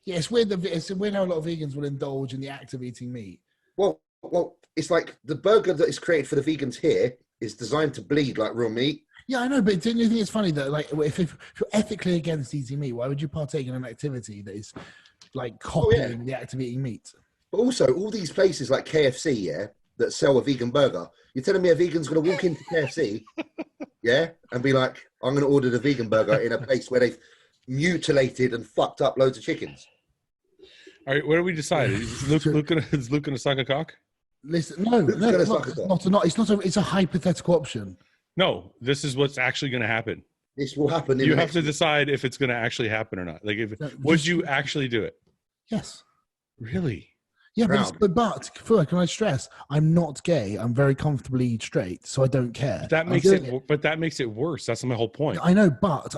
Yeah, it's weird. It's weird how a lot of vegans will indulge in the act of eating meat. Well, it's like the burger that is created for the vegans here is designed to bleed like real meat. Yeah, I know, but don't you think it's funny that, like, if you're ethically against eating meat, why would you partake in an activity that is like copying the act of eating meat? But also, all these places like KFC, yeah, that sell a vegan burger. You're telling me a vegan's going to walk into KFC, yeah, and be like, "I'm going to order the vegan burger in a place where they've mutilated and fucked up loads of chickens." All right, what do we decide? Is Luke gonna suck a cock? Listen, no, it's a hypothetical option. No, this is what's actually going to happen. This will happen. You have to decide if it's going to actually happen or not. Like, would you actually do it? Yes. Really? Yeah, but can I stress? I'm not gay. I'm very comfortably straight, so I don't care. But that makes it worse. That's my whole point. I know, but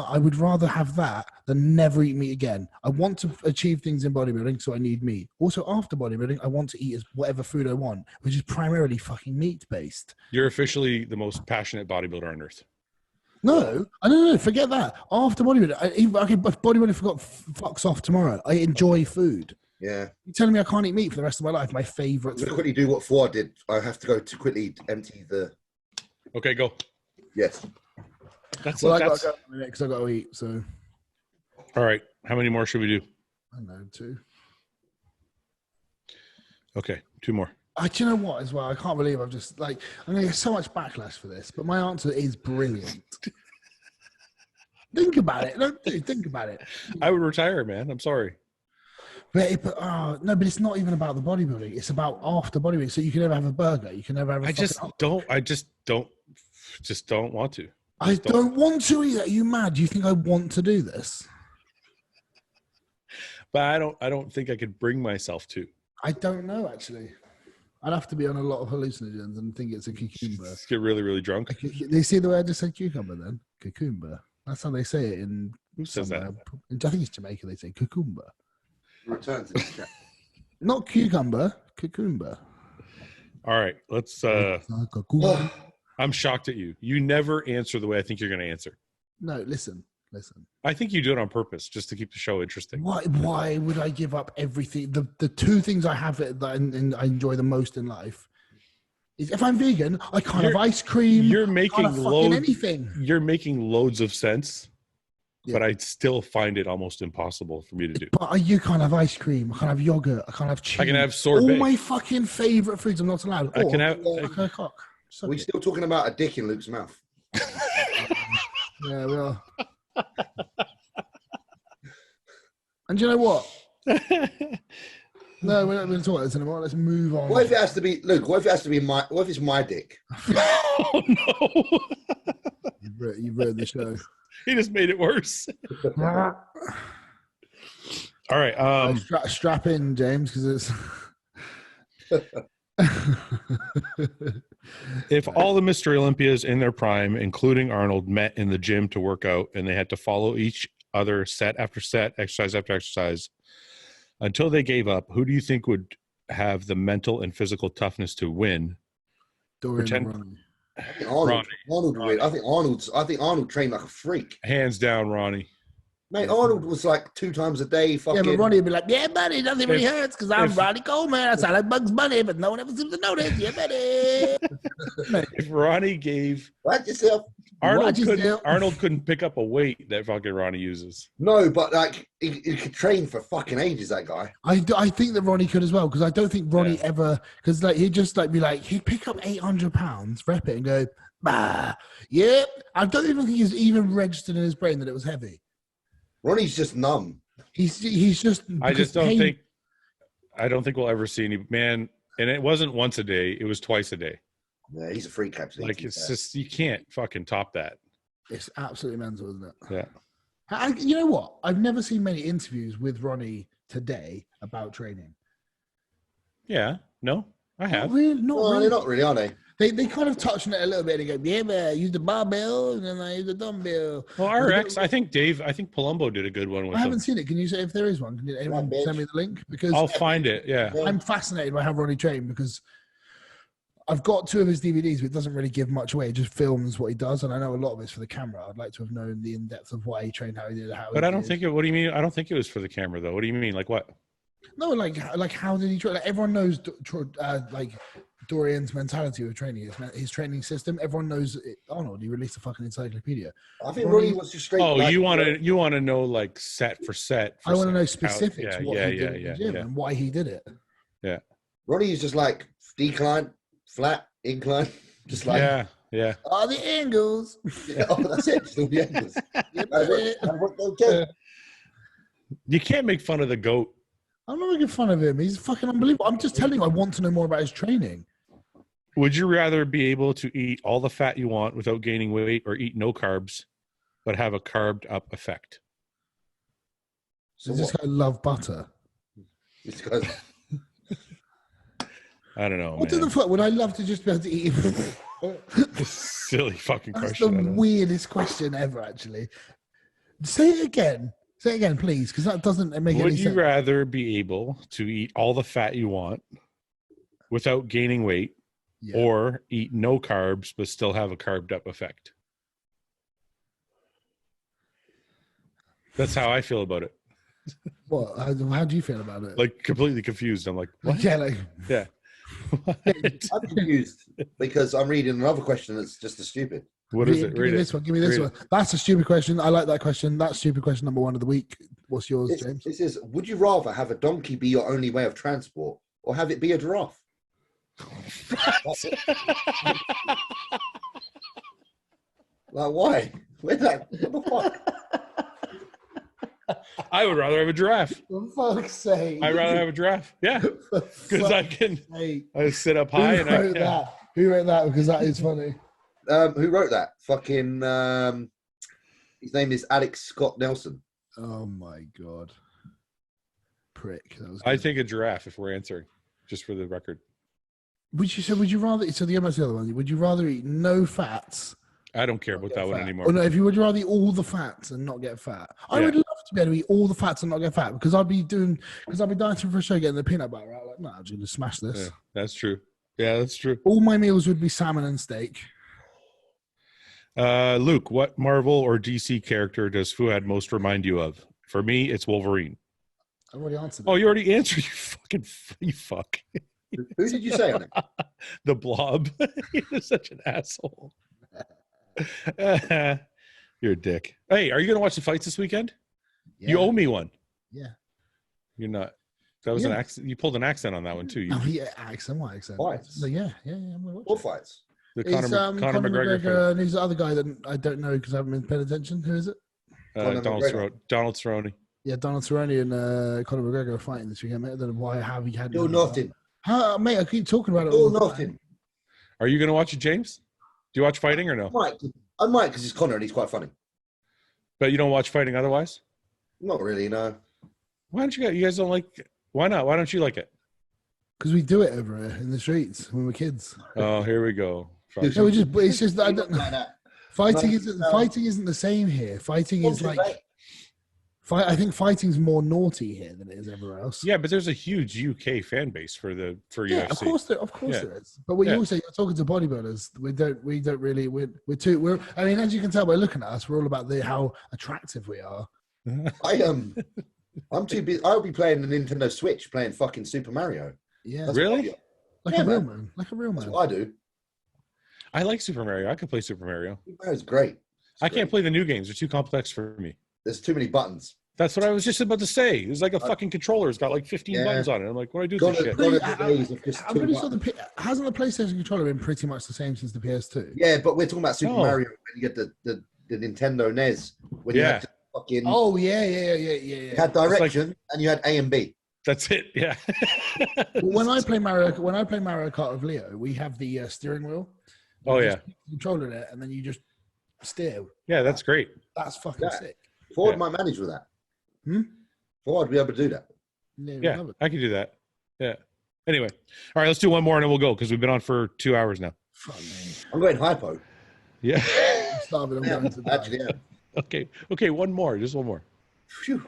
I would rather have that than never eat meat again. I want to achieve things in bodybuilding, so I need meat. Also, after bodybuilding, I want to eat whatever food I want, which is primarily fucking meat based. You're officially the most passionate bodybuilder on earth. No, forget that. After bodybuilding, if bodybuilding fucks off tomorrow, I enjoy food. Yeah. You're telling me I can't eat meat for the rest of my life? My favourite. I'm going to quickly do what Fouad did. I have to go to quickly empty the... Okay, go. Yes. I got to go because I got to eat, so... All right. How many more should we do? I don't know, 2. Okay, 2 more. Do you know what, as well? I can't believe I'm going to get so much backlash for this, but my answer is brilliant. Think about it. Think about it. I would retire, man. I'm sorry. But it's not even about the bodybuilding. It's about after bodybuilding. So you can never have a burger. You can never have a. I just don't want to. I don't want to either. Are you mad? Do you think I want to do this? But I don't think I could bring myself to. I don't know, actually. I'd have to be on a lot of hallucinogens and think it's a cucumber. Just get really, really drunk. They see the way I just said cucumber then? Cucumber. That's how they say it in. Who says that? I think it's Jamaica. They say cucumber. Return to the chat. Not cucumber, cucumber. All right, let's. I'm shocked at you. You never answer the way I think you're going to answer. No, listen. I think you do it on purpose, just to keep the show interesting. Why would I give up everything? The 2 things I have that I enjoy the most in life is if I'm vegan, I can't have ice cream. You're making anything. You're making loads of sense. Yeah. But I still find it almost impossible for me to do. But you can't have ice cream. I can't have yogurt. I can't have cheese. I can have sorbet. All my fucking favorite foods I'm not allowed. I can have a cock. Are we still talking about a dick in Luke's mouth? Yeah, we are. And do you know what? No, we're not going to talk about this anymore. Let's move on. What if it has to be, Luke? What if it has to be what if it's my dick? Oh no! You've ruined the show. He just made it worse. All right. Strap in, James, because it's. If all the Mr. Olympias in their prime, including Arnold, met in the gym to work out and they had to follow each other set after set, exercise after exercise, until they gave up, who do you think would have the mental and physical toughness to win? Dorian or Ronnie? I think Arnold would win. I think Arnold trained like a freak. Hands down, Ronnie. Mate, Arnold was like 2 times a day. Fucking... Yeah, but Ronnie would be like, "Yeah, buddy, nothing really hurts because I'm Ronnie Coleman. I sound like Bugs Bunny, but no one ever seems to notice. Yeah, buddy." If Ronnie gave Watch yourself. Arnold couldn't pick up a weight that fucking Ronnie uses. No, but like he could train for fucking ages. That guy. I think that Ronnie could as well because I don't think Ronnie ever because like he'd just like be like he'd pick up 800 pounds, rep it, and go, bah, yeah. I don't even think he's even registered in his brain that it was heavy. Ronnie's just numb. He's just. I don't think we'll ever see any man. And it wasn't once a day; it was twice a day. Yeah, he's a freak, actually. Like it's just you can't fucking top that. It's absolutely mental, isn't it? Yeah. You know what? I've never seen many interviews with Ronnie today about training. Yeah. No, I have. Not really. They're not really, are they? They kind of touch on it a little bit and go, yeah, man, I use the barbell and then I use the dumbbell. Well, RX, I think Palumbo did a good one with I haven't seen it. Can you say if there is one? Can anyone send me the link? Because I'll find it. Yeah. I'm fascinated by how Ronnie trained because I've got 2 of his DVDs, but it doesn't really give much away. It just films what he does, and I know a lot of it's for the camera. I'd like to have known the in-depth of why he trained, how he did it, But I don't think it. What do you mean? I don't think it was for the camera, though. What do you mean? Like what? No, like how did he train? Like everyone knows, like Dorian's mentality with training, his training system. Everyone knows it. Arnold. He released a fucking encyclopedia. I think Ronnie was just straight. Oh, you want to know like set for set. I want to know specifics. How, what he did in the gym and why he did it. Yeah. Ronnie is just like decline, flat, incline, just like all the angles. Yeah, that's it. Just all the angles. You can't make fun of the GOAT. I'm not making fun of him. He's fucking unbelievable. I'm just telling you, I want to know more about his training. Would you rather be able to eat all the fat you want without gaining weight or eat no carbs, but have a carved up effect? So this guy love butter. This guy's... I don't know, what the fuck would I love to just be able to eat? Silly fucking That's question. the weirdest question ever, actually. Say it again. Say it again, please, because that doesn't make any sense. Would you rather be able to eat all the fat you want without gaining weight or eat no carbs but still have a carved up effect? That's how I feel about it. What? How do you feel about it? Like completely confused. I'm like, what? Yeah, yeah. I'm confused because I'm reading another question that's just as stupid. What is it? Give me this one. Give me this one. That's a stupid question. I like that question. That's stupid question number 1 of the week. What's yours, James? This is, would you rather have a donkey be your only way of transport or have it be a giraffe? Like, why? What the fuck? I would rather have a giraffe. For fuck's sake. I'd rather have a giraffe. Yeah. Because I sit up high and Who wrote that? Because that is funny. Who wrote that? Fucking his name is Alex Scott Nelson. Oh my god. Prick. That was I think a giraffe if we're answering. Just for the record. Would you rather so the other one, would you rather eat no fats? I don't care about that one anymore. Oh no, if you would rather eat all the fats and not get fat. I would love to be able to eat all the fats and not get fat because I'd be dieting for a show getting the peanut butter out. Like, no, I'm gonna smash this. Yeah, that's true. Yeah, that's true. All my meals would be salmon and steak. Luke, what Marvel or DC character does Fouad most remind you of? For me, it's Wolverine. I already answered. Oh, you already answered. You fuck. Who did you say on it? The Blob. You're such an asshole. You're a dick. Hey, are you going to watch the fights this weekend? Yeah. You owe me one. Yeah. You're not. That was an accent. You pulled an accent on that one too. Oh yeah, accent. What accent? Fights. So, yeah. What fights? The Conor McGregor and who's the other guy that I don't know because I haven't been paying attention. Who is it? Donald Cerrone. Yeah, Donald Cerrone and Conor McGregor are fighting this weekend, mate. I don't know why. Have you had? Do nothing. Mate, I keep talking about it. Do nothing. Are you going to watch it, James? Do you watch fighting or no? I might because he's Conor and he's quite funny. But you don't watch fighting otherwise? Not really, no. Why don't you guys don't like? Why not? Why don't you like it? Because we do it over here in the streets when we're kids. Oh, here we go. No, it's just I don't, fighting isn't the same here. Fighting is like I think fighting's more naughty here than it is everywhere else. Yeah, but there's a huge UK fan base for UFC. Yeah, of course there is. But when you also you're talking to bodybuilders, we don't really we're I mean, as you can tell by looking at us, we're all about how attractive we are. I'm too busy. I'll be playing the Nintendo Switch, playing fucking Super Mario. Yeah, really? Like a real man. Like a real man. That's what I do. I like Super Mario. I can play Super Mario. Super Mario's great. I can't play the new games. They're too complex for me. There's too many buttons. That's what I was just about to say. It's like a fucking controller. It's got like 15 buttons on it. I'm like, what do I do with this shit? I'm pretty sure hasn't the PlayStation controller been pretty much the same since the PS2? Yeah, but we're talking about Super Mario when you get the Nintendo NES. When you had to fucking... Oh, yeah. You had direction and you had A and B. That's it. Yeah. When I play Mario Kart with Leo, we have the steering wheel. Oh yeah. Controller it, and then you just steer. Yeah, that's great. That's fucking sick. Fouad might manage with that. Fouad would be able to do that. Yeah, I can do that. Yeah. Anyway, all right, let's do one more and then we'll go because we've been on for 2 hours now. Fuck me. I'm going hypo. Yeah. I'm starving. I'm going to actually, yeah. Okay. One more. Just one more. Phew.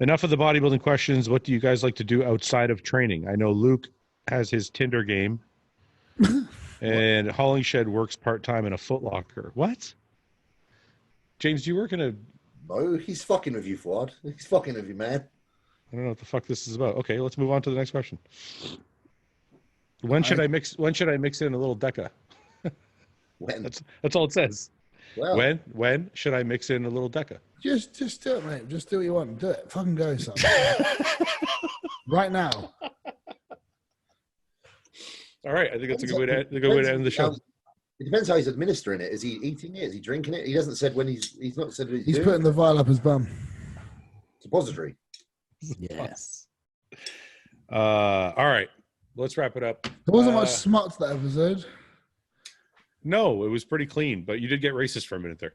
Enough of the bodybuilding questions. What do you guys like to do outside of training? I know Luke has his Tinder game, and Hollingshead works part-time in a Foot Locker. What? James, do you work in a... No, he's fucking with you, Fouad. He's fucking with you, man. I don't know what the fuck this is about. Okay, let's move on to the next question. When should I mix in a little Deca? When? That's all it says. Well, when should I mix in a little Deca? Just do it, mate. Just do what you want. Do it. Fucking go, son. Right now. All right, I think that's a good way to end the show. It depends how he's administering it. Is he eating it? Is he drinking it? He hasn't said when he's not said. He's putting the vial up his bum. Suppository. Yes. All right, let's wrap it up. There wasn't much smut that episode. No, it was pretty clean, but you did get racist for a minute there.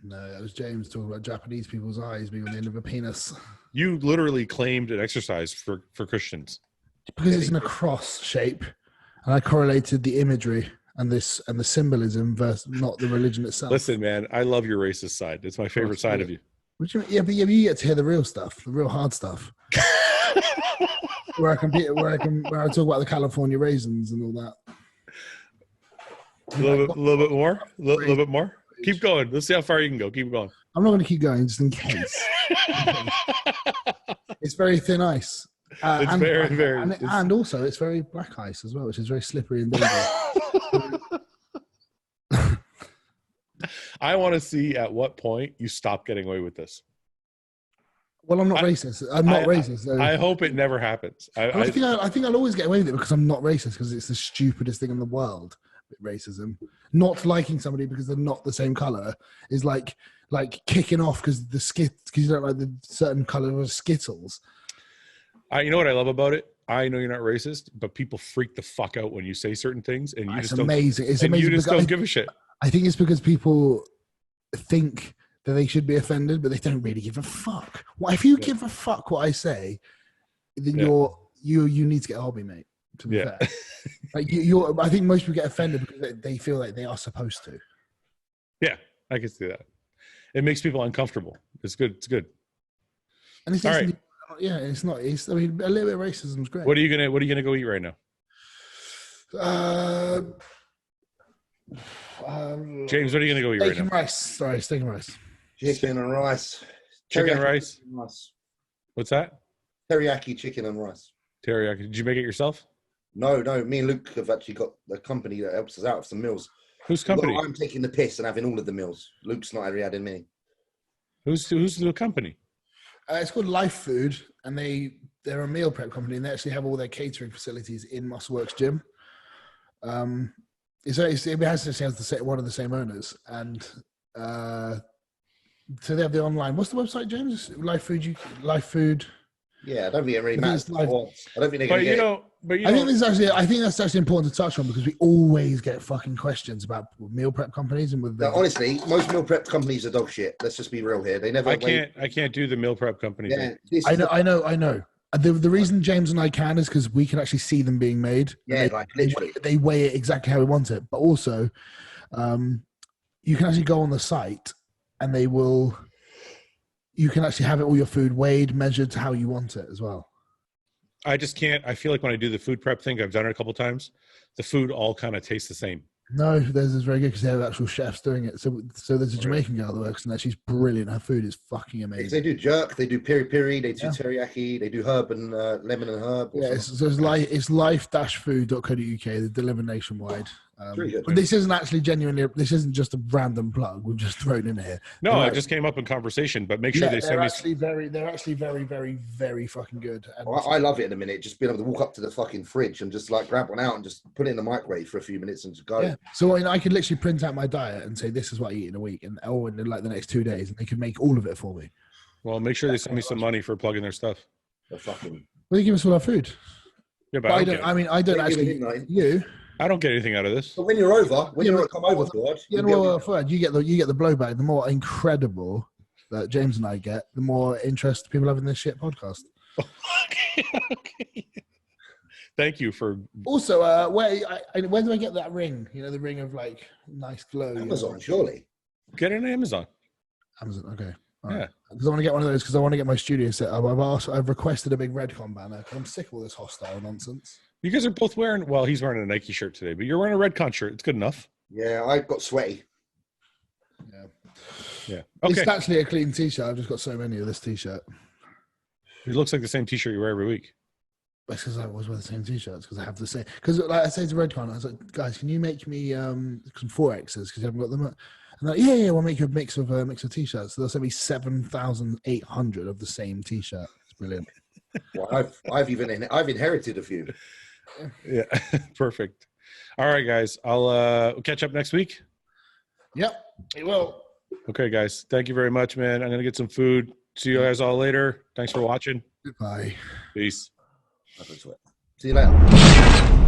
No, that was James talking about Japanese people's eyes being on the end of a penis. You literally claimed an exercise for Christians. Because it's in a cross shape, and I correlated the imagery and the symbolism versus not the religion itself. Listen, man, I love your racist side. It's my favorite side of you. What do you mean? Yeah, but you get to hear the real stuff, the real hard stuff. where I talk about the California raisins and all that. A little bit more. A little bit more. Keep going. Let's see how far you can go. Keep going. I'm not going to keep going just in case. It's very thin ice. It's and also it's very black ice as well, which is very slippery and dangerous. I want to see at what point you stop getting away with this. Well, I'm not racist. I'm not racist. So. I hope it never happens. I think I'll always get away with it because I'm not racist, because it's the stupidest thing in the world. Racism, not liking somebody because they're not the same color, is like kicking off because you don't like the certain color of Skittles. You know what I love about it? I know you're not racist, but people freak the fuck out when you say certain things, and you just amazing. It's amazing. You just don't give a shit. I think it's because people think that they should be offended, but they don't really give a fuck. Well, if you give a fuck what I say, then you need to get a hobby, mate. To be fair. Like I think most people get offended because they feel like they are supposed to. Yeah, I can see that. It makes people uncomfortable. It's good. It's good. And it's right. Yeah, it's not. I mean, a little bit of racism is great. What are you gonna go eat right now? James, what are you gonna go eat right now? Steak and rice. Sorry, steak and rice. Chicken and rice. Chicken and rice. What's that? Teriyaki chicken and rice. Teriyaki. Did you make it yourself? No. Me and Luke have actually got a company that helps us out with some meals. Whose company? I'm taking the piss and having all of the meals. Luke's not really adding me. Who's the company? It's called Life Food, and they're a meal prep company, and they actually have all their catering facilities in Muscleworks Gym. It has one of the same owners, and so they have the online. What's the website, James? Life Food. Yeah, I don't think it really I think matters. it's life. I don't think they're But going to you get know, but you I know, think that's actually important to touch on because we always get fucking questions about meal prep companies and with No, honestly, most meal prep companies are dog shit. Let's just be real here. They never. I can't do the meal prep company Yeah, thing. this I is know. The reason James and I can is because we can actually see them being made. Yeah, like literally. They weigh it exactly how we want it. But also, you can actually go on the site and they will. You can actually have it all your food weighed, measured to how you want it as well. I just can't. I feel like when I do the food prep thing, I've done it a couple times. The food all kind of tastes the same. No, theirs is very good because they have actual chefs doing it. So there's a Jamaican girl that works in there. She's brilliant. Her food is fucking amazing. They do jerk, they do peri peri, they do teriyaki, they do herb and lemon and herb. Yeah, it's life-food.co.uk. They deliver nationwide. Pretty good. But this isn't actually genuinely. This isn't just a random plug we've just thrown in here. No, it just came up in conversation. But make sure they send me. They're actually very fucking good. And I love it in a minute. Just being able to walk up to the fucking fridge and just like grab one out and just put it in the microwave for a few minutes and just go. Yeah. So I could literally print out my diet and say this is what I eat in a week, and in like the next 2 days, and they could make all of it for me. Well, make sure they send me some money for plugging their stuff. They're fucking. Well, they give us all our food. Yeah, but I don't actually. You. I don't get anything out of this. But when you're over, come over, Fouad. Yeah, well, Fouad, you get the blowback. The more incredible that James and I get, the more interest people have in this shit podcast. Okay. Thank you for. Also, where do I get that ring? You know, the ring of like nice glow. Amazon, surely. Get it on Amazon. Amazon, okay. All yeah. Right. Because I want to get one of those because I want to get my studio set up. I've requested a big Redcon banner because I'm sick of all this hostile nonsense. You guys are both wearing. Well, he's wearing a Nike shirt today, but you're wearing a Redcon shirt. It's good enough. Yeah, I got sweaty. Yeah. Yeah. Okay. It's actually a clean t-shirt. I've just got so many of this t-shirt. It looks like the same t-shirt you wear every week. That's because I always wear the same t-shirts because I have the same. Because like I say to Redcon, I was like, guys, can you make me some 4Xs because you haven't got them? And they're like, yeah, we'll make you a mix of t-shirts. So they'll send me 7,800 of the same t-shirt. It's brilliant. Well, I've inherited a few. Yeah, perfect. All right, guys. I'll catch up next week. Yep, it will. Okay, guys. Thank you very much, man. I'm gonna get some food. See you guys all later. Thanks for watching. Goodbye. Peace. See you later.